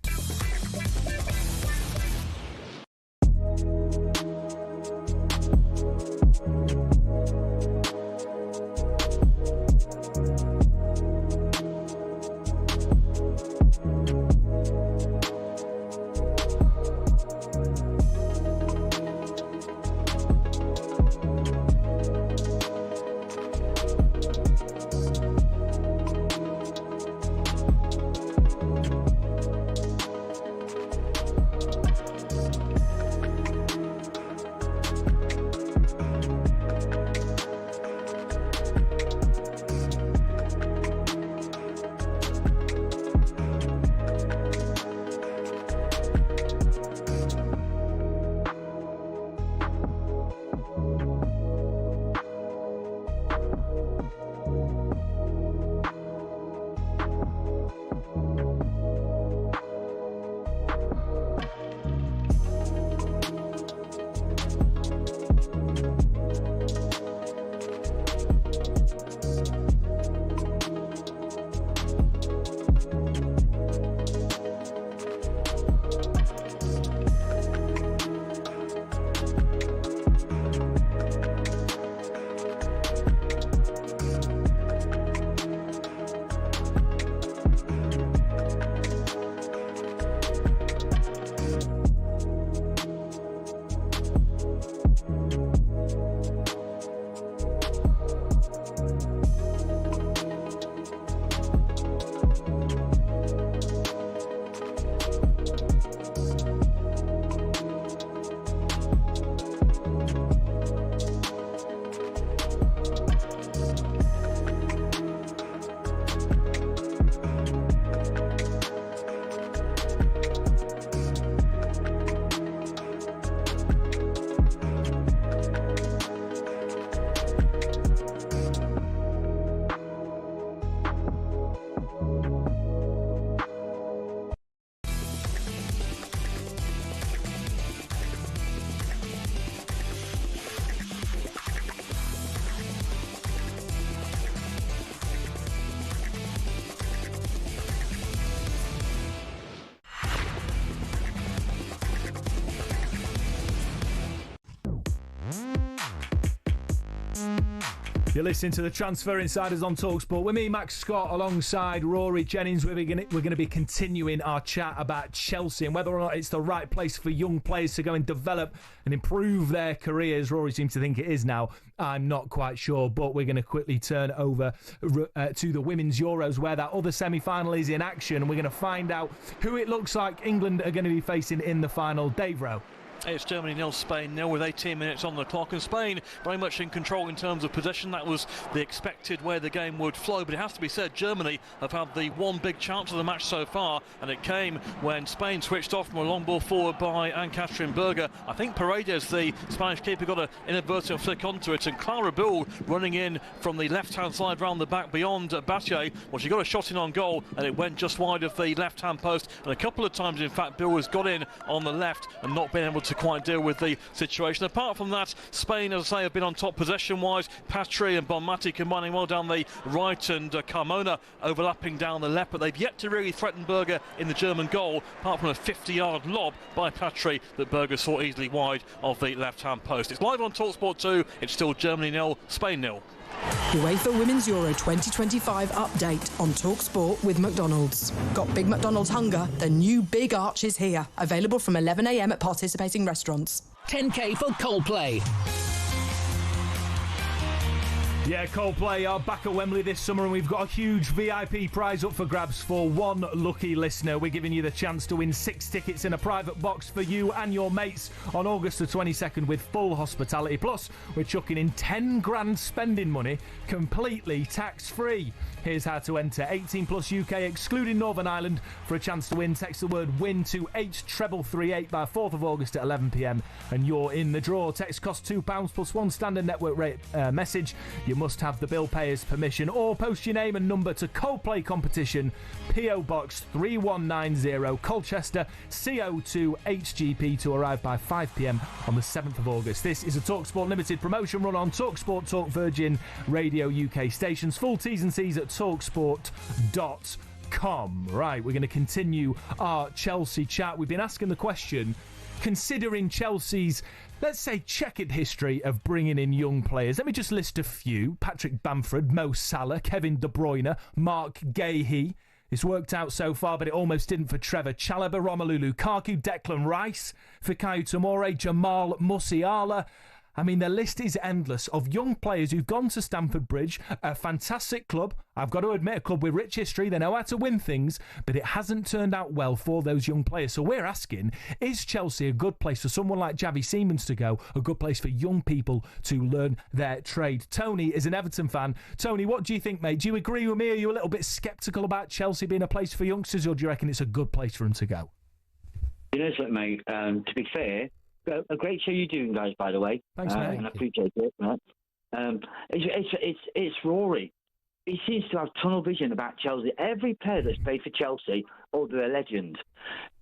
You're listening to the Transfer Insiders on talkSPORT with me, Max Scott, alongside Rory, Jennings. We're going to be continuing our chat about Chelsea and whether or not it's the right place for young players to go and develop and improve their careers. Rory seems to think it is now. I'm not quite sure, but we're going to quickly turn over to the Women's Euros, where that other semi-final is in action, and we're going to find out who it looks like England are going to be facing in the final. Dave Rowe. It's Germany 0, Spain 0 with 18 minutes on the clock, and Spain very much in control in terms of possession. That was the expected way the game would flow, but it has to be said Germany have had the one big chance of the match so far, and it came when Spain switched off from a long ball forward by Anne-Catherine Berger. I think Paredes, the Spanish keeper, got an inadvertent flick onto it, and Clara Bull running in from the left-hand side round the back beyond Battier. Well, she got a shot in on goal, and it went just wide of the left-hand post, and a couple of times, in fact, Bull has got in on the left and not been able to quite deal with the situation. Apart from that, Spain, as I say, have been on top possession-wise. Patry and Bonmati combining well down the right, and Carmona overlapping down the left, but they've yet to really threaten Berger in the German goal, apart from a 50-yard lob by Patry that Berger saw easily wide of the left-hand post. It's live on talkSPORT 2. It's still Germany 0, Spain 0. UEFA Women's Euro 2025 update on talkSPORT with McDonald's. Got Big McDonald's hunger? The new Big Arch is here. Available from 11 a.m. at participating restaurants. 10k for Coldplay. Yeah, Coldplay are back at Wembley this summer, and we've got a huge VIP prize up for grabs for one lucky listener. We're giving you the chance to win 6 tickets in a private box for you and your mates on August the 22nd with full hospitality. Plus, we're chucking in 10 grand spending money completely tax-free. Here's how to enter. 18 plus UK, excluding Northern Ireland. For a chance to win, text the word WIN to 83338 by 4th of August at 11 p.m. and you're in the draw. Text costs £2 plus one standard network rate message. You must have the bill payer's permission, or post your name and number to Coldplay Competition, PO Box 3190, Colchester, CO2 HGP, to arrive by 5 p.m. on the 7th of August. This is a TalkSPORT Limited promotion run on TalkSPORT, Talk Virgin Radio UK stations. Full T's and C's at talksport.com. Right, we're going to continue our Chelsea chat. We've been asking the question, considering Chelsea's, let's say, checkered history of bringing in young players. Let me just list a few. Patrick Bamford, Mo Salah, Kevin De Bruyne, Mark Gayhi. It's worked out so far, but it almost didn't for Trevor Chalobah, Romelu Lukaku, Declan Rice, Fikayo Tomori, Jamal Musiala. I mean, the list is endless of young players who've gone to Stamford Bridge, a fantastic club. I've got to admit, a club with rich history. They know how to win things, but it hasn't turned out well for those young players. So we're asking, is Chelsea a good place for someone like Xavi Simons to go, a good place for young people to learn their trade? Tony is an Everton fan. Tony, what do you think, mate? Do you agree with me? Are you a little bit sceptical about Chelsea being a place for youngsters, or do you reckon it's a good place for them to go? You know something, mate, to be fair, a great show you're doing, guys, by the way. Thanks, mate. And I appreciate it. Right? It's Rory. He seems to have tunnel vision about Chelsea. Every player that's played for Chelsea, they're a legend.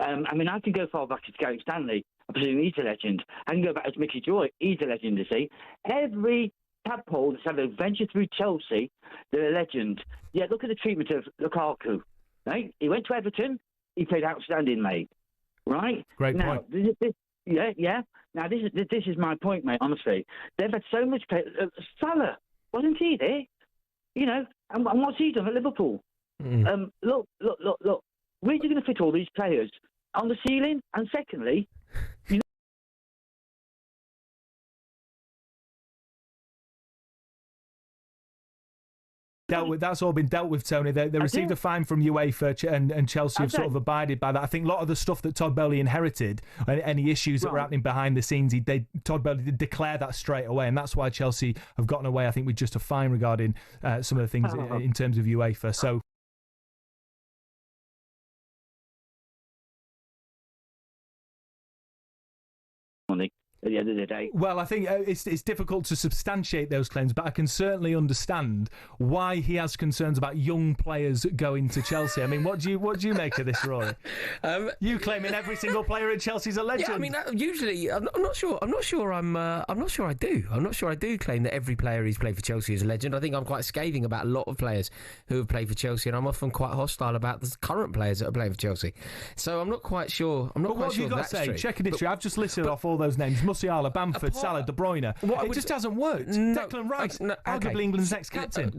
I mean, I can go far back as Gareth Stanley. I presume he's a legend. I can go back as Mickey Joy. He's a legend, you see. Every tadpole that's had an adventure through Chelsea, they're a legend. Yeah, look at the treatment of Lukaku. Right? He went to Everton. He played outstanding, mate. Right? Great point. Yeah. Now, this is my point, mate, honestly. They've had so much play. Salah, wasn't he there? You know, and what's he done at Liverpool? Look. Where are you going to fit all these players? On the ceiling? And secondly, you know, That's all been dealt with, Tony. They received a fine from UEFA, and Chelsea have sort of abided by that. I think a lot of the stuff that Todd Boehly inherited, any issues that were happening behind the scenes, Todd Boehly did declare that straight away, and that's why Chelsea have gotten away, I think, with just a fine regarding some of the things in terms of UEFA. So. At the end of the day. Well, I think it's difficult to substantiate those claims, but I can certainly understand why he has concerns about young players going to Chelsea. I mean, what do you make of this, Rory? You claiming every single player at Chelsea's a legend? Yeah, I mean, usually I'm not sure I do. I'm not sure I do claim that every player who's played for Chelsea is a legend. I think I'm quite scathing about a lot of players who have played for Chelsea, and I'm often quite hostile about the current players that are playing for Chelsea. So I'm not quite sure. What have you got to say? Checking history. I've just listed off all those names. Musiala, Musiala, Bamford, Salah, De Bruyne. It just hasn't worked. No, Declan Rice, okay. arguably England's next captain.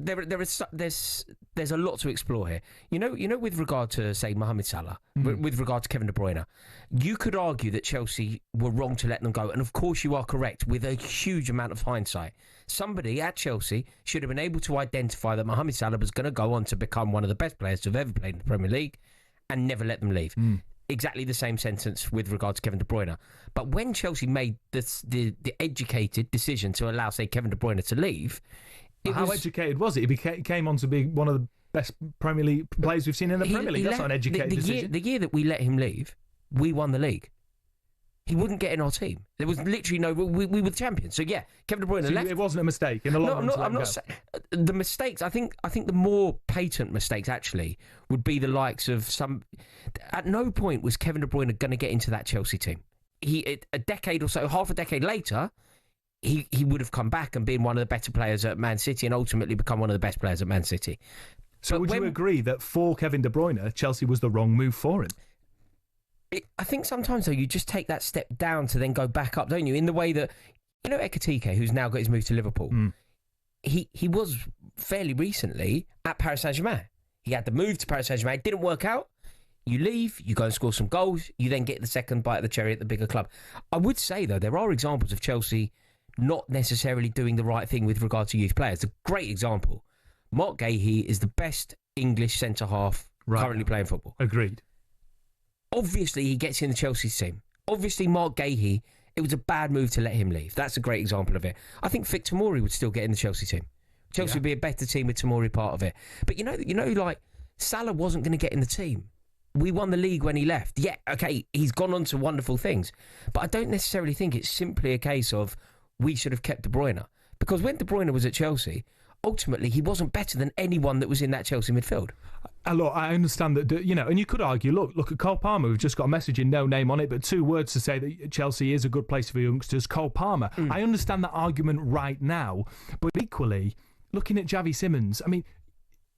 There's a lot to explore here. You know, with regard to, say, Mohamed Salah, with regard to Kevin De Bruyne, you could argue that Chelsea were wrong to let them go. And of course you are correct with a huge amount of hindsight. Somebody at Chelsea should have been able to identify that Mohamed Salah was going to go on to become one of the best players to have ever played in the Premier League and never let them leave. Exactly the same sentence with regard to Kevin De Bruyne. But when Chelsea made the educated decision to allow, say, Kevin De Bruyne to leave... How educated was it? He came on to be one of the best Premier League players we've seen in the Premier League. That's not an educated decision. The year that we let him leave, we won the league. He wouldn't get in our team. There was literally no... We were the champions. So, yeah, Kevin De Bruyne left. It wasn't a mistake in the long run. I'm not saying... The mistakes, I think the more patent mistakes, actually, would be the likes of some... At no point was Kevin De Bruyne going to get into that Chelsea team. A decade or so, half a decade later, he would have come back and been one of the better players at Man City and ultimately become one of the best players at Man City. So would you agree that for Kevin De Bruyne, Chelsea was the wrong move for him? I think sometimes, though, you just take that step down to then go back up, don't you? In the way that, you know, Ekitike, who's now got his move to Liverpool, he was fairly recently at Paris Saint-Germain. He had the move to Paris Saint-Germain. It didn't work out. You leave, you go and score some goals, you then get the second bite of the cherry at the bigger club. I would say, though, there are examples of Chelsea not necessarily doing the right thing with regard to youth players. A great example. Mark Gayhi is the best English centre-half currently playing football. Agreed. Obviously, he gets in the Chelsea team. Obviously, Mark Gayhi, it was a bad move to let him leave. That's a great example of it. I think Vic Tomori would still get in the Chelsea team. Chelsea would be a better team with Tomori part of it. But you know, like, Salah wasn't going to get in the team. We won the league when he left. Yeah, okay, he's gone on to wonderful things. But I don't necessarily think it's simply a case of we should have kept De Bruyne. Because when De Bruyne was at Chelsea, ultimately, he wasn't better than anyone that was in that Chelsea midfield. Look, I understand that, you know, and you could argue, look at Cole Palmer. We've just got a message in, no name on it, but 2 words to say that Chelsea is a good place for youngsters. Cole Palmer. I understand that argument right now, but equally, looking at Xavi Simons, I mean,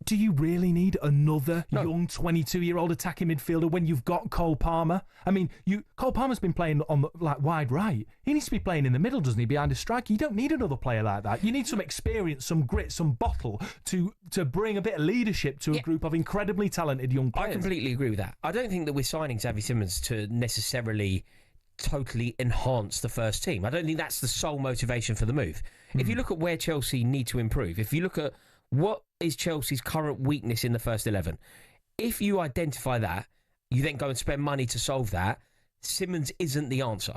do you really need another young 22-year-old attacking midfielder when you've got Cole Palmer? I mean, Cole Palmer's been playing on like wide right. He needs to be playing in the middle, doesn't he, behind a striker? You don't need another player like that. You need some experience, some grit, some bottle to bring a bit of leadership to a group of incredibly talented young players. I completely agree with that. I don't think that we're signing Xavi Simons to necessarily totally enhance the first team. I don't think that's the sole motivation for the move. If you look at where Chelsea need to improve, if you look at what is Chelsea's current weakness in the first 11, if you identify that, you then go and spend money to solve that, Simons isn't the answer.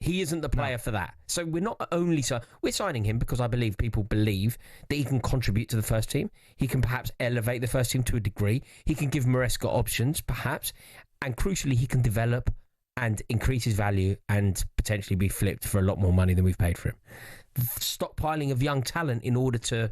He isn't the player for that. So we're not only... we're signing him because I believe people believe that he can contribute to the first team. He can perhaps elevate the first team to a degree. He can give Maresca options, perhaps. And crucially, he can develop and increase his value and potentially be flipped for a lot more money than we've paid for him. Stockpiling of young talent in order to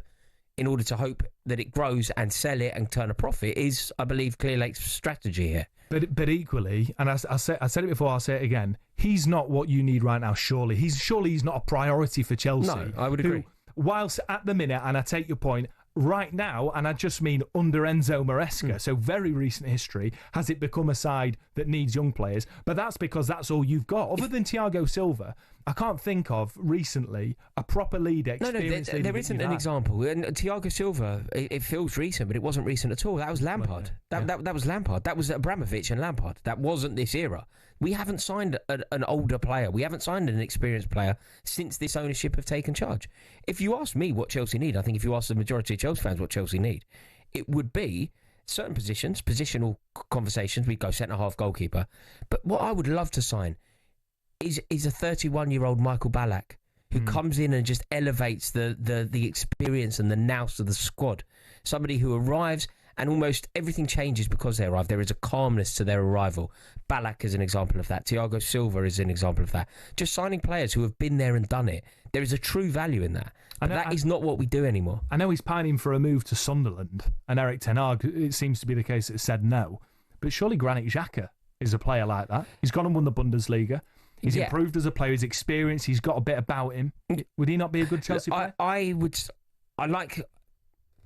hope that it grows and sell it and turn a profit is, I believe, Clearlake's strategy here. But equally, and I said it before, I'll say it again, he's not what you need right now, surely. He's not a priority for Chelsea. No, I would agree. Whilst at the minute, and I take your point, right now, and I just mean under Enzo Maresca, so very recent history, has it become a side that needs young players? But that's because that's all you've got. Other than Thiago Silva, I can't think of recently a proper leader, experienced leader. There isn't an example. And Thiago Silva, it feels recent, but it wasn't recent at all. That was Lampard. That was Lampard. That was Abramovich and Lampard. That wasn't this era. We haven't signed an older player. We haven't signed an experienced player since this ownership have taken charge. If you ask me what Chelsea need, I think if you ask the majority of Chelsea fans what Chelsea need, it would be certain positions, positional conversations. We'd go centre-half, goalkeeper. But what I would love to sign is a 31-year-old Michael Ballack who comes in and just elevates the experience and the nous of the squad. Somebody who arrives and almost everything changes because they arrive. There is a calmness to their arrival. Ballack is an example of that. Thiago Silva is an example of that. Just signing players who have been there and done it. There is a true value in that. But that is not what we do anymore. I know he's pining for a move to Sunderland, and Eric Ten Hag, it seems to be the case, that said no. But surely Granit Xhaka is a player like that. He's gone and won the Bundesliga. He's improved as a player. He's experienced. He's got a bit about him. Would he not be a good Chelsea player? I like...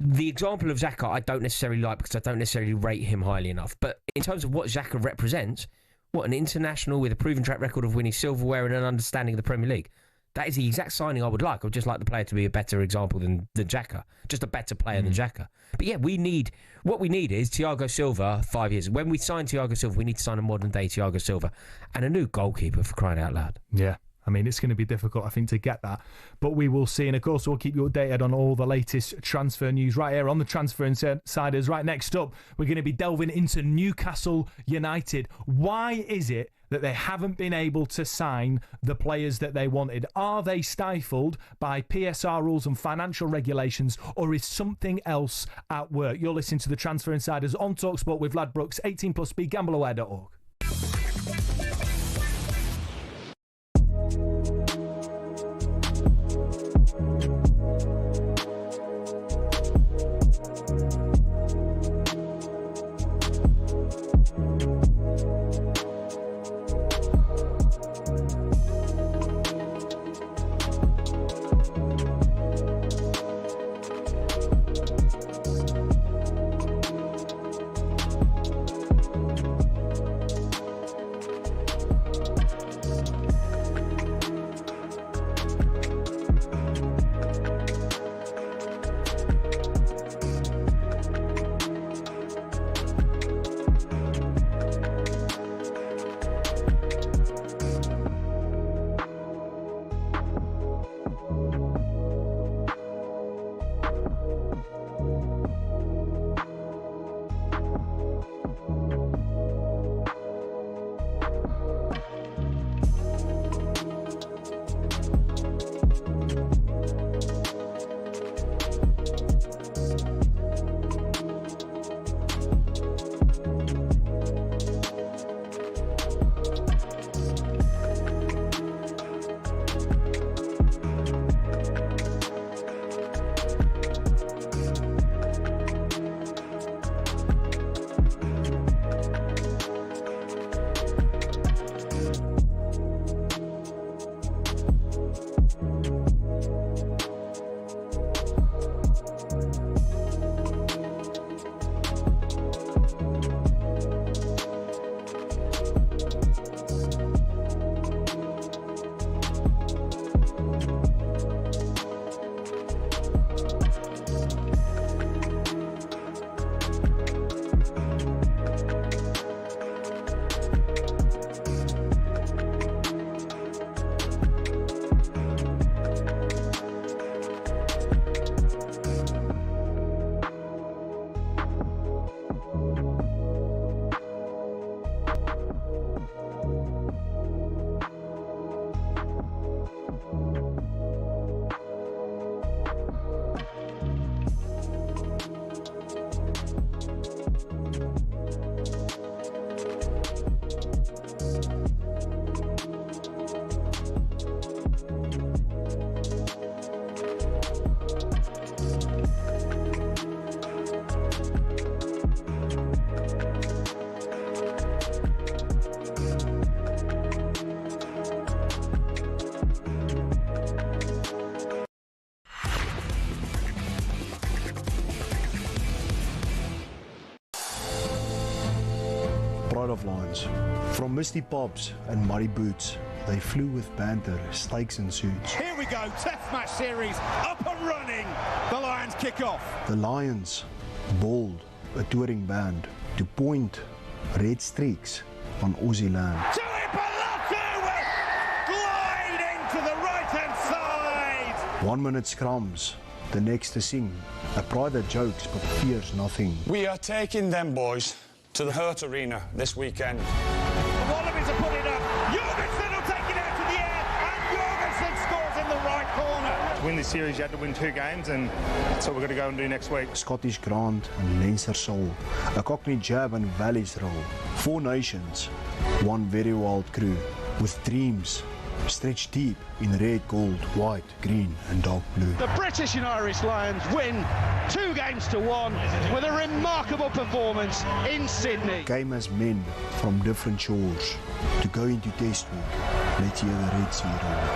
The example of Xhaka I don't necessarily like because I don't necessarily rate him highly enough. But in terms of what Xhaka represents, What, an international with a proven track record of winning silverware and an understanding of the Premier League? That is the exact signing I would like. I would just like the player to be a better example than Xhaka. Just a better player than Xhaka. But yeah, what we need is Thiago Silva 5 years. When we sign Thiago Silva, we need to sign a modern-day Thiago Silva and a new goalkeeper, for crying out loud. Yeah. I mean, it's going to be difficult, I think, to get that. But we will see. And, of course, we'll keep you updated on all the latest transfer news right here on the Transfer Insiders. Right next up, we're going to be delving into Newcastle United. Why is it that they haven't been able to sign the players that they wanted? Are they stifled by PSR rules and financial regulations, or is something else at work? You're listening to the Transfer Insiders on talkSPORT with Ladbrokes, 18+, begambleaware.org. of lines. From misty pubs and muddy boots, they flew with banter, stakes and suits. Here we go, Test Match Series, up and running. The Lions kick off. The Lions, bold, a touring band, to point red streaks on Aussie land. Gliding to the right-hand side. 1 minute scrums, the next to sing. A pride that jokes but fears nothing. We are taking them boys to the Hurt Arena this weekend. The Wallabies are putting up. Jorgensen will take it out to the air, and Jorgensen scores in the right corner. To win this series, you had to win 2 games, and that's what we're going to go and do next week. Scottish Grant and Leinster Soul, a Cockney jab and Valley's roll. 4 nations, one very wild crew, with dreams stretched deep in red, gold, white, green and dark blue. The British and Irish Lions win 2-1 with a remarkable performance in Sydney. Came as men from different shores to go into test week. Let's hear the Red Sea roll.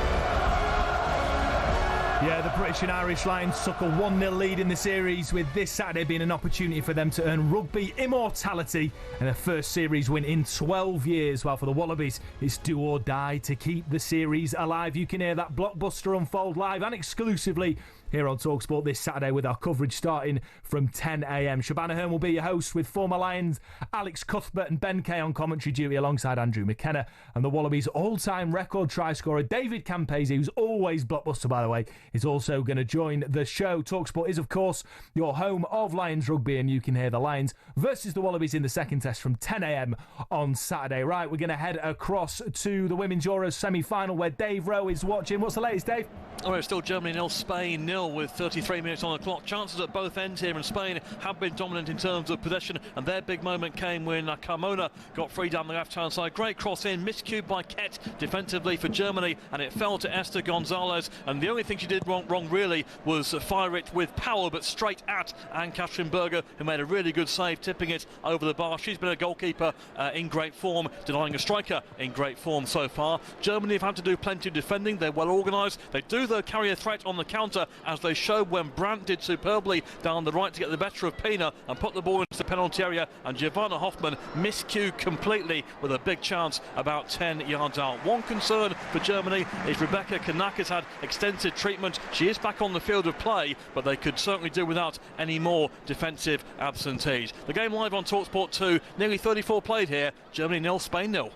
Yeah, the British and Irish Lions took a 1-0 lead in the series, with this Saturday being an opportunity for them to earn rugby immortality and their first series win in 12 years. While for the Wallabies, it's do or die to keep the series alive. You can hear that blockbuster unfold live and exclusively here on talkSPORT this Saturday, with our coverage starting from 10 a.m. Shabana Hearn will be your host, with former Lions Alex Cuthbert and Ben Kay on commentary duty alongside Andrew McKenna, and the Wallabies' all-time record try scorer David Campese, who's always blockbuster by the way, is also going to join the show. talkSPORT is of course your home of Lions rugby, and you can hear the Lions versus the Wallabies in the second test from 10 a.m. on Saturday. Right, we're going to head across to the Women's Euros semi-final where Dave Rowe is watching. What's the latest, Dave? Oh, it's still Germany 0, Spain 0 with 33 minutes on the clock. Chances at both ends here, and Spain have been dominant in terms of possession, and their big moment came when Carmona got free down the left-hand side. Great cross in, miscued by Kett defensively for Germany, and it fell to Esther Gonzalez, and the only thing she did wrong really was fire it with power, but straight at Ann-Katrin Berger, who made a really good save, tipping it over the bar. She's been a goalkeeper in great form, denying a striker in great form so far. Germany have had to do plenty of defending. They're well organised. They do, though, carry a threat on the counter, as they showed when Brandt did superbly down the right to get the better of Pina and put the ball into the penalty area, and Giovanna Hoffmann miscued completely with a big chance about 10 yards out. One concern for Germany is Rebecca Kanaka's had extensive treatment. She is back on the field of play, but they could certainly do without any more defensive absentees. The game live on talkSPORT 2, nearly 34 played here. Germany 0, Spain 0.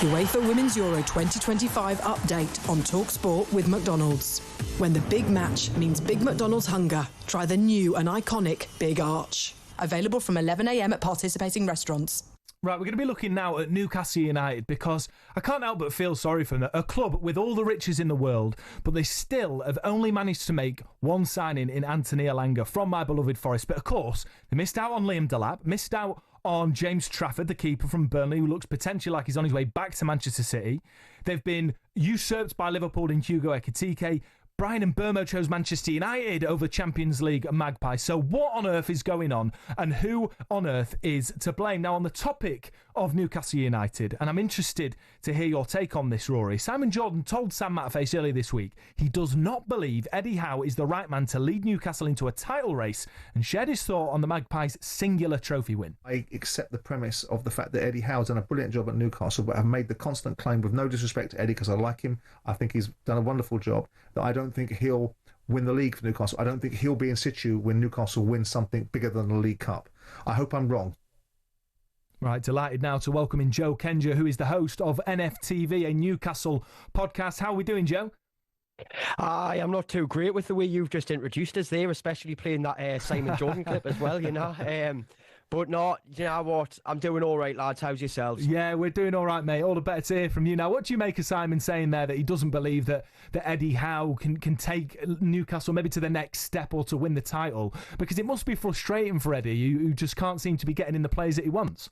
UEFA Women's Euro 2025 update on talkSPORT with McDonald's. When the big match means Big McDonald's hunger, try the new and iconic Big Arch. Available from 11 a.m. at participating restaurants. Right, we're going to be looking now at Newcastle United, because I can't help but feel sorry for them. A club with all the riches in the world, but they still have only managed to make one signing in Anthony Elanga from my beloved Forest. But of course, they missed out on Liam Delap, missed out on James Trafford, the keeper from Burnley, who looks potentially like he's on his way back to Manchester City. They've been usurped by Liverpool in Hugo Ekitike. Brian and Burmo chose Manchester United over Champions League Magpies. So what on earth is going on, and who on earth is to blame? Now, on the topic of Newcastle United, and I'm interested to hear your take on this, Rory. Simon Jordan told Sam Matterface earlier this week he does not believe Eddie Howe is the right man to lead Newcastle into a title race, and shared his thought on the Magpies' singular trophy win. I accept the premise of the fact that Eddie Howe's done a brilliant job at Newcastle, but I've made the constant claim, with no disrespect to Eddie, because I like him, I think he's done a wonderful job, that I don't think he'll win the league for Newcastle. I don't think he'll be in situ when Newcastle wins something bigger than the League Cup. I hope I'm wrong. Right, delighted now to welcome in Joe Kenja, who is the host of NFTV, a Newcastle podcast. How are we doing, Joe? I am not too great with the way you've just introduced us there, especially playing that Simon Jordan clip as well, you know. But no, you know what? I'm doing all right, lads. How's yourselves? Yeah, we're doing all right, mate. All the better to hear from you. Now, what do you make of Simon saying there that he doesn't believe that Eddie Howe can take Newcastle maybe to the next step or to win the title? Because it must be frustrating for Eddie, who just can't seem to be getting in the players that he wants.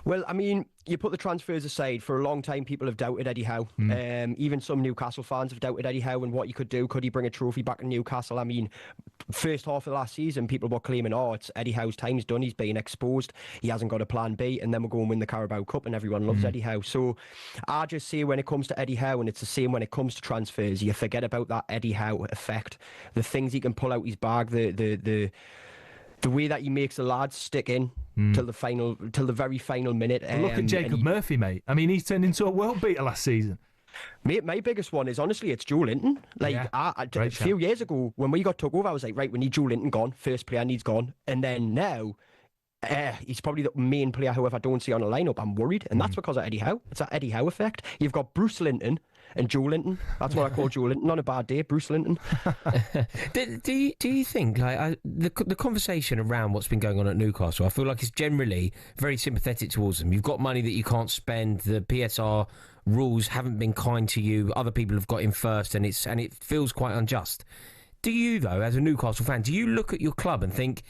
Well, I mean, you put the transfers aside, for a long time people have doubted Eddie Howe. Even some Newcastle fans have doubted Eddie Howe and what he could do. Could he bring a trophy back in Newcastle? I mean, first half of last season, people were claiming, it's Eddie Howe's time's done, he's being exposed, he hasn't got a plan B, and then we'll go and win the Carabao Cup and everyone loves Eddie Howe. So I just say, when it comes to Eddie Howe, and it's the same when it comes to transfers, you forget about that Eddie Howe effect. The things he can pull out his bag, the way that he makes the lads stick in till the very final minute. Look at Jacob Murphy, mate. I mean, he's turned into a world beater last season. Mate, my biggest one is, honestly, it's Joe Linton. A few years ago, when we got took over, I was like, right, we need Joe Linton gone. First player needs gone. And then now, he's probably the main player, however, I don't see on a lineup. I'm worried. And that's because of Eddie Howe. It's that Eddie Howe effect. You've got Bruce Linton and Joe Linton. That's what I call Joe Linton. On a bad day, Bruce Linton. Do you think the conversation around what's been going on at Newcastle, I feel like it's generally very sympathetic towards them. You've got money that you can't spend. The PSR rules haven't been kind to you. Other people have got in first, and it feels quite unjust. Do you, though, as a Newcastle fan, do you look at your club and think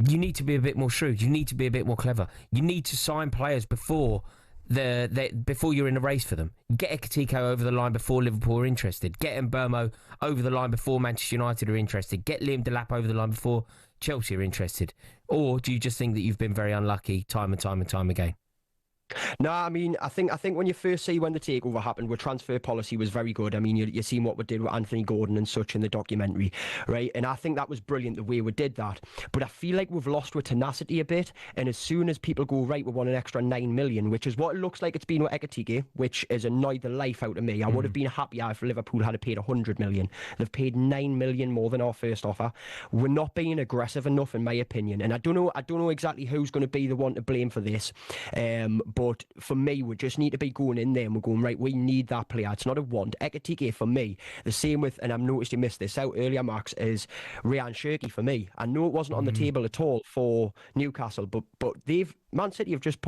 you need to be a bit more shrewd, you need to be a bit more clever, you need to sign players before you're in a race for them? Get Ekitike over the line before Liverpool are interested. Get Mbeumo over the line before Manchester United are interested. Get Liam Delap over the line before Chelsea are interested. Or do you just think that you've been very unlucky time and time and time again? No, I mean, I think when you first see when the takeover happened, where transfer policy was very good. I mean, you seen what we did with Anthony Gordon and such in the documentary, right? And I think that was brilliant the way we did that. But I feel like we've lost with tenacity a bit. And as soon as people go, right, we want an extra 9 million, which is what it looks like it's been with Ekatike, which has annoyed the life out of me. I would have been happier if Liverpool had paid 100 million. They've paid 9 million more than our first offer. We're not being aggressive enough, in my opinion. And I don't know exactly who's going to be the one to blame for this. But for me, we just need to be going in there and we're going, right, we need that player. It's not a want. Ekatike for me, the same with, and I've noticed you missed this out earlier, Max, is Ryan Shirky for me. I know it wasn't on the table at all for Newcastle, but Man City have just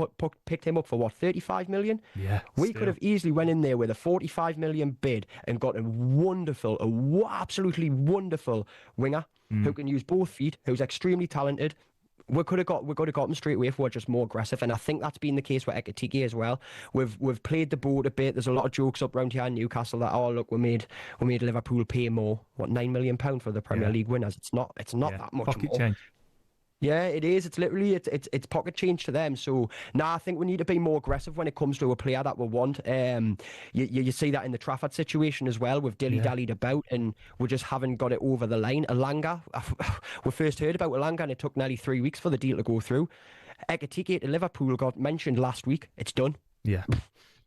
picked him up for what, 35 million? Yeah. We could have easily went in there with a 45 million bid and got absolutely wonderful winger who can use both feet, who's extremely talented. We could have got him straight away if we're just more aggressive, and I think that's been the case with Ekatike as well. We've played the boat a bit. There's a lot of jokes up around here in Newcastle that, oh look, we made Liverpool pay more, what, £9 million for the Premier League winners. It's not that much pocket more. Change. Yeah, it is. It's literally it's pocket change to them. So I think we need to be more aggressive when it comes to a player that we want. You see that in the Trafford situation as well. We've dilly-dallied about and we just haven't got it over the line. Elanga, we first heard about Elanga and it took nearly 3 weeks for the deal to go through. Ekatike to Liverpool got mentioned last week. It's done. Yeah.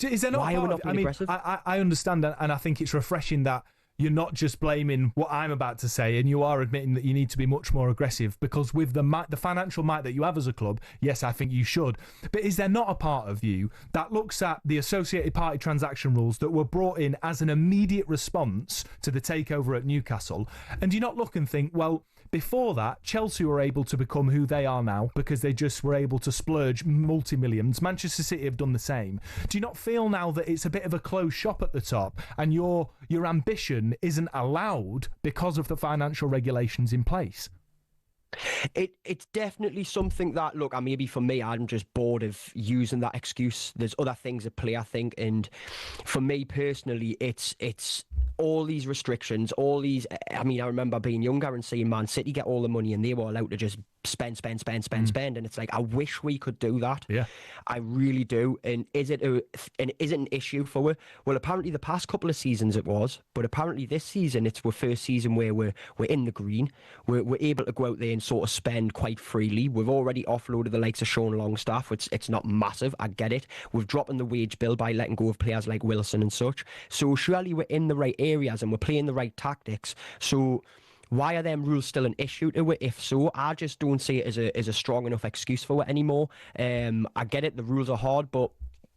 Is there not? Why are we not being aggressive? I understand that, and I think it's refreshing that you're not just blaming what I'm about to say, and you are admitting that you need to be much more aggressive, because with the financial might that you have as a club, yes, I think you should. But is there not a part of you that looks at the associated party transaction rules that were brought in as an immediate response to the takeover at Newcastle, and do you not look and think, well, before that, Chelsea were able to become who they are now because they just were able to splurge multi-millions. Manchester City have done the same. Do you not feel now that it's a bit of a closed shop at the top and your ambition isn't allowed because of the financial regulations in place? It's definitely something that, look, maybe for me, I'm just bored of using that excuse. There's other things at play, I think, and for me personally, it's all these restrictions, all these. I mean, I remember being younger and seeing Man City get all the money and they were allowed to just spend, and it's like, I wish we could do that. Yeah, I really do. And is it an issue for it? Well, apparently the past couple of seasons it was, but apparently this season it's our first season where we're in the green. We're able to go out there and sort of spend quite freely. We've already offloaded the likes of Sean Longstaff. It's not massive, I get it. We've dropped the wage bill by letting go of players like Wilson and such. So surely we're in the right areas and we're playing the right tactics. So why are them rules still an issue to it? If so, I just don't see it as a strong enough excuse for it anymore. I get it, the rules are hard, but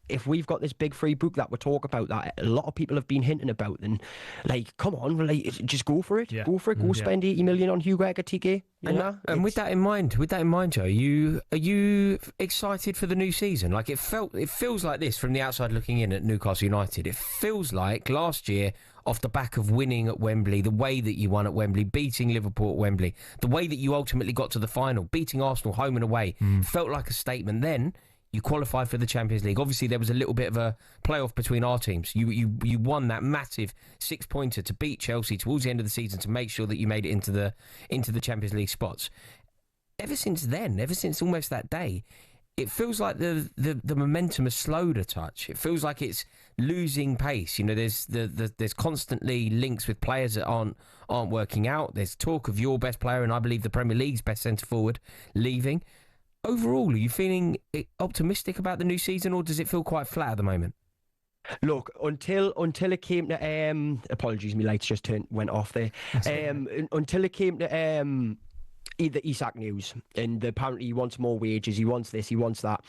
if we've got this big free book that we talk about that a lot of people have been hinting about, then like, come on, like, just go for it. Go for it. Go spend 80 million on Hugo Ekatike. And with that in mind, Joe, are you excited for the new season? Like, it feels like this from the outside looking in at Newcastle United. It feels like last year, off the back of winning at Wembley, the way that you won at Wembley, beating Liverpool at Wembley, the way that you ultimately got to the final, beating Arsenal home and away, felt like a statement. Then you qualified for the Champions League. Obviously, there was a little bit of a playoff between our teams. You won that massive 6-pointer to beat Chelsea towards the end of the season to make sure that you made it into the Champions League spots. Ever since then, ever since almost that day, it feels like the momentum has slowed a touch. It feels like it's losing pace. You know, there's constantly links with players that aren't working out. There's talk of your best player, and I believe the Premier League's best centre forward, leaving. Overall, are you feeling optimistic about the new season, or does it feel quite flat at the moment? Look, until it came to apologies, my lights just went off there. Until it came to the Isak news, and apparently he wants more wages, he wants this, he wants that.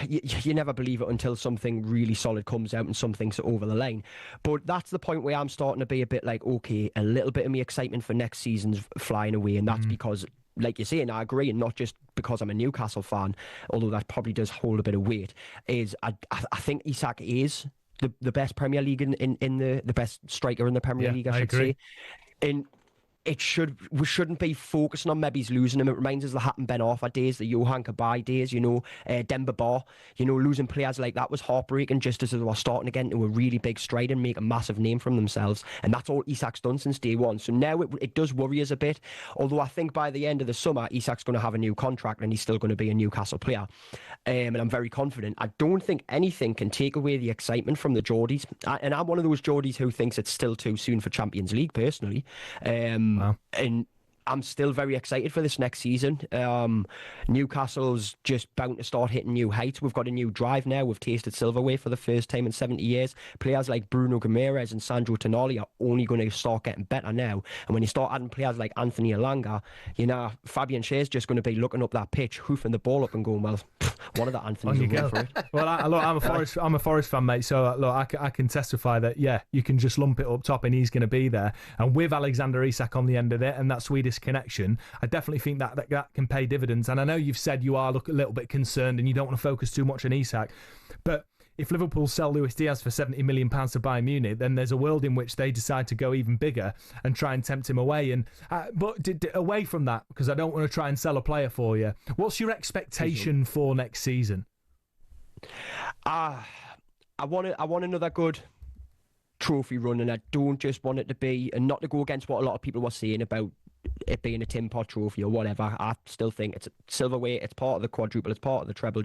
You never believe it until something really solid comes out and something's over the line. But that's the point where I'm starting to be a bit like, okay, a little bit of my excitement for next season's flying away, and that's because, like you say, and I agree, and not just because I'm a Newcastle fan, although that probably does hold a bit of weight, is I think Isak is the best Premier League in the best striker in the Premier League, I should say. And we shouldn't be focusing on maybe losing him. It reminds us of the Hatton Ben Arfa days, the Johan Kabay days, Demba Ba, losing players like that was heartbreaking just as they were starting again to a really big stride and make a massive name from themselves. And that's all Isak's done since day one. So now it does worry us a bit. Although I think by the end of the summer, Isak's going to have a new contract and he's still going to be a Newcastle player. And I'm very confident. I don't think anything can take away the excitement from the Geordies. And I'm one of those Geordies who thinks it's still too soon for Champions League, personally. Wow. And I'm still very excited for this next season. Newcastle's just bound to start hitting new heights. We've got a new drive now. We've tasted silverware for the first time in 70 years. Players like Bruno Guimaraes and Sandro Tonali are only going to start getting better now. And when you start adding players like Anthony Elanga, Fabian Schär's just going to be looking up that pitch, hoofing the ball up and going, well, one of the Anthony's will go for it. Well, I'm a Forest fan, mate. So look, I can testify that you can just lump it up top and he's going to be there. And with Alexander Isak on the end of it and that Swedish connection, I definitely think that can pay dividends. And I know you've said you are a little bit concerned and you don't want to focus too much on Isak, but if Liverpool sell Luis Diaz for £70 million to Bayern Munich, then there's a world in which they decide to go even bigger and try and tempt him away. And but away from that, because I don't want to try and sell a player for you, what's your expectation for next season? I want another good trophy run, and I don't just want it to be, and not to go against what a lot of people were saying about it being a Tim Pot trophy or whatever. I still think it's silverware, it's part of the quadruple, it's part of the treble,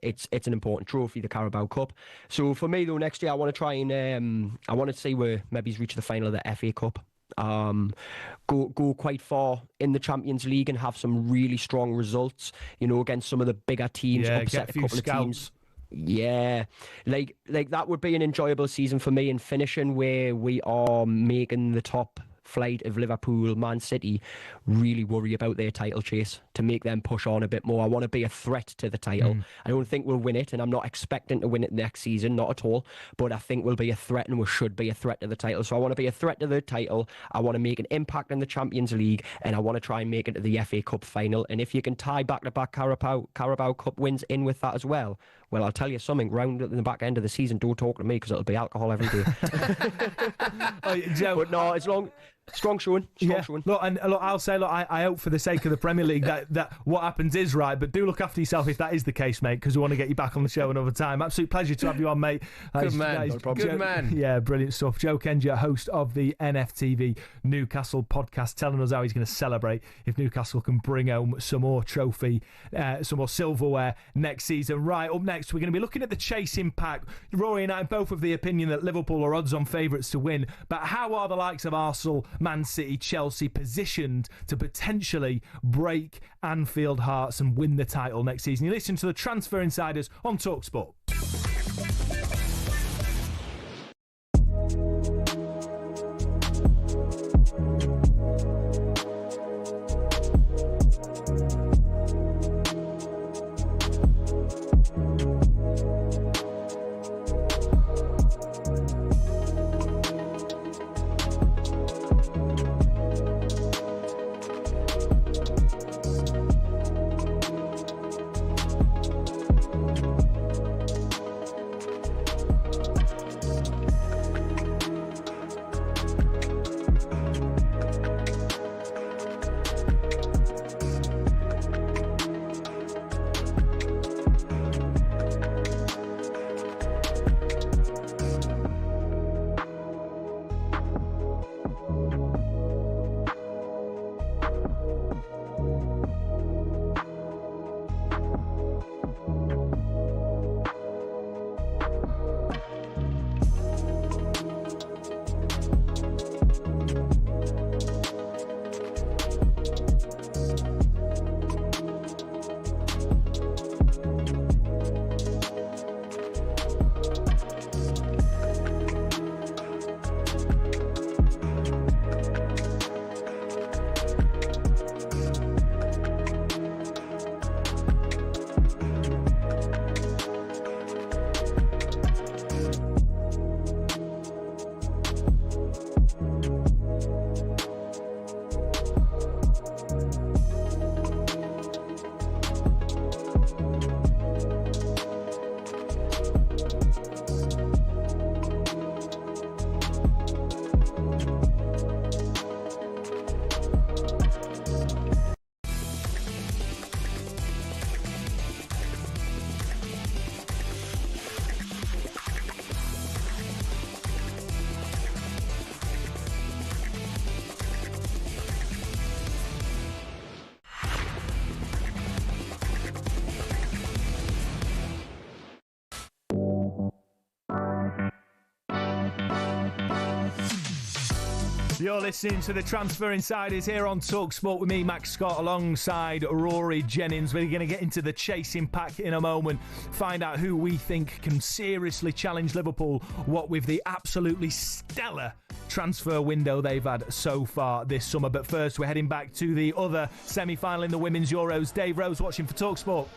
it's an important trophy, the Carabao Cup. So for me though, next year I want to try and I want to see where maybe he's reached the final of the FA Cup, go quite far in the Champions League and have some really strong results, against some of the bigger teams, upset a couple of teams. Yeah, like that would be an enjoyable season for me, and finishing where we are making the top flight of Liverpool, Man City, really worry about their title chase, to make them push on a bit more. I want to be a threat to the title. I don't think we'll win it, and I'm not expecting to win it next season, not at all, but I think we'll be a threat, and we should be a threat to the title. So I want to be a threat to the title, I want to make an impact in the Champions League, and I want to try and make it to the FA Cup final. And if you can tie back-to-back Carabao Cup wins in with that as well, well, I'll tell you something, round at the back end of the season, don't talk to me, because it'll be alcohol every day. But no, it's long. Strong showing. Look, I'll say, I hope for the sake of the Premier League that what happens is right, but do look after yourself if that is the case, mate, because we want to get you back on the show another time. Absolute pleasure to have you on, mate. Good man. Good man. Yeah, brilliant stuff. Joe Kenja, host of the NFTV Newcastle podcast, telling us how he's going to celebrate if Newcastle can bring home some more trophy, some more silverware next season. Right, up next, we're going to be looking at the chasing pack. Rory and I both of the opinion that Liverpool are odds-on favourites to win, but how are the likes of Arsenal, Man City, Chelsea positioned to potentially break Anfield hearts and win the title next season? You listen to the Transfer Insiders on talkSPORT. You're listening to the Transfer Insiders here on talkSPORT with me, Max Scott, alongside Rory, Jennings. We're going to get into the chasing pack in a moment, find out who we think can seriously challenge Liverpool, what with the absolutely stellar transfer window they've had so far this summer. But first, we're heading back to the other semi-final in the Women's Euros. Dave Rose watching for talkSPORT.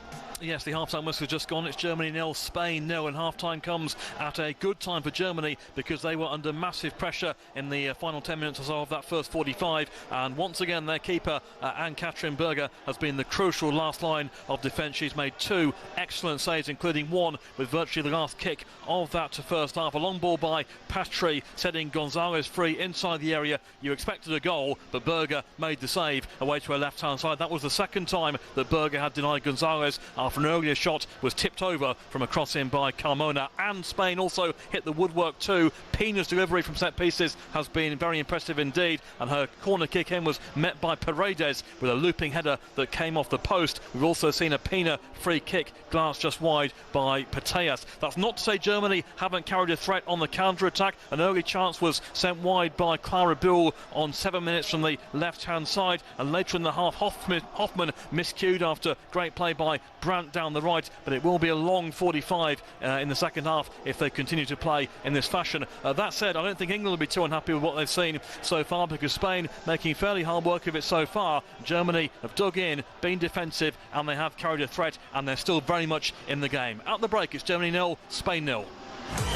Yes, the half-time whistle has just gone. It's Germany 0, Spain 0, and half-time comes at a good time for Germany because they were under massive pressure in the final 10 minutes or so of that first 45, and once again their keeper, Ann-Katrin Berger, has been the crucial last line of defence. She's made 2 excellent saves, including one with virtually the last kick of that first half. A long ball by Patry, setting Gonzalez free inside the area. You expected a goal, but Berger made the save away to her left-hand side. That was the second time that Berger had denied Gonzalez after an earlier shot was tipped over from a cross-in by Carmona. And Spain also hit the woodwork too. Pina's delivery from set pieces has been very impressive indeed, and her corner kick in was met by Paredes with a looping header that came off the post. We've also seen a Pina free kick glanced just wide by Pateas. That's not to say Germany haven't carried a threat on the counter-attack. An early chance was sent wide by Clara Buell on 7 minutes from the left-hand side, and later in the half Hoffman miscued after great play by Brandt down the right, but it will be a long 45 in the second half if they continue to play in this fashion. That said, I don't think England will be too unhappy with what they've seen so far, because Spain making fairly hard work of it so far. Germany have dug in, been defensive, and they have carried a threat, and they're still very much in the game. At the break, it's Germany 0, Spain 0.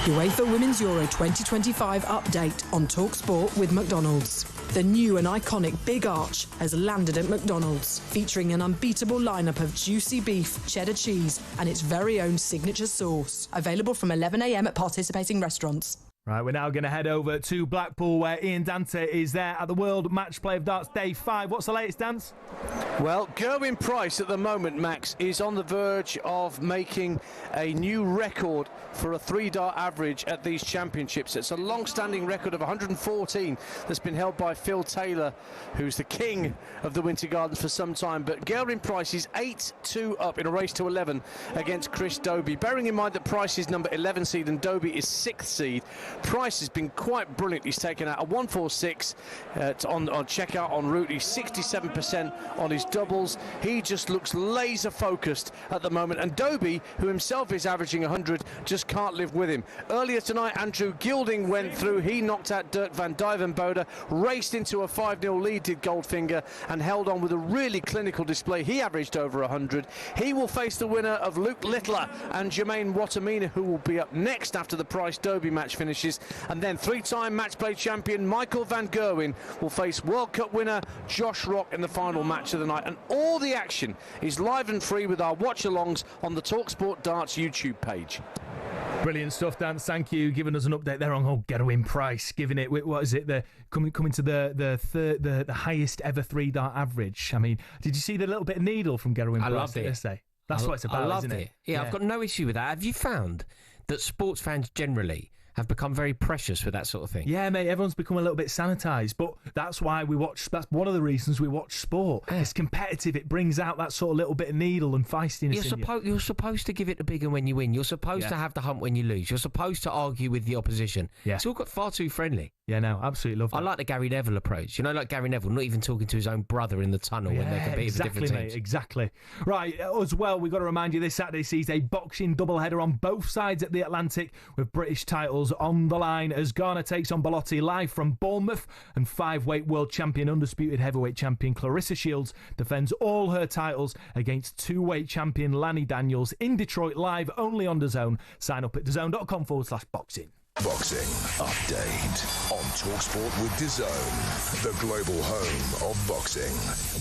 UEFA Women's Euro 2025 update on talkSPORT with McDonald's. The new and iconic Big Arch has landed at McDonald's, featuring an unbeatable lineup of juicy beef, cheddar cheese, and its very own signature sauce. Available from 11 a.m. at participating restaurants. Right, we're now going to head over to Blackpool, where Ian Dante is there at the World Match Play of Darts Day 5. What's the latest, Dance? Well, Gerwyn Price at the moment, Max, is on the verge of making a new record for a 3-dart average at these championships. It's a long-standing record of 114 that's been held by Phil Taylor, who's the king of the Winter Gardens for some time. But Gerwyn Price is 8-2 up in a race to 11 against Chris Dobey. Bearing in mind that Price is number 11 seed and Dobey is 6th seed, Price has been quite brilliant. He's taken out a 146 on checkout en route. He's 67% on his doubles. He just looks laser focused at the moment, and Dobey, who himself is averaging 100, just can't live with him. Earlier tonight, Andrew Gilding went through. He knocked out Dirk van Duivenbode, raced into a 5-0 lead, did Goldfinger, and held on with a really clinical display. He averaged over 100. He will face the winner of Luke Littler and Jermaine Watamina, who will be up next after the Price-Dobey match finishes. And then 3-time match play champion Michael van Gerwen will face World Cup winner Josh Rock in the final match of the night. And all the action is live and free with our watch-alongs on the talkSPORT Darts YouTube page. Brilliant stuff, Dan. Thank you. Giving us an update there on Gerwyn Price. Giving it, what is it? The coming to the highest ever 3-dart average. I mean, did you see the little bit of needle from Gerwyn Price? I loved it. Yesterday? That's what it's about, isn't it? Yeah, I've got no issue with that. Have you found that sports fans generally have become very precious with that sort of thing? Yeah, mate, everyone's become a little bit sanitised, but that's why we watch. That's one of the reasons we watch sport. Yeah. It's competitive. It brings out that sort of little bit of needle and feistiness. You're supposed to give it the big one when you win. You're supposed to have the hump when you lose. You're supposed to argue with the opposition. Yeah. It's all got far too friendly. Yeah, no, absolutely love that. I like the Gary Neville approach. You know, like Gary Neville, not even talking to his own brother in the tunnel when they're competing for different teams. Mate, exactly. Right, as well, we've got to remind you this Saturday sees a boxing doubleheader on both sides at the Atlantic with British titles on the line as Ghana takes on Belotti live from Bournemouth, and 5-weight world champion, undisputed heavyweight champion Clarissa Shields defends all her titles against 2-weight champion Lanny Daniels in Detroit, live only on DAZN. Sign up at DAZN.com/boxing. Boxing update on talkSPORT with DAZN, the global home of boxing.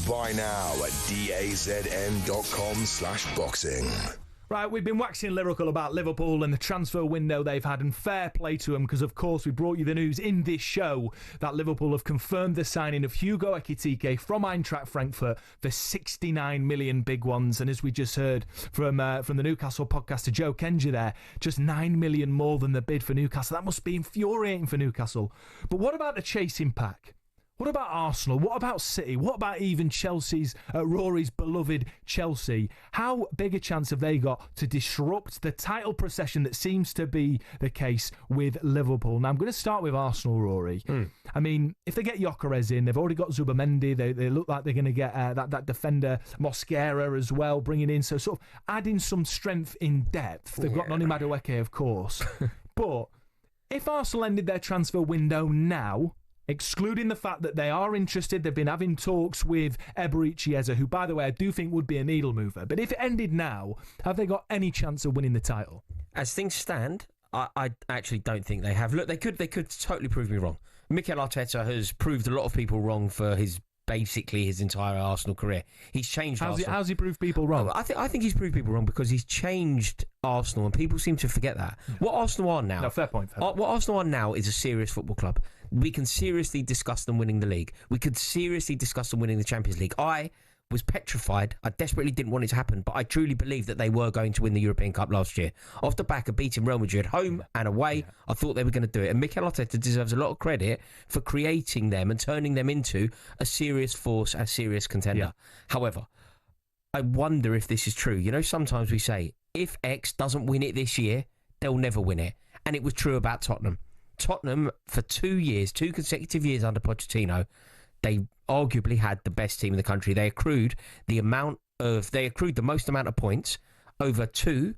Buy now at DAZN.com/boxing. Right, we've been waxing lyrical about Liverpool and the transfer window they've had, and fair play to them, because of course we brought you the news in this show that Liverpool have confirmed the signing of Hugo Ekitike from Eintracht Frankfurt for 69 million big ones. And as we just heard from the Newcastle podcaster Joe Kenja there, just 9 million more than the bid for Newcastle. That must be infuriating for Newcastle. But what about the chasing pack? What about Arsenal? What about City? What about even Chelsea's, Rory's beloved Chelsea? How big a chance have they got to disrupt the title procession that seems to be the case with Liverpool? Now, I'm going to start with Arsenal, Rory. I mean, if they get Gyökeres in, they've already got Zubamendi. They look like they're going to get that defender Mosquera as well, bringing in. So sort of adding some strength in depth. They've got Noni Madueke, of course. But if Arsenal ended their transfer window now, excluding the fact that they are interested, they've been having talks with Eberechi Eze, who, by the way, I do think would be a needle mover. But if it ended now, have they got any chance of winning the title? As things stand, I actually don't think they have. Look, they could totally prove me wrong. Mikel Arteta has proved a lot of people wrong for basically his entire Arsenal career. He's changed Arsenal. How's he proved people wrong? I think he's proved people wrong because he's changed Arsenal, and people seem to forget that. Yeah. What Arsenal are now... No, fair point. What Arsenal are now is a serious football club. We can seriously discuss them winning the league. We could seriously discuss them winning the Champions League. I was petrified. I desperately didn't want it to happen, but I truly believed that they were going to win the European Cup last year. Off the back of beating Real Madrid home and away, I thought they were going to do it. And Mikel Arteta deserves a lot of credit for creating them and turning them into a serious force, a serious contender. Yeah. However, I wonder if this is true. You know, sometimes we say, if X doesn't win it this year, they'll never win it. And it was true about Tottenham. Tottenham, for 2 consecutive years under Pochettino, they arguably had the best team in the country. They accrued the most amount of points over two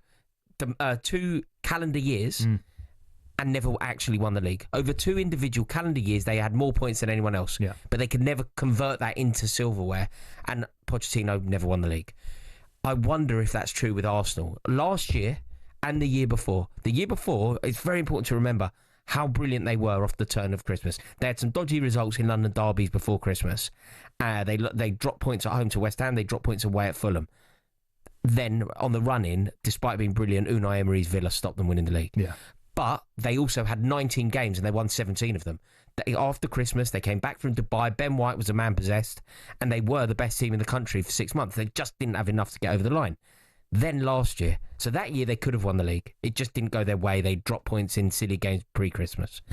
calendar years and never actually won the league. Over 2 individual calendar years, they had more points than anyone else. Yeah. But they could never convert that into silverware, and Pochettino never won the league. I wonder if that's true with Arsenal. Last year and the year before, it's very important to remember how brilliant they were off the turn of Christmas. They had some dodgy results in London derbies before Christmas. They dropped points at home to West Ham. They dropped points away at Fulham. Then, on the run-in, despite being brilliant, Unai Emery's Villa stopped them winning the league. Yeah. But they also had 19 games and they won 17 of them. After Christmas, they came back from Dubai. Ben White was a man possessed, and they were the best team in the country for 6 months. They just didn't have enough to get over the line. Then last year, so that year they could have won the league. It just didn't go their way. They dropped points in silly games pre-Christmas.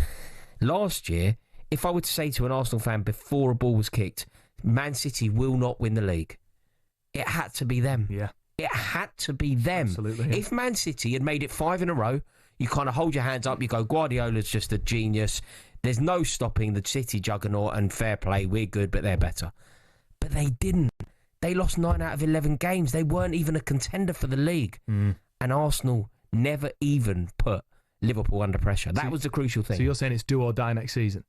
Last year, if I were to say to an Arsenal fan before a ball was kicked, Man City will not win the league, it had to be them. Yeah. It had to be them. Absolutely. Yeah. If Man City had made it 5 in a row, you kind of hold your hands up, you go, Guardiola's just a genius. There's no stopping the City juggernaut, and fair play, we're good, but they're better. But they didn't. They lost 9 out of 11 games. They weren't even a contender for the league. And Arsenal never even put Liverpool under pressure. That was the crucial thing. So you're saying it's do or die next season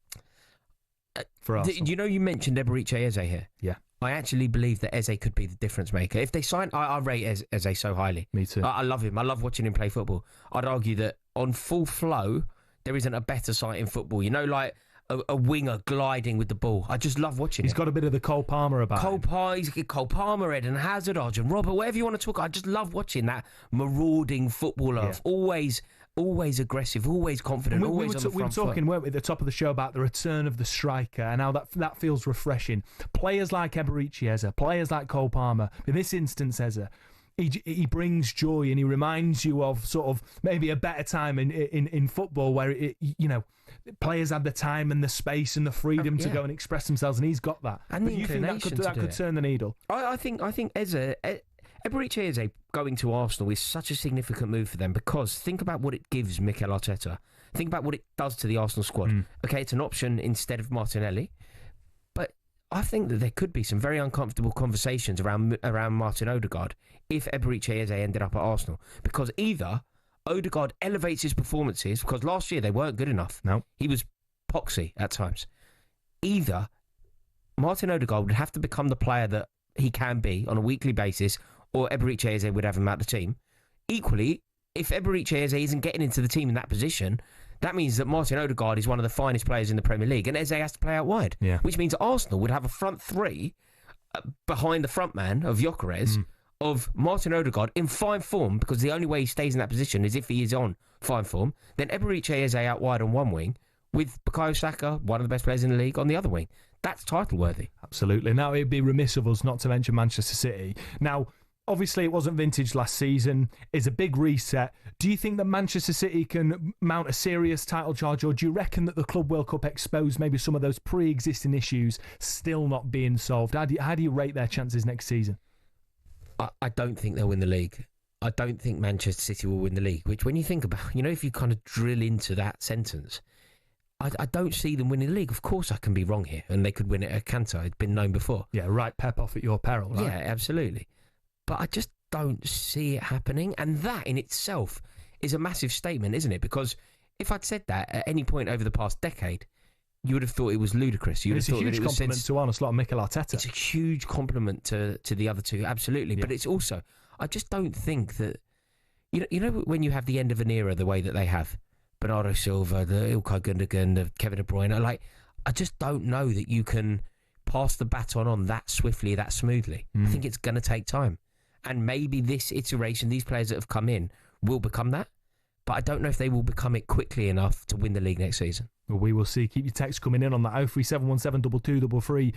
for Arsenal? You know, you mentioned Eberechi Eze here. Yeah. I actually believe that Eze could be the difference maker. If they sign... I rate Eze so highly. Me too. I love him. I love watching him play football. I'd argue that on full flow, there isn't a better sight in football. You know, like... A winger gliding with the ball. I just love watching He's got a bit of the Cole Palmer about him. He's Cole Palmer, Eden Hazard, Arjun Robert, whatever you want to talk. I just love watching that marauding footballer. Yeah. Always aggressive, always confident, always on the front We were talking, weren't we, at the top of the show about the return of the striker and how that feels refreshing. Players like Eberechi Eze, players like Cole Palmer, in this instance Eze, he brings joy and he reminds you of sort of maybe a better time in football where players had the time and the space and the freedom to go and express themselves, and he's got that. And do you think that could turn the needle? I think Eberechi Eze going to Arsenal is such a significant move for them, because think about what it gives Mikel Arteta. Think about what it does to the Arsenal squad. Okay, it's an option instead of Martinelli, but I think that there could be some very uncomfortable conversations around Martin Odegaard if Eberechi Eze ended up at Arsenal, because either Odegaard elevates his performances, because last year they weren't good enough. No. He was poxy at times. Either Martin Odegaard would have to become the player that he can be on a weekly basis, or Eberechi Eze would have him out the team. Equally, if Eberechi Eze isn't getting into the team in that position, that means that Martin Odegaard is one of the finest players in the Premier League, and Eze has to play out wide. Yeah. Which means Arsenal would have a front three behind the front man of Gyökeres, of Martin Odegaard in fine form, because the only way he stays in that position is if he is on fine form. Then Eberechi Eze out wide on one wing, with Bukayo Saka, one of the best players in the league, on the other wing. That's title worthy. Absolutely. Now, it'd be remiss of us not to mention Manchester City. Now, obviously it wasn't vintage last season. It's a big reset. Do you think that Manchester City can mount a serious title charge, or do you reckon that the Club World Cup exposed maybe some of those pre-existing issues still not being solved? How do you rate their chances next season? I don't think they'll win the league. I don't think Manchester City will win the league, which when you think about, if you kind of drill into that sentence, I don't see them winning the league. Of course I can be wrong here, and they could win it at Cantor. It's been known before. Yeah, right, Pep off at your peril, right? Yeah, absolutely. But I just don't see it happening, and that in itself is a massive statement, isn't it? Because if I'd said that at any point over the past decade, you would have thought it was ludicrous. It's a huge compliment to Arne Slot and Mikel Arteta. It's a huge compliment to the other two, absolutely. Yeah. But it's also, I just don't think that, you know when you have the end of an era the way that they have, Bernardo Silva, the Ilkay Gundogan, the Kevin De Bruyne, I just don't know that you can pass the baton on that swiftly, that smoothly. I think it's going to take time. And maybe this iteration, these players that have come in, will become that. But I don't know if they will become it quickly enough to win the league next season. Well, we will see. Keep your text coming in on that 03717 22 3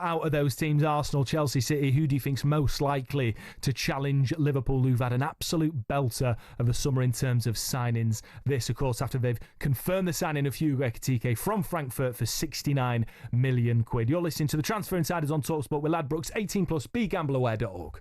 Out of those teams, Arsenal, Chelsea, City, who do you think's most likely to challenge Liverpool, who've had an absolute belter of the summer in terms of signings? This, of course, after they've confirmed the signing of Hugo Ekitike from Frankfurt for £69 million. You're listening to the Transfer Insiders on talkSPORT with Ladbrokes. 18 plus, begambleaware.org.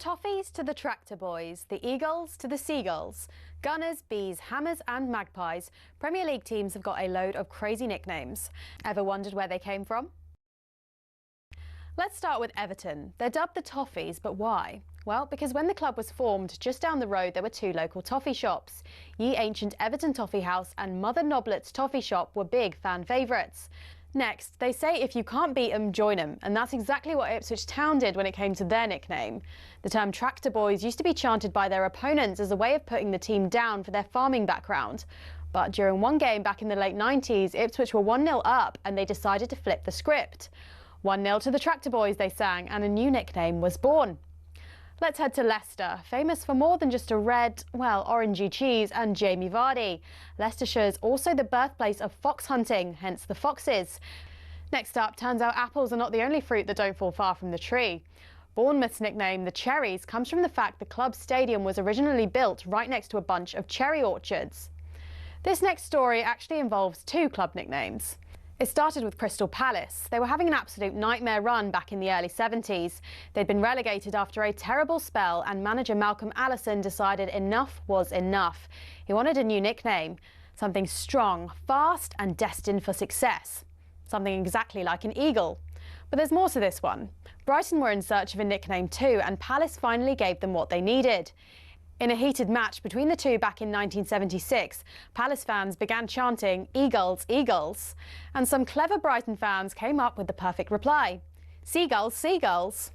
Toffees to the Tractor Boys, the Eagles to the Seagulls, Gunners, Bees, Hammers and Magpies, Premier League teams have got a load of crazy nicknames. Ever wondered where they came from? Let's start with Everton. They're dubbed the Toffees, but why? Well, because when the club was formed, just down the road there were two local toffee shops. Ye Ancient Everton Toffee House and Mother Noblet's Toffee Shop were big fan favourites. Next, they say if you can't beat 'em, join 'em, and that's exactly what Ipswich Town did when it came to their nickname. The term Tractor Boys used to be chanted by their opponents as a way of putting the team down for their farming background. But during one game back in the late 90s, Ipswich were 1-0 up and they decided to flip the script. 1-0 to the Tractor Boys, they sang, and a new nickname was born. Let's head to Leicester, famous for more than just a red, well, orangey cheese and Jamie Vardy. Leicestershire is also the birthplace of fox hunting, hence the Foxes. Next up, turns out apples are not the only fruit that don't fall far from the tree. Bournemouth's nickname, the Cherries, comes from the fact the club's stadium was originally built right next to a bunch of cherry orchards. This next story actually involves two club nicknames. It started with Crystal Palace. They were having an absolute nightmare run back in the early 70s. They'd been relegated after a terrible spell and manager Malcolm Allison decided enough was enough. He wanted a new nickname, something strong, fast and destined for success. Something exactly like an eagle. But there's more to this one. Brighton were in search of a nickname too, and Palace finally gave them what they needed. In a heated match between the two back in 1976, Palace fans began chanting, "Eagles, Eagles." And some clever Brighton fans came up with the perfect reply, "Seagulls, Seagulls."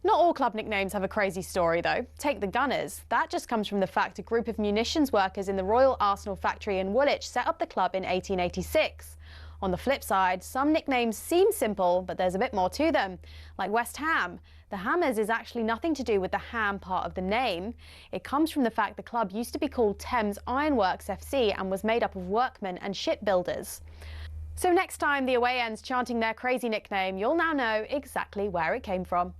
Not all club nicknames have a crazy story, though. Take the Gunners. That just comes from the fact a group of munitions workers in the Royal Arsenal factory in Woolwich set up the club in 1886. On the flip side, some nicknames seem simple, but there's a bit more to them, like West Ham. The Hammers is actually nothing to do with the ham part of the name. It comes from the fact the club used to be called Thames Ironworks FC and was made up of workmen and shipbuilders. So next time the away end's chanting their crazy nickname, you'll now know exactly where it came from.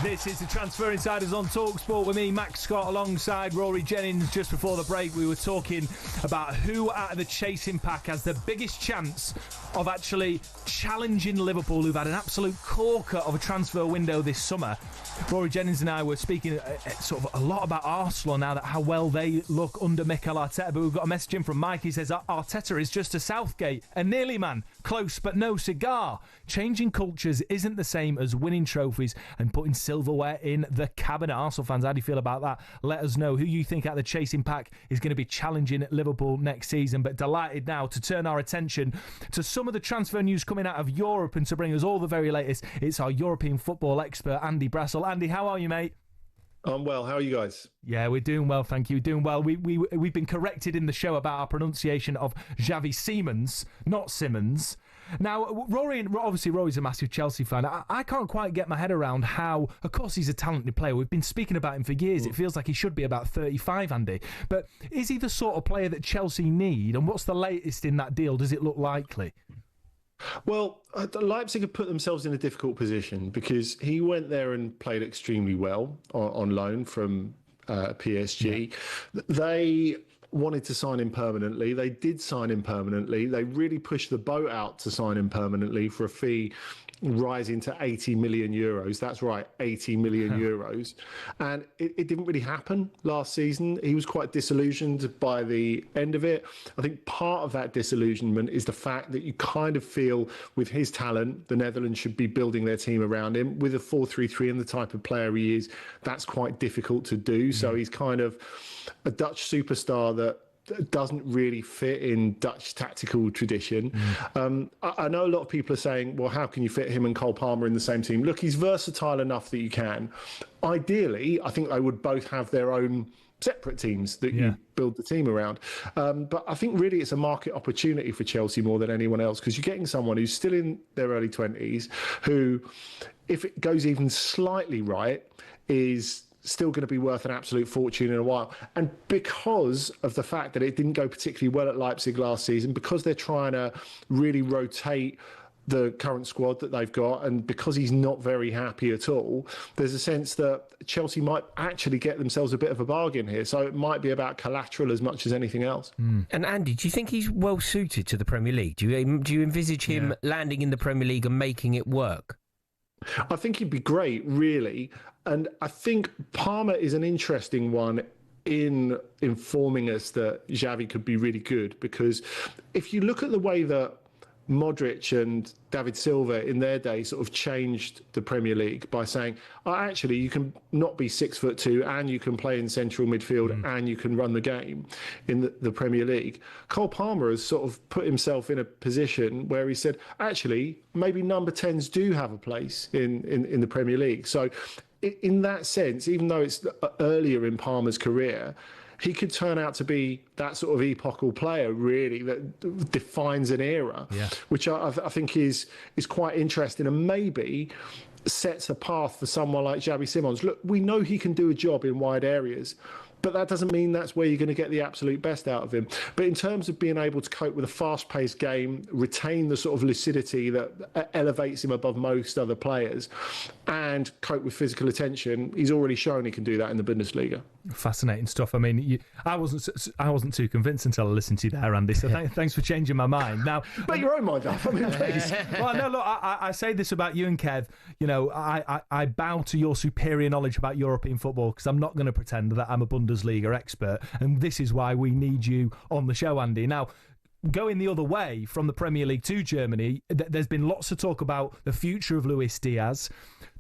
This is the Transfer Insiders on talkSPORT with me, Max Scott, alongside Rory Jennings. Just before the break, we were talking about who out of the chasing pack has the biggest chance of actually challenging Liverpool, who've had an absolute corker of a transfer window this summer. Rory Jennings and I were speaking sort of a lot about Arsenal now, that how well they look under Mikel Arteta. But we've got a message in from Mike. He says Arteta is just a Southgate, a nearly man, close but no cigar. Changing cultures isn't the same as winning trophies and putting silverware in the cabinet. Arsenal fans, how do you feel about that? Let us know who you think out of the chasing pack is going to be challenging Liverpool next season. But delighted now to turn our attention to some of the transfer news coming out of Europe, and to bring us all the very latest, it's our European football expert, Andy Brassel. Andy, how are you, mate? I'm well. How are you guys? Yeah, we're doing well, thank you. Doing well. We've been corrected in the show about our pronunciation of Xavi Simons, not Simmons. Now, Rory's a massive Chelsea fan. I can't quite get my head around how, of course, he's a talented player. We've been speaking about him for years. It feels like he should be about 35, Andy. But is he the sort of player that Chelsea need? And what's the latest in that deal? Does it look likely? Well, Leipzig have put themselves in a difficult position because he went there and played extremely well on loan from PSG. Yeah. They wanted to sign him permanently. They did sign him permanently. They really pushed the boat out to sign him permanently for a fee rising to 80 million euros. That's right, 80 million euros. And it didn't really happen last season. He was quite disillusioned by the end of it. I think part of that disillusionment is the fact that you kind of feel with his talent, the Netherlands should be building their team around him. With a 4-3-3 and the type of player he is, that's quite difficult to do. So he's kind of a Dutch superstar that doesn't really fit in Dutch tactical tradition. I know a lot of people are saying, well, how can you fit him and Cole Palmer in the same team? Look, he's versatile enough that you can. Ideally, I think they would both have their own separate teams that you build the team around. But I think really it's a market opportunity for Chelsea more than anyone else, because you're getting someone who's still in their early 20s who, if it goes even slightly right, is still going to be worth an absolute fortune in a while. And because of the fact that it didn't go particularly well at Leipzig last season, because they're trying to really rotate the current squad that they've got, and because he's not very happy at all, there's a sense that Chelsea might actually get themselves a bit of a bargain here. So it might be about collateral as much as anything else. And Andy, do you think he's well suited to the Premier League? Do you envisage him landing in the Premier League and making it work? I think he'd be great, really. And I think Palmer is an interesting one in informing us that Xavi could be really good, because if you look at the way that Modric and David Silva in their day sort of changed the Premier League by saying, oh, actually, you can not be 6'2" and you can play in central midfield and you can run the game in the Premier League. Cole Palmer has sort of put himself in a position where he said, actually, maybe number 10s do have a place in the Premier League. So in that sense, even though it's earlier in Palmer's career, he could turn out to be that sort of epochal player, really, that defines an era, which I think is quite interesting and maybe sets a path for someone like Xavi Simons. Look, we know he can do a job in wide areas, But that doesn't mean that's where you're going to get the absolute best out of him. But in terms of being able to cope with a fast-paced game, retain the sort of lucidity that elevates him above most other players, and cope with physical attention, he's already shown he can do that in the Bundesliga. Fascinating stuff. I mean, I wasn't too convinced until I listened to you there, Andy. So thanks for changing my mind. Now, make your own mind up. I mean, please. Well, no, look, I say this about you and Kev. You know, I bow to your superior knowledge about European football, because I'm not going to pretend that I'm a Bundesliga expert, and this is why we need you on the show, Andy. Now, going the other way from the Premier League to Germany, there's been lots of talk about the future of Luis Diaz.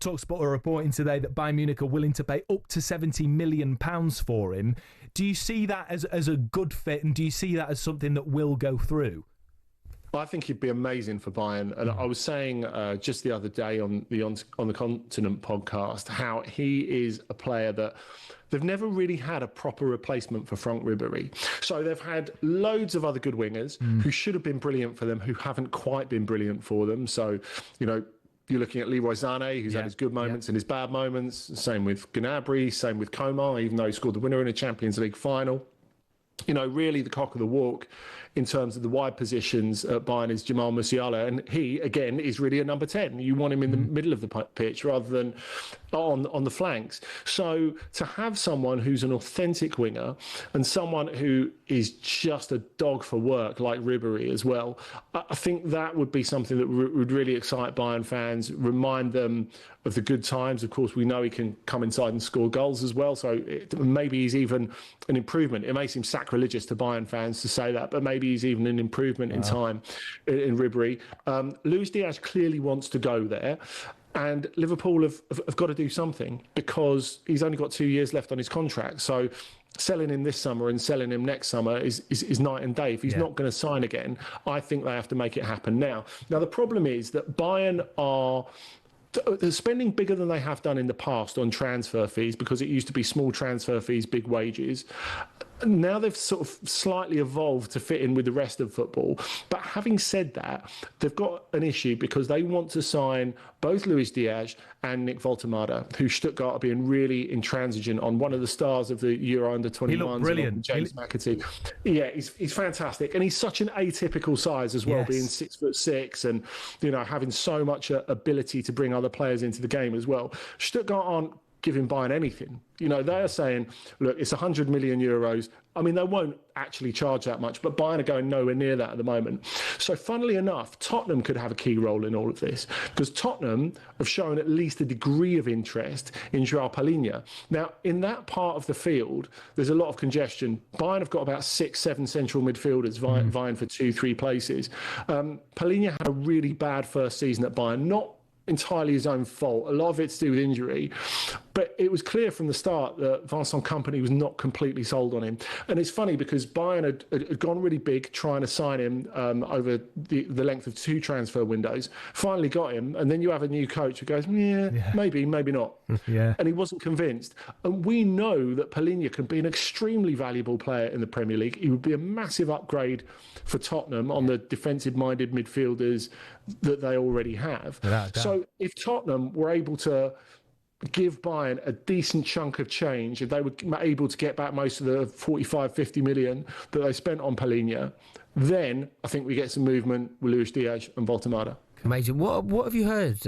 talkSPORT are reporting today that Bayern Munich are willing to pay up to £70 million for him. Do you see that as a good fit, and do you see that as something that will go through? I think he'd be amazing for Bayern. And I was saying just the other day on the Continent podcast how he is a player that they've never really had a proper replacement for Frank Ribery. So they've had loads of other good wingers who should have been brilliant for them, who haven't quite been brilliant for them. So, you know, you're looking at Leroy Sané, who's had his good moments and his bad moments. Same with Gnabry, same with Coman, even though he scored the winner in a Champions League final. You know, really the cock of the walk in terms of the wide positions at Bayern is Jamal Musiala, and he, again, is really a number 10. You want him in the middle of the pitch rather than on the flanks. So to have someone who's an authentic winger and someone who is just a dog for work like Ribery as well, I think that would be something that would really excite Bayern fans, remind them of the good times. Of course, we know he can come inside and score goals as well, so maybe he's even an improvement. It may seem sacrilegious to Bayern fans to say that, but maybe he's even an improvement in time in Ribery. Luis Diaz clearly wants to go there, and Liverpool have got to do something, because he's only got 2 years left on his contract. So selling him this summer and selling him next summer is night and day. If he's not going to sign again, I think they have to make it happen now. Now, the problem is that Bayern they're spending bigger than they have done in the past on transfer fees, because it used to be small transfer fees, big wages. Now they've sort of slightly evolved to fit in with the rest of football. But having said that, they've got an issue, because they want to sign both Luis Diaz and Nick Voltemada, who Stuttgart are being really intransigent on. One of the stars of the Euro under-21s. He looked brilliant. James McAtee. Yeah, he's fantastic. And he's such an atypical size as well, being 6'6", and, you know, having so much ability to bring other players into the game as well. Stuttgart aren't giving Bayern anything. You know, they are saying, look, it's 100 million euros. I mean, they won't actually charge that much, but Bayern are going nowhere near that at the moment. So funnily enough, Tottenham could have a key role in all of this, because Tottenham have shown at least a degree of interest in João Palhinha. Now, in that part of the field, there's a lot of congestion. Bayern have got about 6-7 central midfielders vying for 2-3 places. Palhinha had a really bad first season at Bayern, not entirely his own fault. A lot of it's to do with injury, but it was clear from the start that Vincent Kompany was not completely sold on him. And it's funny, because Bayern had gone really big trying to sign him over the length of 2 transfer windows, finally got him, and then you have a new coach who goes, maybe not. And he wasn't convinced. And we know that Palhinha can be an extremely valuable player in the Premier League. He would be a massive upgrade for Tottenham on the defensive-minded midfielders that they already have. So if Tottenham were able to give Bayern a decent chunk of change, if they were able to get back most of the 45-50 million that they spent on Palhinha, then I think we get some movement with Luis Diaz and Voltemada. Amazing. What have you heard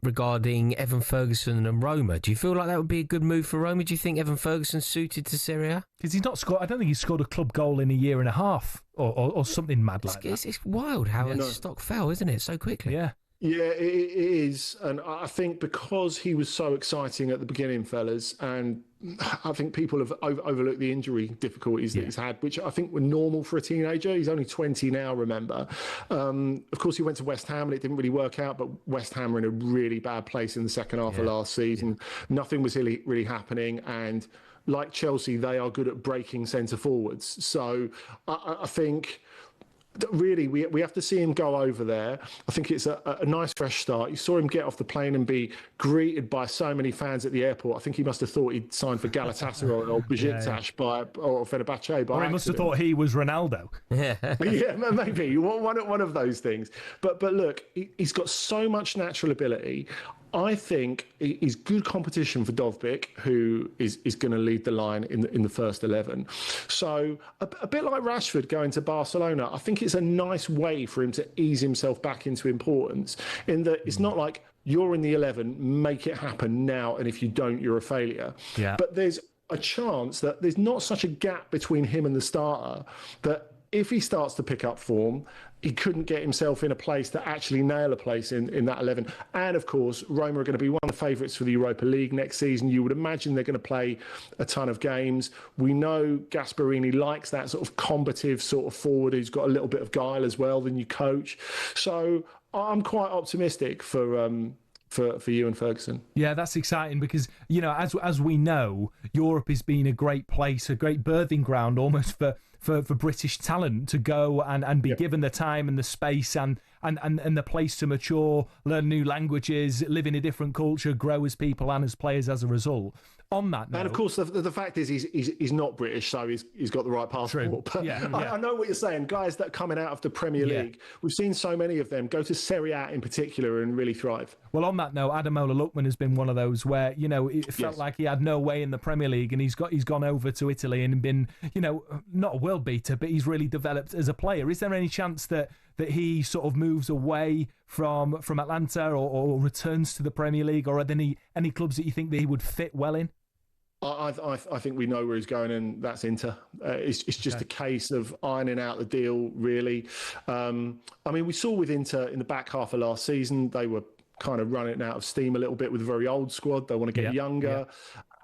regarding Evan Ferguson and Roma? Do you feel like that would be a good move for Roma? Do you think Evan Ferguson's suited to Serie? Because he's not scored. I don't think he's scored a club goal in a year and a half, or something mad like that. It's wild how his stock fell, isn't it? So quickly. Yeah. Yeah, it is. And I think because he was so exciting at the beginning, fellas, and I think people have overlooked the injury difficulties that he's had, which I think were normal for a teenager. He's only 20 now, remember. Of course, he went to West Ham and it didn't really work out, but West Ham were in a really bad place in the second half of last season. Nothing was really happening, and like Chelsea, they are good at breaking centre forwards. So I think really we have to see him go over there. I think it's a nice fresh start. You saw him get off the plane and be greeted by so many fans at the airport. I think he must have thought he'd signed for Galatasaray or Besiktas or Fenerbahce by or he must have thought he was Ronaldo. Yeah, maybe one of those things. But look, he's got so much natural ability. I think is good competition for Dovbyk, who is going to lead the line in the first 11. So a bit like Rashford going to Barcelona, I think it's a nice way for him to ease himself back into importance, in that it's not like you're in the 11, make it happen now, and if you don't, you're a failure. Yeah. But there's a chance that there's not such a gap between him and the starter that if he starts to pick up form, he couldn't get himself in a place to actually nail a place in that 11. And of course, Roma are going to be one of the favourites for the Europa League next season. You would imagine they're going to play a ton of games. We know Gasperini likes that sort of combative sort of forward who's got a little bit of guile as well, the new coach. So I'm quite optimistic for you and Ferguson. Yeah, that's exciting because, you know, as we know, Europe has been a great place, a great birthing ground almost for British talent to go and be given the time and the space and the place to mature, learn new languages, live in a different culture, grow as people and as players as a result. On that note, and of course, the fact is he's not British, so he's got the right passport. True. But Yeah. I know what you're saying. Guys that are coming out of the Premier League, we've seen so many of them go to Serie A in particular and really thrive. Well, on that note, Ademola Lookman has been one of those where, you know, it felt like he had no way in the Premier League, and he's gone over to Italy and been, you know, not a world beater, but he's really developed as a player. Is there any chance that he sort of moves away from Atlanta or returns to the Premier League, or are there any clubs that you think that he would fit well in? I think we know where he's going, and that's Inter. It's just a case of ironing out the deal, really. I mean, we saw with Inter in the back half of last season, they were kind of running out of steam a little bit with a very old squad. They want to get younger.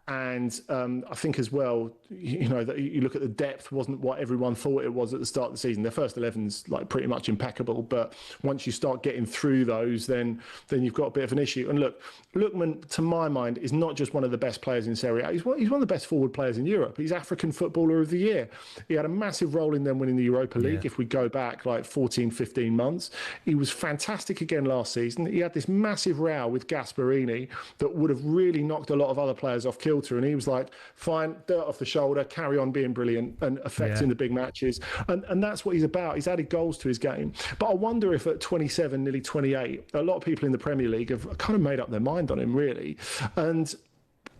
And I think as well, you know, that you look at the depth wasn't what everyone thought it was at the start of the season. Their first 11's like pretty much impeccable, but once you start getting through those, then you've got a bit of an issue. And look, Lookman, to my mind, is not just one of the best players in Serie A. He's one of the best forward players in Europe. He's African Footballer of the Year. He had a massive role in them winning the Europa League. If we go back like 14, 15 months, he was fantastic again last season. He had this massive row with Gasperini that would have really knocked a lot of other players off kilter. And he was like, fine, dirt off the shoulder, carry on being brilliant and affecting the big matches. And that's what he's about. He's added goals to his game. But I wonder if at 27, nearly 28, a lot of people in the Premier League have kind of made up their mind on him, really. And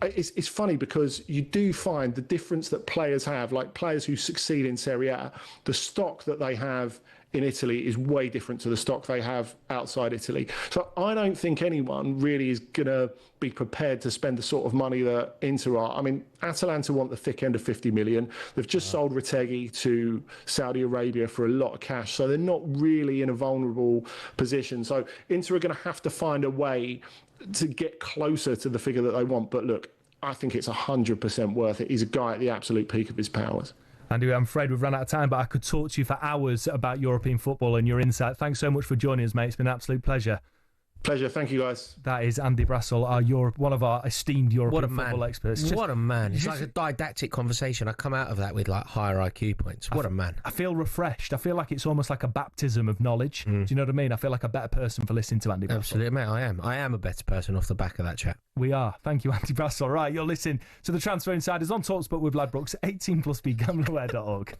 it's funny because you do find the difference that players have, like players who succeed in Serie A, the stock that they have in Italy is way different to the stock they have outside Italy. So I don't think anyone really is going to be prepared to spend the sort of money that Inter are. I mean, Atalanta want the thick end of 50 million. They've just sold Retegui to Saudi Arabia for a lot of cash. So they're not really in a vulnerable position. So Inter are going to have to find a way to get closer to the figure that they want. But look, I think it's 100% worth it. He's a guy at the absolute peak of his powers. Andy, I'm afraid we've run out of time, but I could talk to you for hours about European football and your insight. Thanks so much for joining us, mate. It's been an absolute pleasure. Pleasure. Thank you, guys. That is Andy Brassel, one of our esteemed European football experts. What a man. It's like a didactic conversation. I come out of that with like higher IQ points. What a man. I feel refreshed. I feel like it's almost like a baptism of knowledge. Do you know what I mean? I feel like a better person for listening to Andy Brassel. Absolutely, mate. I am a better person off the back of that chat. We are. Thank you, Andy Brassel. Right, you're listening to the Transfer Insiders on talkSPORT with Ladbrokes, 18+, begambleaware.org.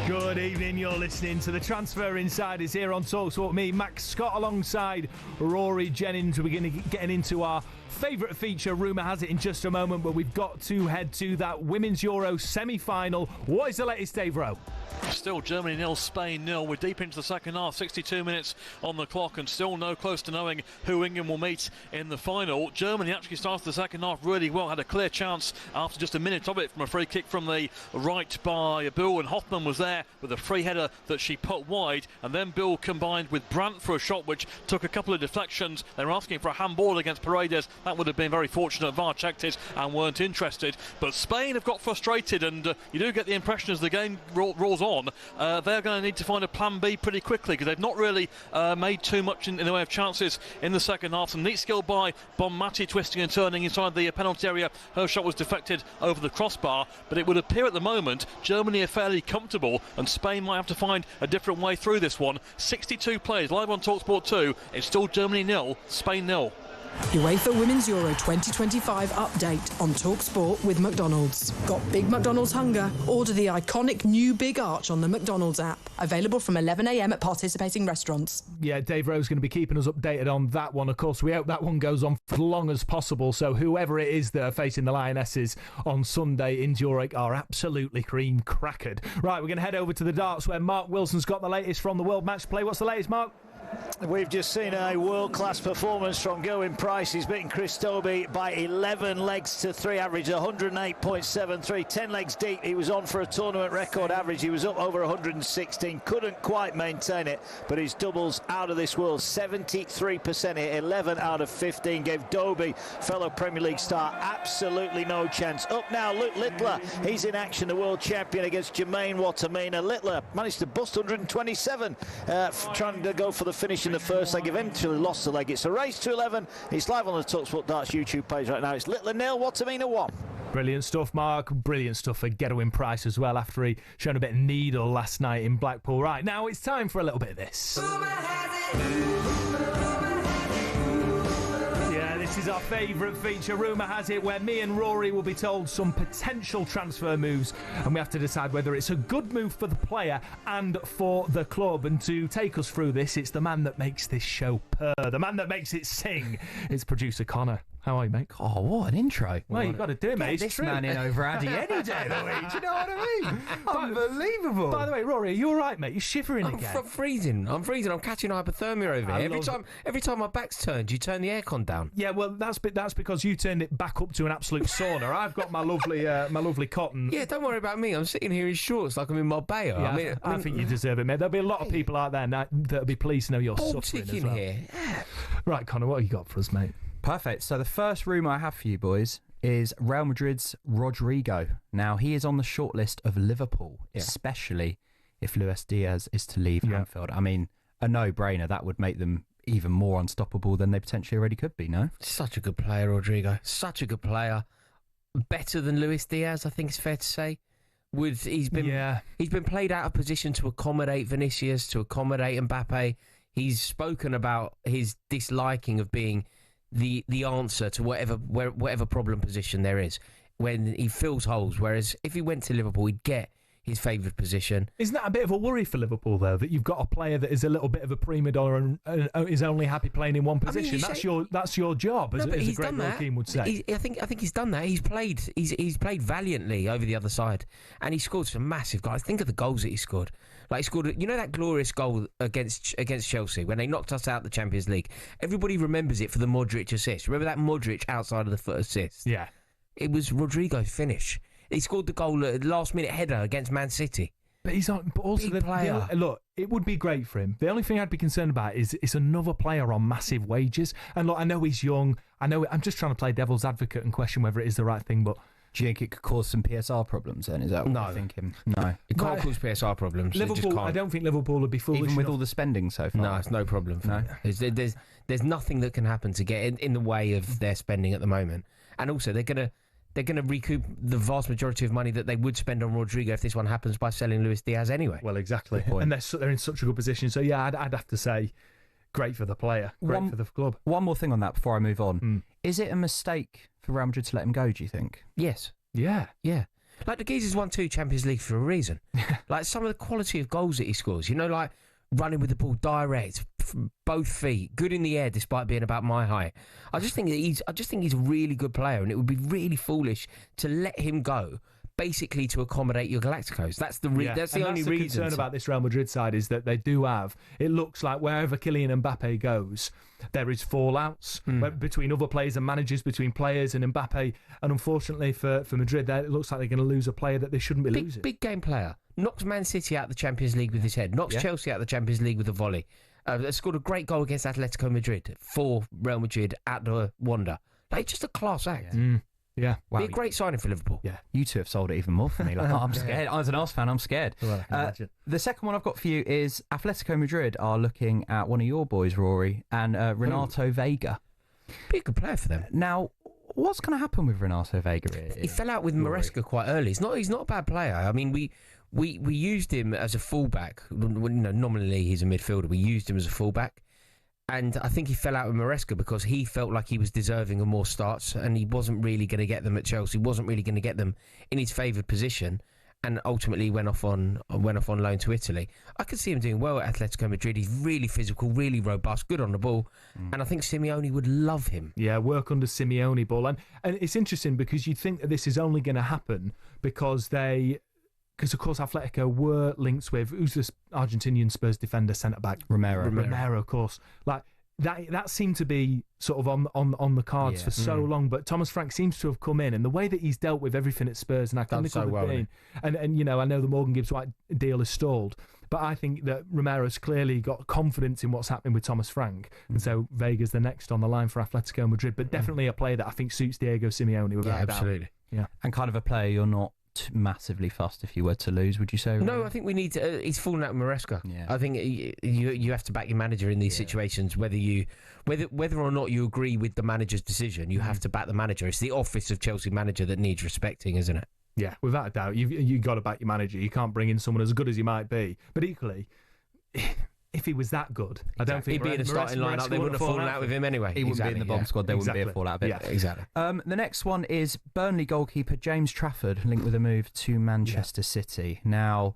Good evening, you're listening to the Transfer Insiders here on talkSPORT. Me, Max Scott, alongside Rory, Jennings. We're going to get into our favourite feature, rumour has it, in just a moment, but we've got to head to that Women's Euro semi-final. What is the latest, Dave Rowe? Still Germany 0, Spain 0. We're deep into the second half, 62 minutes on the clock, and still no close to knowing who England will meet in the final. Germany actually started the second half really well, had a clear chance after just a minute of it from a free kick from the right by Bill, and Hoffman was there with a free header that she put wide, and then Bill combined with Brandt for a shot which took a couple of deflections. They were asking for a handball against Paredes. That would have been very fortunate. VAR checked it and weren't interested. But Spain have got frustrated, and you do get the impression as the game rolls on, they're going to need to find a plan B pretty quickly, because they've not really made too much in the way of chances in the second half. Some neat skill by Bonmati, twisting and turning inside the penalty area. Her shot was deflected over the crossbar, but it would appear at the moment Germany are fairly comfortable, and Spain might have to find a different way through this one. 62 players live on talkSPORT 2. It's still Germany 0, Spain 0. UEFA Women's Euro 2025 update on talkSPORT with McDonald's. Got big McDonald's hunger? Order the iconic new Big Arch on the McDonald's app. Available from 11 a.m. at participating restaurants. Yeah, Dave Rowe's going to be keeping us updated on that one. Of course, we hope that one goes on for as long as possible. So whoever it is that are facing the Lionesses on Sunday in Zurich are absolutely cream crackered. Right, we're going to head over to the darts where Mark Wilson's got the latest from the World Match Play. What's the latest, Mark? We've just seen a world-class performance from Gerwyn Price. He's beaten Chris Dobey by 11 legs to 3, average 108.73. 10 legs deep, he was on for a tournament record average. He was up over 116, couldn't quite maintain it, but his doubles out of this world. 73% hit, 11 out of 15. Gave Dobey, fellow Premier League star, absolutely no chance. Up now, Luke Littler. He's in action, the world champion, against Jermaine Wattimena. Littler managed to bust 127, trying to go for the finish in the first leg, eventually lost the leg. It's a race to 11. It's live on the talkSPORT Darts YouTube page right now. It's Littler 0, Wattimena 1. Brilliant stuff, Mark. Brilliant stuff for Gerwyn Price as well, after he shown a bit of needle last night in Blackpool. Right, now it's time for a little bit of this. This is our favourite feature, Rumour Has It, where me and Rory will be told some potential transfer moves, and we have to decide whether it's a good move for the player and for the club. And to take us through this, it's the man that makes this show purr, the man that makes it sing. It's producer Connor. How are you, mate? Oh, what an intro. Well, you've got to do it, mate. Get this man in over Addy any day of the week. Do you know what I mean? Unbelievable. By the way, Rory, are you all right, mate? You're shivering again. I'm freezing. I'm catching hypothermia over here. Every time my back's turned, you turn the aircon down. Yeah, well, that's because you turned it back up to an absolute sauna. I've got my lovely cotton. Yeah, don't worry about me. I'm sitting here in shorts like I'm in Marbella. Yeah, I think you deserve it, mate. There'll be a lot of people out there now that'll be pleased to know you're suffering as well. Here. Right, Connor, what have you got for us, mate? Perfect. So the first rumour I have for you boys is Real Madrid's Rodrigo. Now, he is on the shortlist of Liverpool, especially if Luis Diaz is to leave Anfield. I mean, a no-brainer. That would make them even more unstoppable than they potentially already could be, no? Such a good player, Rodrigo. Such a good player. Better than Luis Diaz, I think it's fair to say. He's been played out of position to accommodate Vinicius, to accommodate Mbappe. He's spoken about his disliking of being the answer to whatever problem position there is when he fills holes, whereas if he went to Liverpool he'd get his favoured position. Isn't that a bit of a worry for Liverpool, though, that you've got a player that is a little bit of a prima donna and is only happy playing in one position? I mean, that's your job, as a great Joaquin would say. I think he's done that. He's played valiantly over the other side, and he scored some massive goals. Think of the goals that he scored. Like, he scored, you know, that glorious goal against Chelsea when they knocked us out of the Champions League. Everybody remembers it for the Modric assist. Remember that Modric outside of the foot assist? Yeah. It was Rodrigo's finish. He scored the goal at last-minute header against Man City. But he's on. But also, big player. Look, it would be great for him. The only thing I'd be concerned about is it's another player on massive wages. And look, I know he's young. I'm just trying to play devil's advocate and question whether it is the right thing. But do you think it could cause some PSR problems? Then is that what you're thinking? No, it can't cause PSR problems. Liverpool, I don't think Liverpool would be foolish even with enough. all the spending so far. No, it's no problem. There's nothing that can happen to get in the way of their spending at the moment. And also, they're going to recoup the vast majority of money that they would spend on Rodrigo if this one happens by selling Luis Diaz anyway. Well, exactly. And they're in such a good position. So, yeah, I'd have to say great for the player, great for the club. One more thing on that before I move on. Is it a mistake for Real Madrid to let him go, do you think? Yes. Yeah. Yeah. Like, the geezer's won 2 Champions League for a reason. Like, some of the quality of goals that he scores, like running with the ball direct, both feet, good in the air despite being about my height. I just think he's a really good player, and it would be really foolish to let him go basically to accommodate your Galacticos. That's the only reason. Concern about this Real Madrid side is that they do have. It looks like wherever Kylian Mbappe goes, there is fallouts between other players and managers, between players and Mbappe. And unfortunately for Madrid, it looks like they're going to lose a player that they shouldn't be losing. Big game player. Knocks Man City out of the Champions League with his head. Knocks Chelsea out of the Champions League with a volley. Scored a great goal against Atletico Madrid for Real Madrid at the Wanda. Like, just a class act. Yeah. Wow. Be a great signing for Liverpool. Yeah. You two have sold it even more for me. Like, I'm scared. As an Arsenal fan, I'm scared. Well, I can imagine. The second one I've got for you is Atletico Madrid are looking at one of your boys, Rory, and Renato Veiga. Be a good player for them. Now, what's going to happen with Renato Veiga? He fell out with Maresca quite early. He's not a bad player. I mean, we used him as a fullback. Nominally he's a midfielder. We used him as a fullback. And I think he fell out with Maresca because he felt like he was deserving of more starts, and he wasn't really going to get them at Chelsea. Wasn't really going to get them in his favoured position, and ultimately went off on loan to Italy. I could see him doing well at Atletico Madrid. He's really physical, really robust, good on the ball, and I think Simeone would love him. Yeah, work under Simeone ball, and it's interesting because you'd think that this is only going to happen because of course Atletico were linked with, who's this Argentinian Spurs defender, centre-back? Romero, of course. Like, that seemed to be sort of on the cards for so long, but Thomas Frank seems to have come in, and the way that he's dealt with everything at Spurs, and I know the Morgan Gibbs White deal is stalled, but I think that Romero's clearly got confidence in what's happening with Thomas Frank, and so Vega's the next on the line for Atletico Madrid, but definitely a player that I think suits Diego Simeone without a doubt. Absolutely. Yeah, and kind of a player you're not massively fussed if you were to lose, would you say? No, I think we need to. He's fallen out with Maresca. Yeah. I think you have to back your manager in these situations, whether or not you agree with the manager's decision. You have to back the manager. It's the office of Chelsea manager that needs respecting, isn't it? Yeah, without a doubt. You've got to back your manager. You can't bring in someone as good as he might be, but equally, if he was that good, I don't think he'd be in a starting lineup. They wouldn't have fallen out with him anyway. He wouldn't be in the bomb squad. There wouldn't be a fallout. Yeah, exactly. The next one is Burnley goalkeeper James Trafford linked with a move to Manchester City. Now,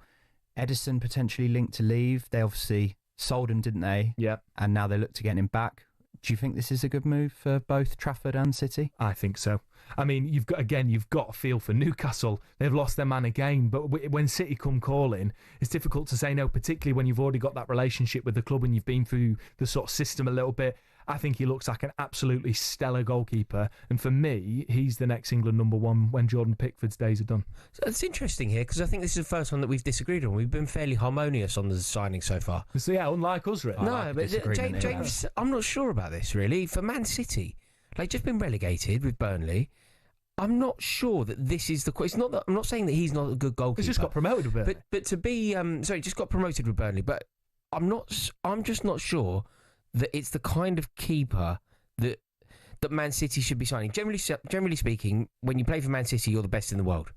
Edison potentially linked to leave. They obviously sold him, didn't they? Yeah. And now they look to get him back. Do you think this is a good move for both Trafford and City? I think so. I mean, you've got a feel for Newcastle. They've lost their man again, but when City come calling, it's difficult to say no, particularly when you've already got that relationship with the club and you've been through the sort of system a little bit. I think he looks like an absolutely stellar goalkeeper, and for me, he's the next England number one when Jordan Pickford's days are done. So it's interesting here because I think this is the first one that we've disagreed on. We've been fairly harmonious on the signing so far. So yeah, unlike us, really. No, but James, I'm not sure about this really. For Man City, they've just been relegated with Burnley. I'm not sure that this is the. It's not that I'm not saying that he's not a good goalkeeper. He's just got promoted with Burnley. But to be just got promoted with Burnley. But I'm just not sure that it's the kind of keeper that Man City should be signing. Generally speaking, when you play for Man City, you're the best in the world.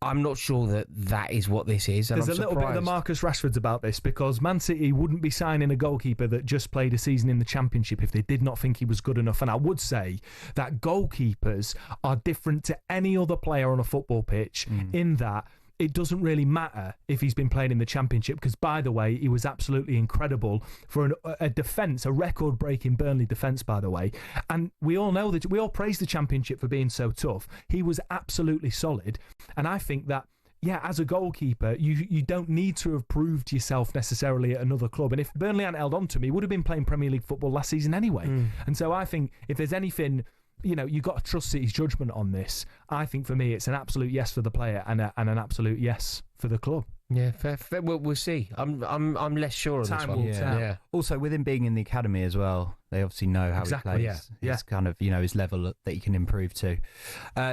I'm not sure that is what this is. And There's a little bit of the Marcus Rashfords about this because Man City wouldn't be signing a goalkeeper that just played a season in the Championship if they did not think he was good enough. And I would say that goalkeepers are different to any other player on a football pitch in that it doesn't really matter if he's been playing in the Championship because, by the way, he was absolutely incredible for a defence, a record-breaking Burnley defence, by the way. And we all know that we all praise the Championship for being so tough. He was absolutely solid. And I think that, yeah, as a goalkeeper, you don't need to have proved yourself necessarily at another club. And if Burnley hadn't held on to him, he would have been playing Premier League football last season anyway. And so I think if there's anything, you've got to trust City's judgment on this. I think for me, it's an absolute yes for the player and an absolute yes for the club. Yeah, fair. We'll see. I'm less sure on this one. Yeah. Also, with him being in the academy as well, they obviously know how he plays. Yeah. It's kind of his level that he can improve to.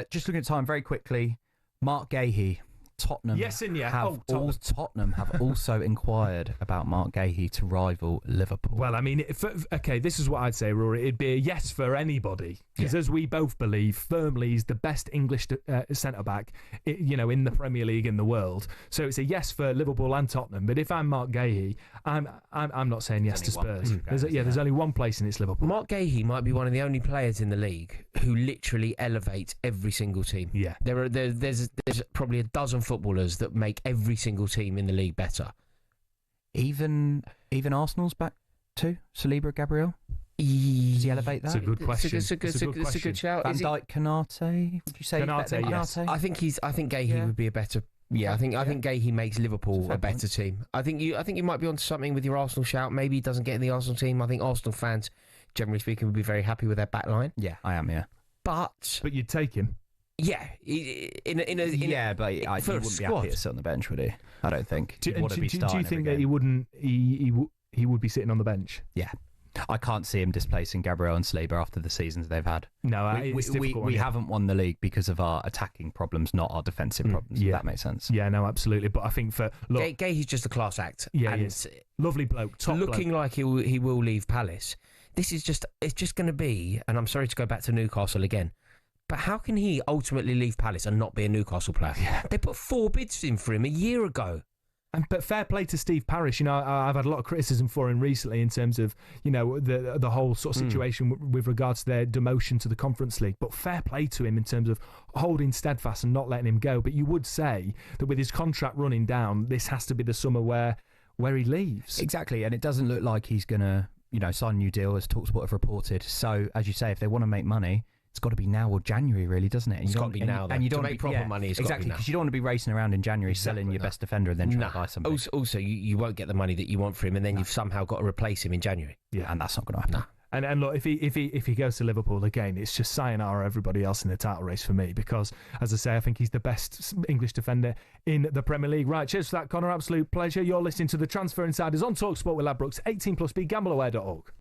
Just looking at time very quickly. Mark Gayhi Tottenham. Yes and yeah. Tottenham have also inquired about Mark Gayhi to rival Liverpool. Well, I mean, okay, this is what I'd say, Rory. It'd be a yes for anybody because, as we both believe firmly, he's the best English centre back, in the Premier League in the world. So it's a yes for Liverpool and Tottenham. But if I'm Mark Gayhi, I'm not saying yes to Spurs. There's only one place, and it's Liverpool. Mark Gayhi might be one of the only players in the league who literally elevates every single team. Yeah, there's probably a dozen footballers that make every single team in the league better. Even Arsenal's back too. Saliba, Gabriel. Does he elevate that? It's a good question. It's a good shout. Van Dijk, Konate. Would you say Konate? Yes. I think Gayhi would be a better. Yeah, I think Gayhi makes Liverpool a better team. I think you might be onto something with your Arsenal shout. Maybe he doesn't get in the Arsenal team. I think Arsenal fans, generally speaking, would be very happy with their back line. Yeah, I am. Yeah, but you'd take him. Yeah, but he wouldn't be happy to sit on the bench, would he? I don't think. Do you think that he wouldn't? He would be sitting on the bench? Yeah. I can't see him displacing Gabriel and Saliba after the seasons they've had. No, we haven't won the league because of our attacking problems, not our defensive problems. Yeah. If that makes sense. Yeah, no, absolutely. But I think Gayhi's just a class act. Yeah, and he is. Lovely bloke, top looking bloke. like he will leave Palace. It's just going to be, and I'm sorry to go back to Newcastle again, but how can he ultimately leave Palace and not be a Newcastle player? Yeah. They put 4 bids in for him a year ago. But fair play to Steve Parish. I've had a lot of criticism for him recently in terms of the whole sort of situation with regards to their demotion to the Conference League. But fair play to him in terms of holding steadfast and not letting him go. But you would say that with his contract running down, this has to be the summer where he leaves. Exactly, and it doesn't look like he's going to sign a new deal, as talkSPORT have reported. So as you say, if they want to make money, it's got to be now or January, really, doesn't it? It's got to be now. And you don't to make proper money. Exactly, because you don't want to be racing around in January selling your best defender and then trying to buy somebody. Also, you won't get the money that you want for him, and then you've somehow got to replace him in January. Yeah, and that's not going to happen. No. And look, if he goes to Liverpool again, it's just sayonara everybody else in the title race for me, because, as I say, I think he's the best English defender in the Premier League. Right, cheers for that, Connor. Absolute pleasure. You're listening to the Transfer Insiders on talkSPORT with Ladbrokes. 18+, begambleaware.org.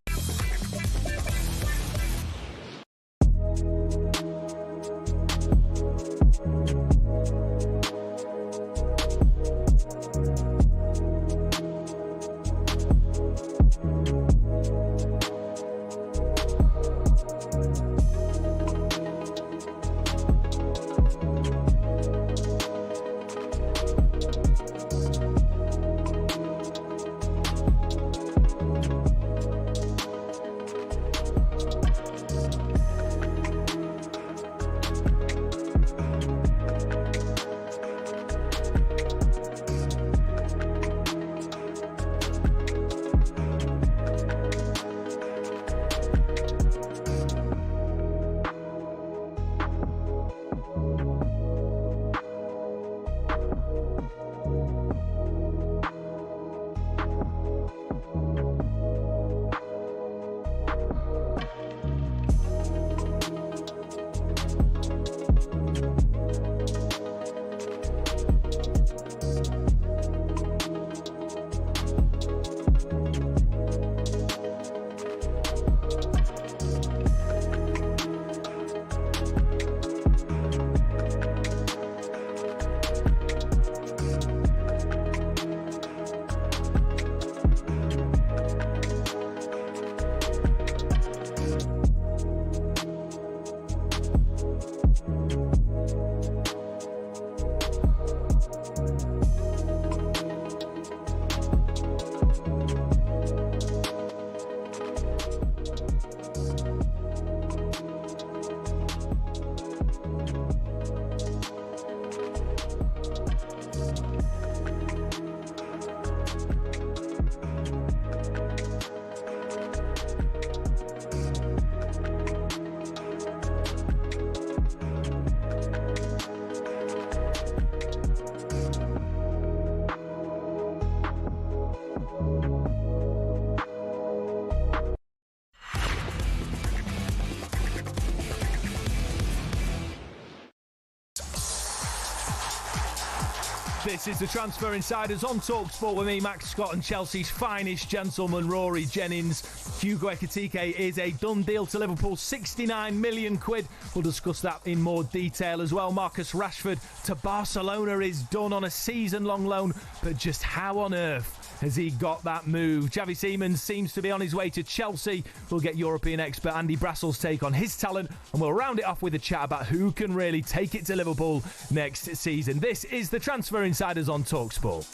This is the Transfer Insiders on talkSPORT with me, Max Scott, and Chelsea's finest gentleman, Rory Jennings. Hugo Ekitike is a done deal to Liverpool, 69 million quid. We'll discuss that in more detail as well. Marcus Rashford to Barcelona is done on a season-long loan, but just how on earth has he got that move? Xavi Simons seems to be on his way to Chelsea. We'll get European expert Andy Brassell's take on his talent, and we'll round it off with a chat about who can really take it to Liverpool next season. This is the Transfer Insiders on talkSPORT.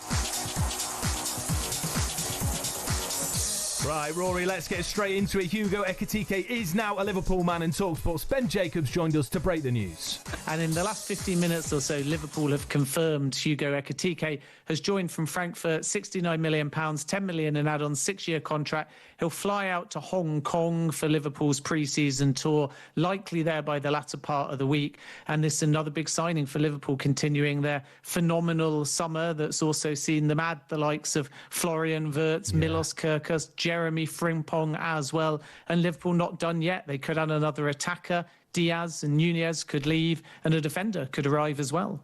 Right, Rory, let's get straight into it. Hugo Ekitike is now a Liverpool man, and talkSPORT's Ben Jacobs joined us to break the news. And in the last 15 minutes or so, Liverpool have confirmed Hugo Ekitike has joined from Frankfurt, £69 million, £10 million in add-on 6-year contract. He'll fly out to Hong Kong for Liverpool's pre-season tour, likely there by the latter part of the week. And this is another big signing for Liverpool, continuing their phenomenal summer that's also seen them add the likes of Florian Wirtz, Milos Kerkez, Jeremy Frimpong as well. And Liverpool not done yet. They could add another attacker. Diaz and Nunez could leave, and a defender could arrive as well.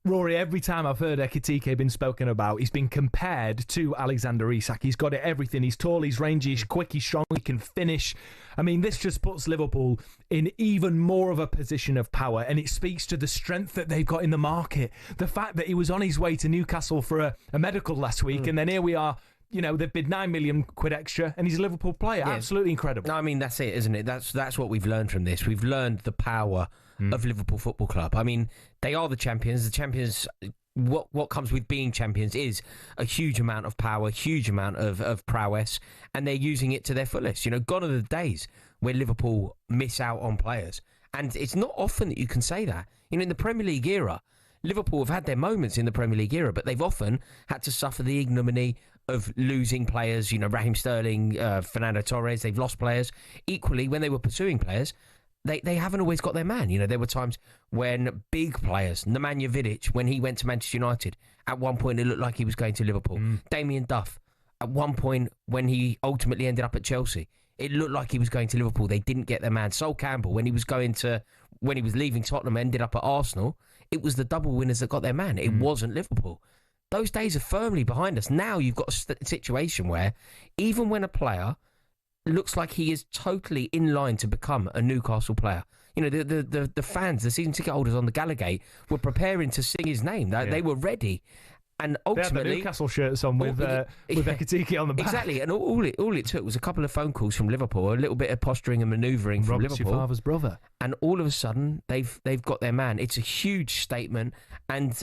Rory, every time I've heard Ekitike been spoken about, he's been compared to Alexander Isak. He's got everything. He's tall, he's rangy, he's quick, he's strong, he can finish. I mean, this just puts Liverpool in even more of a position of power, and it speaks to the strength that they've got in the market. The fact that he was on his way to Newcastle for a medical last week, and then here we are. You know, they've bid 9 million quid extra, and he's a Liverpool player. Yeah. Absolutely incredible. No, I mean, that's it, isn't it? That's what we've learned from this. We've learned the power of Liverpool Football Club. I mean, they are the champions. The champions, what comes with being champions is a huge amount of power, huge amount of prowess, and they're using it to their fullest. You know, gone are the days where Liverpool miss out on players. And it's not often that you can say that. You know, in the Premier League era, Liverpool have had their moments in the Premier League era, but they've often had to suffer the ignominy of losing players, you know, Raheem Sterling, Fernando Torres. They've lost players. Equally, when they were pursuing players, they haven't always got their man. You know, there were times when big players, Nemanja Vidic, when he went to Manchester United, at one point it looked like he was going to Liverpool. Damien Duff, at one point when he ultimately ended up at Chelsea, it looked like he was going to Liverpool. They didn't get their man. Sol Campbell, when he was leaving Tottenham, ended up at Arsenal. It was the double winners that got their man. It wasn't Liverpool. Those days are firmly behind us. Now you've got a situation where even when a player looks like he is totally in line to become a Newcastle player, you know, the fans, the season ticket holders on the Gallagate were preparing to sing his name. They were ready. And ultimately, they had the Newcastle shirts on with Ekitike on the back. Exactly, and all it took was a couple of phone calls from Liverpool, a little bit of posturing and manoeuvring from Robert's Liverpool. Your father's brother. And all of a sudden, they've got their man. It's a huge statement, and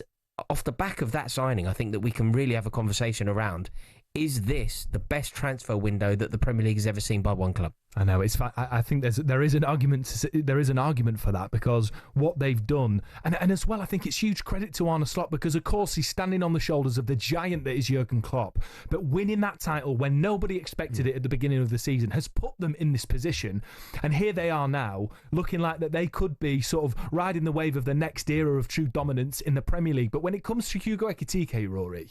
off the back of that signing, I think that we can really have a conversation around, is this the best transfer window that the Premier League has ever seen by one club? I know, I think there is an argument for that, because what they've done, and as well, I think it's huge credit to Arne Slot, because of course he's standing on the shoulders of the giant that is Jurgen Klopp, but winning that title when nobody expected it at the beginning of the season has put them in this position, and here they are now looking like that they could be sort of riding the wave of the next era of true dominance in the Premier League. But when it comes to Hugo Ekitike, Rory,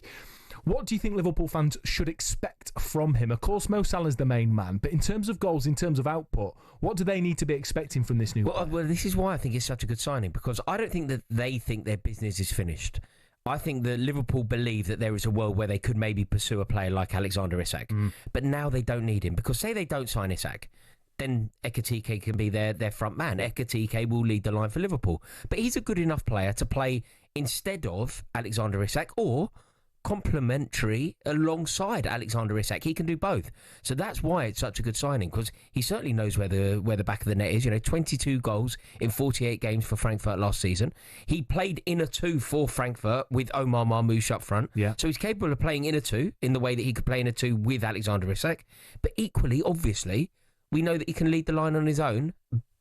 what do you think Liverpool fans should expect from him? Of course, Mo Salah's the main man, but in terms of goals, in terms of output, what do they need to be expecting from this new player? Well, this is why I think it's such a good signing, because I don't think that they think their business is finished. I think that Liverpool believe that there is a world where they could maybe pursue a player like Alexander Isak, but now they don't need him, because say they don't sign Isak, then Ekitike can be their front man. Ekitike will lead the line for Liverpool, but he's a good enough player to play instead of Alexander Isak, or complementary alongside Alexander Isak. He can do both. So that's why it's such a good signing, because he certainly knows where the back of the net is. You know, 22 goals in 48 games for Frankfurt last season. He played inner two for Frankfurt with Omar Marmoush up front. Yeah. So he's capable of playing inner two in the way that he could play inner two with Alexander Isak. But equally, obviously, we know that he can lead the line on his own,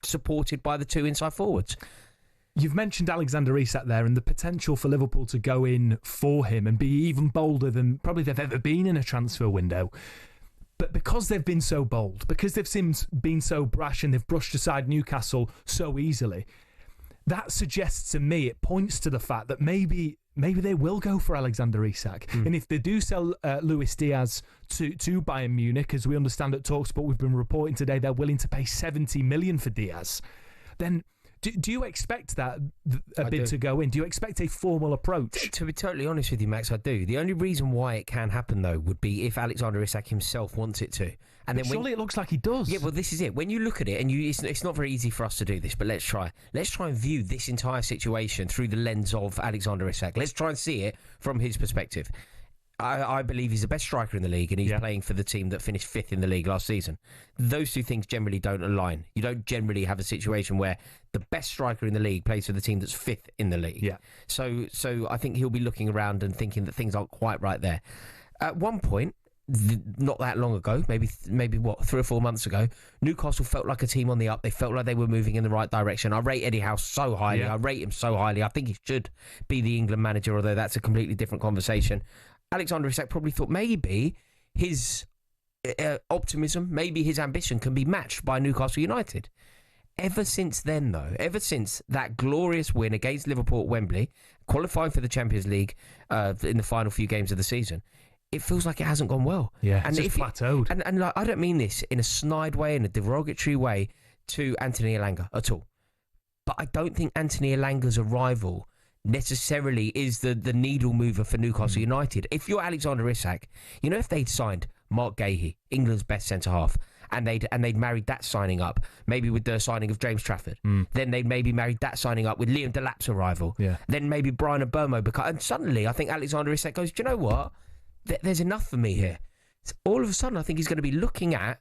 supported by the two inside forwards. You've mentioned Alexander Isak there, and the potential for Liverpool to go in for him and be even bolder than probably they've ever been in a transfer window. But because they've been so bold, because they've been so brash, and they've brushed aside Newcastle so easily, that suggests to me, it points to the fact that maybe they will go for Alexander Isak. And if they do sell Luis Diaz to Bayern Munich, as we understand at talkSPORT, we've been reporting today they're willing to pay 70 million for Diaz, then Do you expect that bid to go in? Do you expect a formal approach? To be totally honest with you, Max, I do. The only reason why it can happen, though, would be if Alexander Isak himself wants it to. And then surely it looks like he does. Yeah, well, this is it. When you look at it, and it's not very easy for us to do this, but let's try. Let's try and view this entire situation through the lens of Alexander Isak. Let's try and see it from his perspective. I believe he's the best striker in the league, and he's playing for the team that finished 5th in the league last season. Those two things generally don't align. You don't generally have a situation where the best striker in the league plays for the team that's 5th in the league. Yeah. So I think he'll be looking around and thinking that things aren't quite right there. At one point, not that long ago, maybe 3 or 4 months ago, Newcastle felt like a team on the up. They felt like they were moving in the right direction. I rate Eddie Howe so highly. I rate him so highly. I think he should be the England manager, although that's a completely different conversation. Alexander Isak probably thought maybe his optimism, maybe his ambition can be matched by Newcastle United. Ever since then, though, ever since that glorious win against Liverpool at Wembley, qualifying for the Champions League in the final few games of the season, it feels like it hasn't gone well. Yeah, and it's plateaued. And like, I don't mean this in a snide way, in a derogatory way to Anthony Elanga at all. But I don't think Anthony Elanga's arrival necessarily is the needle mover for Newcastle United. If you're Alexander Isak, you know, if they'd signed Mark Gayhi, England's best centre-half, and they'd married that signing up, maybe with the signing of James Trafford, then they'd maybe married that signing up with Liam Delap's arrival, then maybe Brian Mbeumo, and suddenly I think Alexander Isak goes, do you know what? There's enough for me here. So all of a sudden I think he's going to be looking at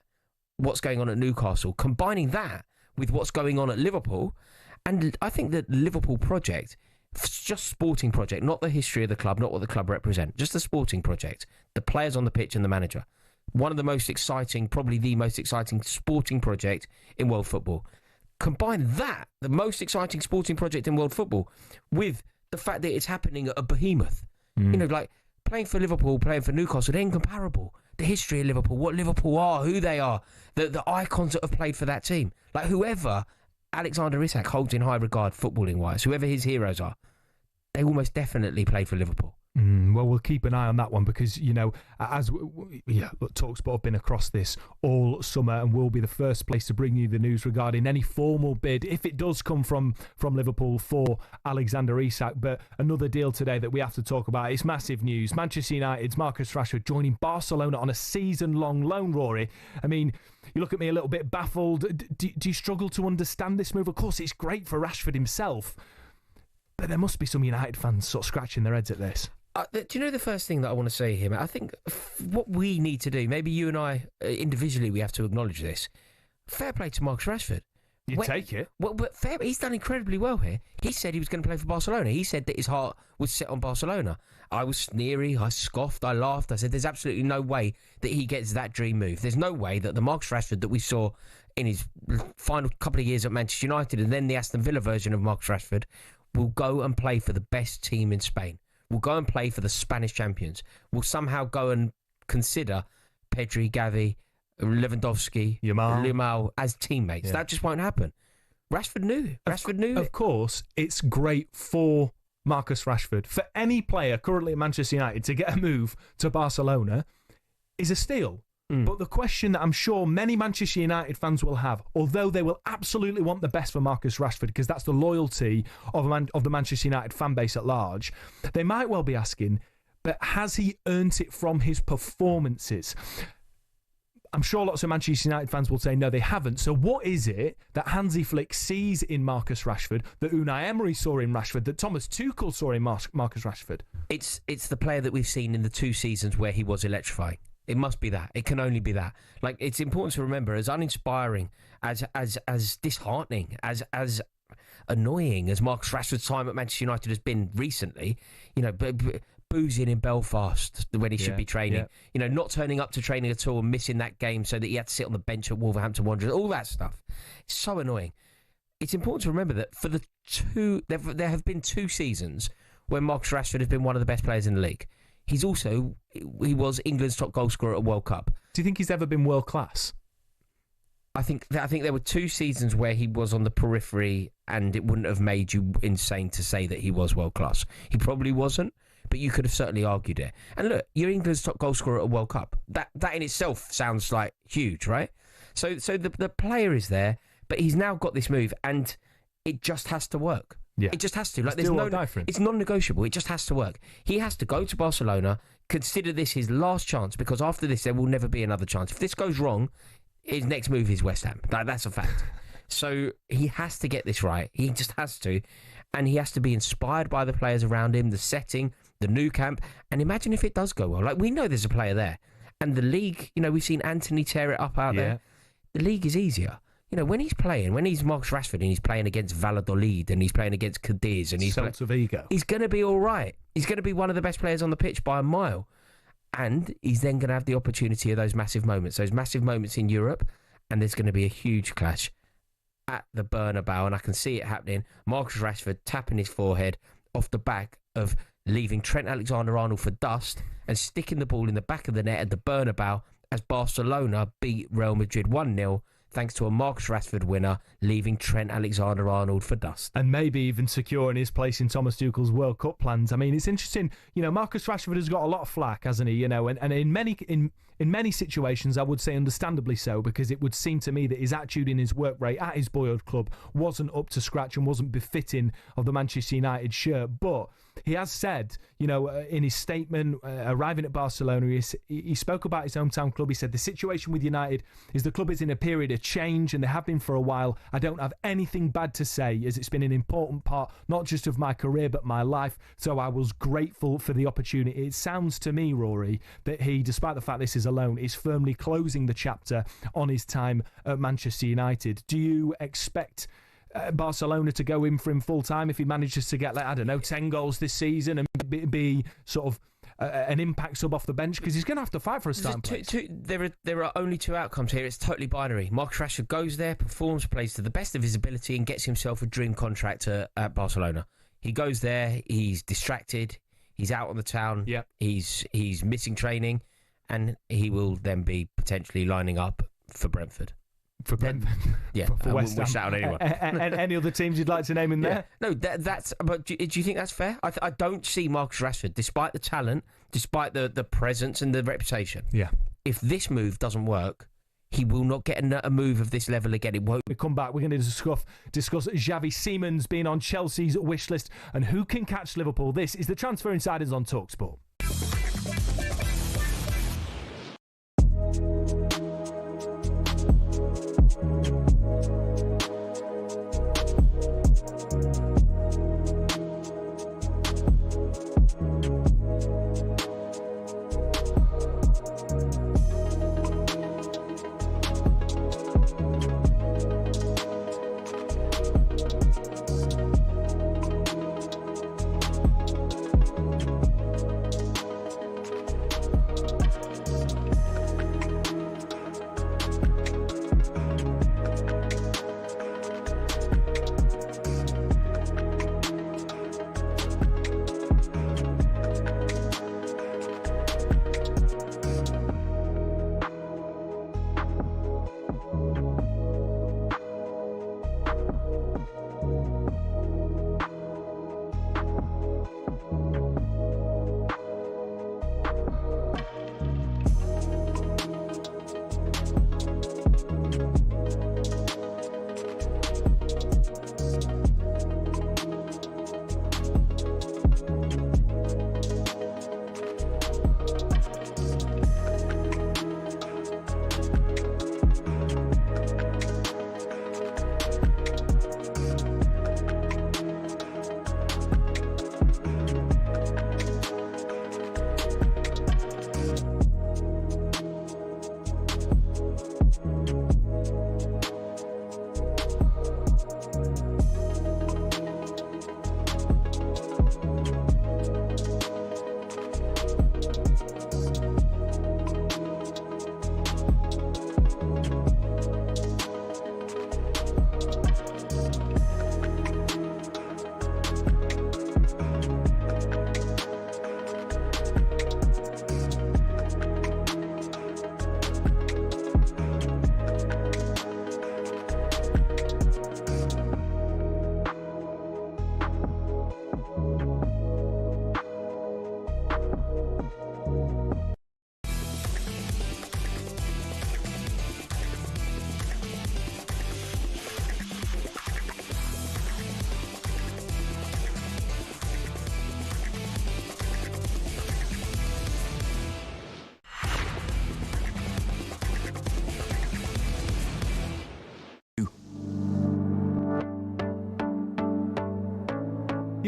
what's going on at Newcastle, combining that with what's going on at Liverpool, and I think that the Liverpool project, just sporting project, not the history of the club, not what the club represent, just the sporting project, the players on the pitch and the manager. One of the most exciting, probably the most exciting sporting project in world football. Combine that, the most exciting sporting project in world football, with the fact that it's happening at a behemoth. You know, like playing for Liverpool, playing for Newcastle, they're incomparable. The history of Liverpool, what Liverpool are, who they are, the icons that have played for that team. Like whoever Alexander Isak holds in high regard footballing-wise, whoever his heroes are, they almost definitely played for Liverpool. Well, we'll keep an eye on that one because, you know, as TalkSPORT have been across this all summer and will be the first place to bring you the news regarding any formal bid, if it does come from Liverpool for Alexander Isak. But another deal today that we have to talk about, it's massive news. Manchester United's Marcus Rashford joining Barcelona on a season-long loan, Rory. I mean, you look at me a little bit baffled. Do you struggle to understand this move? Of course, it's great for Rashford himself, but there must be some United fans sort of scratching their heads at this. Do you know the first thing that I want to say here, Matt? I think what we need to do, maybe you and I individually, we have to acknowledge this. Fair play to Marcus Rashford. You take it. Well, but fair, he's done incredibly well here. He said he was going to play for Barcelona. He said that his heart was set on Barcelona. I was sneery, I scoffed, I laughed. I said there's absolutely no way that he gets that dream move. There's no way that the Marcus Rashford that we saw in his final couple of years at Manchester United and then the Aston Villa version of Marcus Rashford will go and play for the best team in Spain. Will go and play for the Spanish champions. Will somehow go and consider Pedri, Xavi, Lewandowski, Yamal as teammates. That just won't happen. Rashford knew. Of course, it's great for Marcus Rashford. For any player currently at Manchester United to get a move to Barcelona is a steal. But the question that I'm sure many Manchester United fans will have, although they will absolutely want the best for Marcus Rashford because that's the loyalty of the Manchester United fan base at large, they might well be asking, but has he earned it from his performances? I'm sure lots of Manchester United fans will say no, they haven't. So what is it that Hansi Flick sees in Marcus Rashford, that Unai Emery saw in Rashford, that Thomas Tuchel saw in Marcus Rashford? It's the player that we've seen in the 2 seasons where he was electrifying. It must be that. It can only be that. Like, it's important to remember, as uninspiring, as disheartening, as annoying as Marcus Rashford's time at Manchester United has been recently, you know, boozing in Belfast when he should be training, you know, not turning up to training at all and missing that game so that he had to sit on the bench at Wolverhampton Wanderers, all that stuff. It's so annoying. It's important to remember that for there have been 2 seasons where Marcus Rashford has been one of the best players in the league. He was England's top goal scorer at a World Cup. Do you think he's ever been world class? I think there were 2 seasons where he was on the periphery and it wouldn't have made you insane to say that he was world class. He probably wasn't, but you could have certainly argued it. And look, you're England's top goal scorer at a World Cup. That in itself sounds like huge, right? So the player is there, but he's now got this move, and it just has to work. Yeah. It just has to. It's do or die for him. It's non-negotiable. It just has to work. He has to go to Barcelona, consider this his last chance, because after this there will never be another chance. If this goes wrong, his next move is West Ham. That's a fact. So he has to get this right. He just has to. And he has to be inspired by the players around him, the setting, the new camp. And imagine if it does go well. Like, we know there's a player there. And the league, we've seen Anthony tear it up out there. The league is easier. When he's playing, when he's Marcus Rashford and he's playing against Valladolid and he's playing against Cadiz and he's Celta Vigo, he's going to be all right. He's going to be one of the best players on the pitch by a mile. And he's then going to have the opportunity of those massive moments in Europe. And there's going to be a huge clash at the Bernabeu, and I can see it happening. Marcus Rashford tapping his forehead off the back of leaving Trent Alexander-Arnold for dust and sticking the ball in the back of the net at the Bernabeu as Barcelona beat Real Madrid 1-0 thanks to a Marcus Rashford winner, leaving Trent Alexander-Arnold for dust. And maybe even securing his place in Thomas Tuchel's World Cup plans. I mean, it's interesting. Marcus Rashford has got a lot of flack, hasn't he? And in many situations, I would say understandably so, because it would seem to me that his attitude in his work rate at his boyhood club wasn't up to scratch and wasn't befitting of the Manchester United shirt. But he has said, in his statement arriving at Barcelona, he spoke about his hometown club. He said, the situation with United is the club is in a period of change, and they have been for a while. I don't have anything bad to say, as it's been an important part, not just of my career, but my life. So I was grateful for the opportunity. It sounds to me, Rory, that he, despite the fact this is alone, is firmly closing the chapter on his time at Manchester United. Do you expect Barcelona to go in for him full time if he manages to get 10 goals this season and be sort of an impact sub off the bench, because he's going to have to fight for a starting place? There are only two outcomes here. It's totally binary. Marcus Rashford goes there, performs, plays to the best of his ability and gets himself a dream contract at Barcelona. He goes there, he's distracted, he's out on the town, he's missing training, and he will then be potentially lining up for Brentford. For Brentford? Yeah, for I West wouldn't wish Ham. that on anyone. And any other teams you'd like to name in there? No, that's. But do you think that's fair? I don't see Marcus Rashford, despite the talent, despite the presence and the reputation. Yeah. If this move doesn't work, he will not get a move of this level again. It won't. We come back. We're going to discuss Xavi Simons being on Chelsea's wish list and who can catch Liverpool. This is the Transfer Insiders on talkSPORT.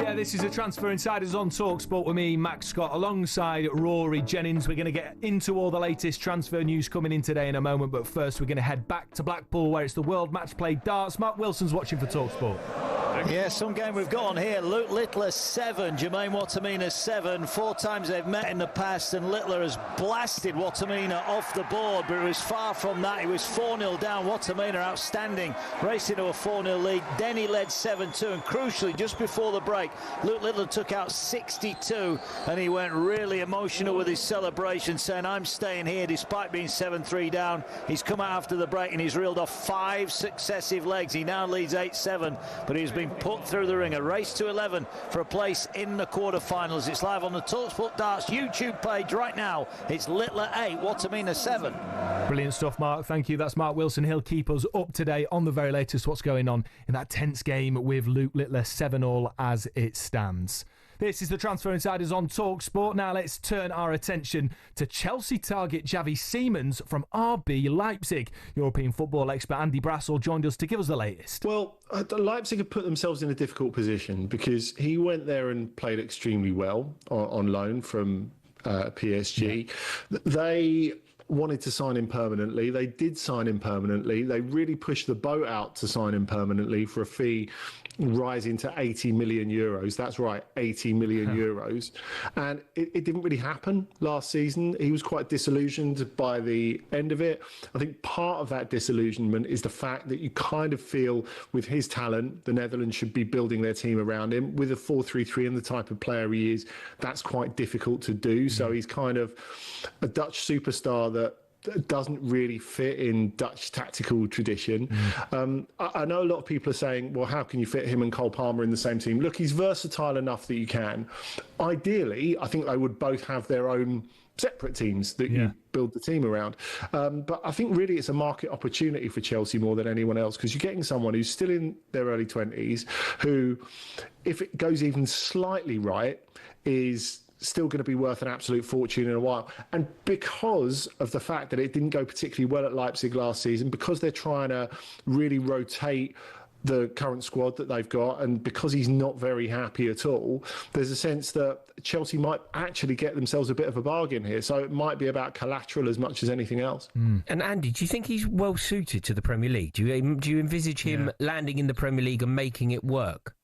Yeah, this is the Transfer Insiders on talkSPORT with me, Max Scott, alongside Rory, Jennings. We're going to get into all the latest transfer news coming in today in a moment, but first we're going to head back to Blackpool, where it's the World Match Play Darts. Mark Wilson's watching for talkSPORT. Yeah, some game we've got on here. Luke Littler 7, Jermaine Wattimena 7. 4 times they've met in the past, and Littler has blasted Wattimena off the board, but it was far from that. He was 4-0 down. Wattimena outstanding, racing to a 4-0 lead. Then he led 7-2, and crucially, just before the break, Luke Littler took out 62, and he went really emotional with his celebration, saying, I'm staying here despite being 7-3 down. He's come out after the break, and he's reeled off 5 successive legs. He now leads 8-7, but he's been put through the ring. A race to 11 for a place in the quarterfinals. It's live on the talkSPORT Darts YouTube page right now. It's Littler 8, Wattimena 7. Brilliant stuff, Mark. Thank you. That's Mark Wilson. He'll keep us up to date on the very latest what's going on in that tense game with Luke Littler 7-all as it stands. This is the Transfer Insiders on talkSPORT. Now let's turn our attention to Chelsea target Xavi Simons from RB Leipzig. European football expert Andy Brassel joined us to give us the latest. Well, Leipzig have put themselves in a difficult position because he went there and played extremely well on loan from PSG. Yeah. They wanted to sign him permanently. They did sign him permanently. They really pushed the boat out to sign him permanently for a fee rising to 80 million euros. That's right, 80 million euros. And it didn't really happen last season. He was quite disillusioned by the end of it. I think part of that disillusionment is the fact that you kind of feel with his talent, the Netherlands should be building their team around him. With a 4-3-3 and the type of player he is, that's quite difficult to do. So he's kind of a Dutch superstar that doesn't really fit in Dutch tactical tradition. I know a lot of people are saying, well, how can you fit him and Cole Palmer in the same team? Look, he's versatile enough that you can. Ideally, I think they would both have their own separate teams that you build the team around. But I think really it's a market opportunity for Chelsea more than anyone else, because you're getting someone who's still in their early 20s who, if it goes even slightly right, is still going to be worth an absolute fortune in a while. And because of the fact that it didn't go particularly well at Leipzig last season, because they're trying to really rotate the current squad that they've got, and because he's not very happy at all, there's a sense that Chelsea might actually get themselves a bit of a bargain here. So it might be about collateral as much as anything else. And Andy, do you think he's well suited to the Premier League? Do you envisage him landing in the Premier League and making it work?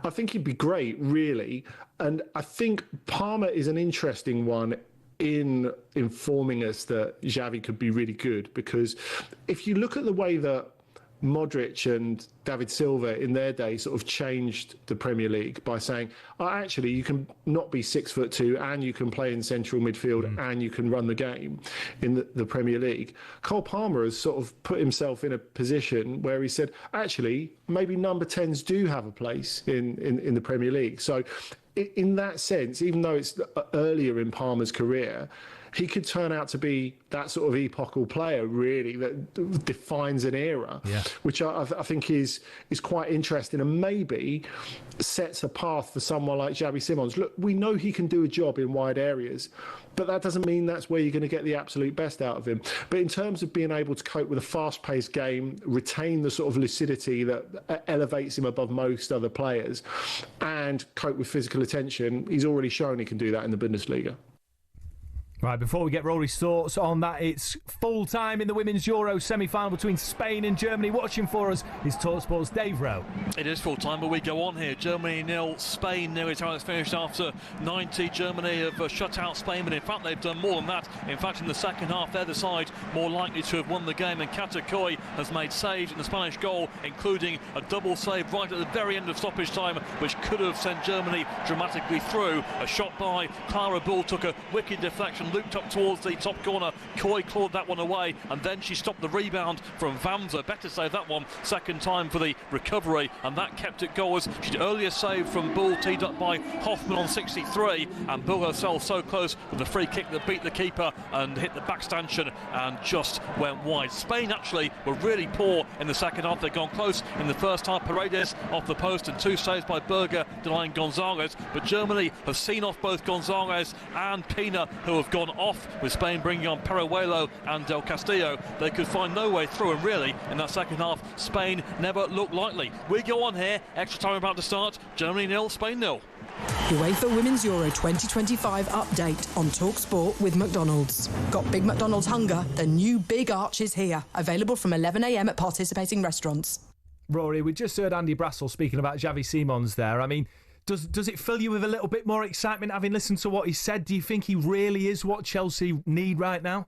I think he'd be great, really. And I think Palmer is an interesting one in informing us that Xavi could be really good, because if you look at the way that Modric and David Silva in their day sort of changed the Premier League by saying, oh, actually, you can not be 6'2" and you can play in central midfield and you can run the game in the Premier League. Cole Palmer has sort of put himself in a position where he said, actually, maybe number 10s do have a place in the Premier League. So in that sense, even though it's earlier in Palmer's career, he could turn out to be that sort of epochal player, really, that defines an era, which I think is quite interesting and maybe sets a path for someone like Xavi Simons. Look, we know he can do a job in wide areas, but that doesn't mean that's where you're going to get the absolute best out of him. But in terms of being able to cope with a fast-paced game, retain the sort of lucidity that elevates him above most other players, and cope with physical attention, he's already shown he can do that in the Bundesliga. Right, before we get Rory's thoughts on that, it's full time in the Women's Euro semi-final between Spain and Germany. Watching for us is talkSPORT's Dave Rowe. It is full time, but we go on here. Germany 0, Spain 0 is how it's finished after 90. Germany have shut out Spain, but in fact they've done more than that. In fact, in the second half, they're the side more likely to have won the game, and Katakoi has made saves in the Spanish goal, including a double save right at the very end of stoppage time, which could have sent Germany dramatically through. A shot by Clara Bull took a wicked deflection, looped up towards the top corner. Coy clawed that one away, and then she stopped the rebound from Vamsa. Better save that one second time for the recovery, and that kept it goals. She'd earlier saved from Bull, teed up by Hoffman on 63, and Bull herself so close with the free kick that beat the keeper and hit the back stanchion and just went wide. Spain actually were really poor in the second half. They'd gone close in the first half. Paredes off the post and 2 saves by Berger denying Gonzalez, but Germany have seen off both Gonzalez and Pina, who have gone gone off, with Spain bringing on Peruelo and Del Castillo. They could find no way through, and really, in that second half, Spain never looked likely. We go on here, extra time about to start, Germany 0, Spain 0. UEFA Women's Euro 2025 update on talkSPORT with McDonald's. Got Big McDonald's hunger? The new Big Arch is here. Available from 11 a.m. at participating restaurants. Rory, we just heard Andy Brassel speaking about Xavi Simons there. I mean, does it fill you with a little bit more excitement having listened to what he said? Do you think he really is what Chelsea need right now?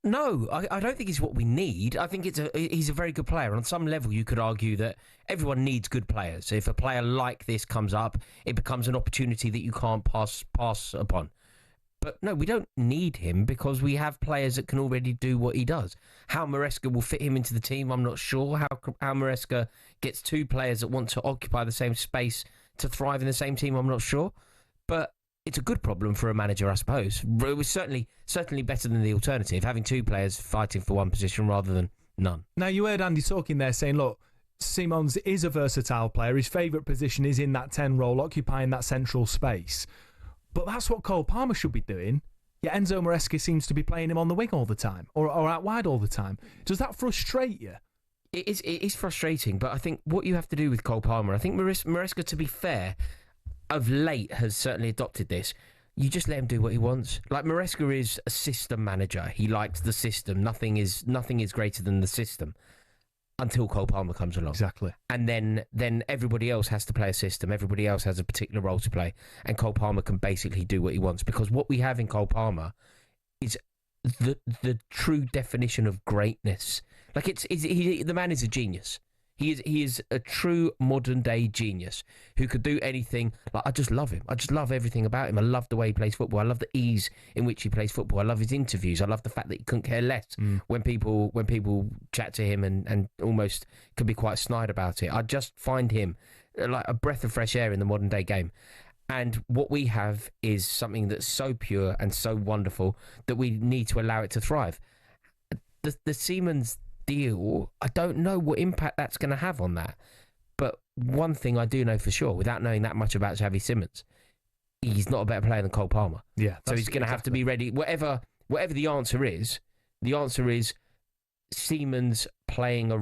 No, I don't think he's what we need. I think he's a very good player. On some level, you could argue that everyone needs good players. If a player like this comes up, it becomes an opportunity that you can't pass upon. But no, we don't need him because we have players that can already do what he does. How Maresca will fit him into the team, I'm not sure. How Maresca gets two players that want to occupy the same space to thrive in the same team, I'm not sure. But it's a good problem for a manager, I suppose. It was certainly better than the alternative, having two players fighting for one position rather than none. Now, you heard Andy talking there saying, look, Simons is a versatile player. His favourite position is in that 10 role, occupying that central space. But that's what Cole Palmer should be doing. Yet Enzo Maresca seems to be playing him on the wing all the time, or out wide all the time. Does that frustrate you? It is frustrating, but I think what you have to do with Cole Palmer, I think Maresca, to be fair, of late has certainly adopted this. You just let him do what he wants. Like, Maresca is a system manager. He likes the system. Nothing is greater than the system until Cole Palmer comes along. Exactly. And then everybody else has to play a system. Everybody else has a particular role to play. And Cole Palmer can basically do what he wants, because what we have in Cole Palmer is the true definition of greatness. Like, the man is a genius. He is a true modern day genius who could do anything. Like, I just love him. I just love everything about him. I love the way he plays football. I love the ease in which he plays football. I love his interviews. I love the fact that he couldn't care less when people chat to him and almost can be quite snide about it. I just find him like a breath of fresh air in the modern day game. And what we have is something that's so pure and so wonderful that we need to allow it to thrive. The Siemens deal, I don't know what impact that's going to have on that. But one thing I do know for sure, without knowing that much about Xavi Simons, he's not a better player than Cole Palmer. Yeah. So he's going to have to be ready. Whatever the answer is Siemens playing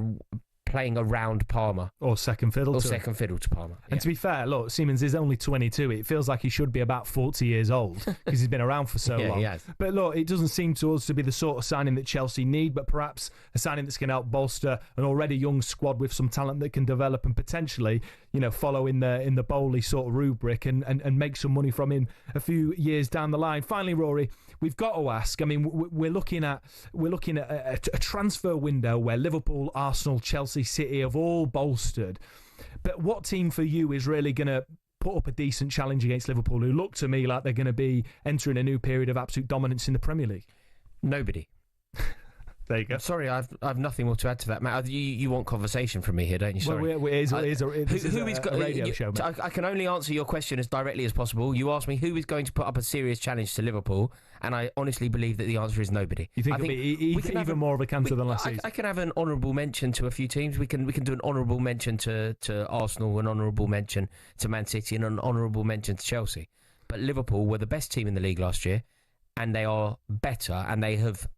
around Palmer. Or second fiddle to Palmer. And to be fair, look, Siemens is only 22. It feels like he should be about 40 years old because he's been around for so long. He has. But look, it doesn't seem to us to be the sort of signing that Chelsea need, but perhaps a signing that's going to help bolster an already young squad with some talent that can develop and potentially, follow in the Bowley sort of rubric and make some money from him a few years down the line. Finally, Rory, we've got to ask. I mean, we're looking at a transfer window where Liverpool, Arsenal, Chelsea, City have all bolstered. But what team for you is really going to put up a decent challenge against Liverpool, who look to me like they're going to be entering a new period of absolute dominance in the Premier League? Nobody. There you go. Sorry, I've nothing more to add to that, Matt. You want conversation from me here, don't you? Sorry. Well, this is a radio show, Matt. I can only answer your question as directly as possible. You asked me who is going to put up a serious challenge to Liverpool, and I honestly believe that the answer is nobody. You think it'll be even more of a canter than last season? I can have an honourable mention to a few teams. We can do an honourable mention to Arsenal, an honourable mention to Man City, and an honourable mention to Chelsea. But Liverpool were the best team in the league last year, and they are better, and they have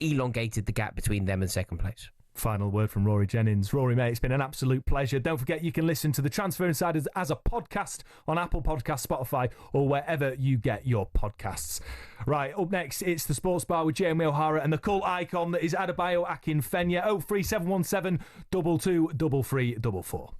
elongated the gap between them and second place. Final word from Rory Jennings. Rory, mate, it's been an absolute pleasure. Don't forget you can listen to the Transfer Insiders as a podcast on Apple Podcasts, Spotify, or wherever you get your podcasts. Right, up next, it's the Sports Bar with Jamie O'Hara and the cult icon that is Adebayo Akinfenwa. 03717 22 3344.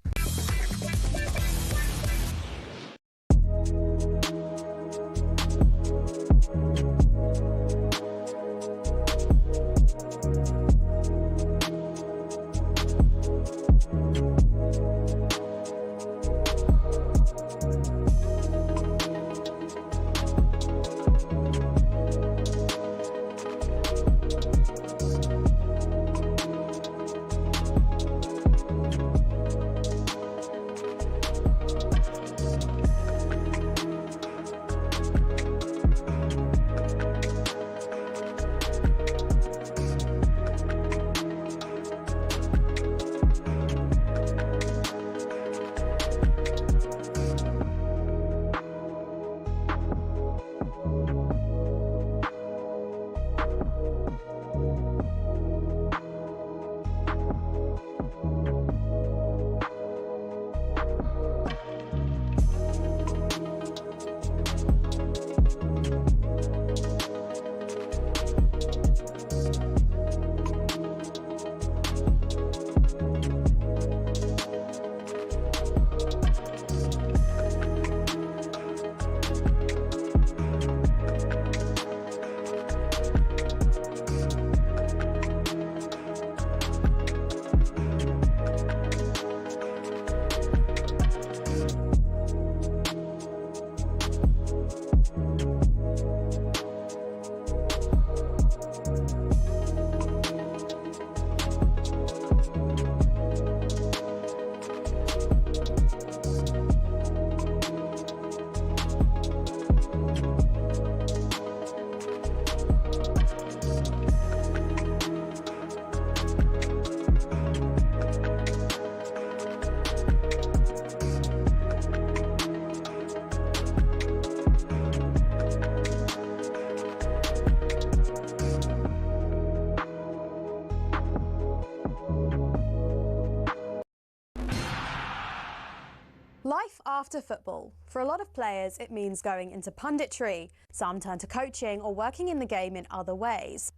Life after football. For a lot of players, it means going into punditry. Some turn to coaching or working in the game in other ways.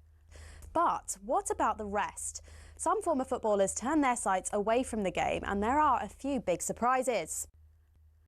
But what about the rest? Some former footballers turn their sights away from the game, and there are a few big surprises.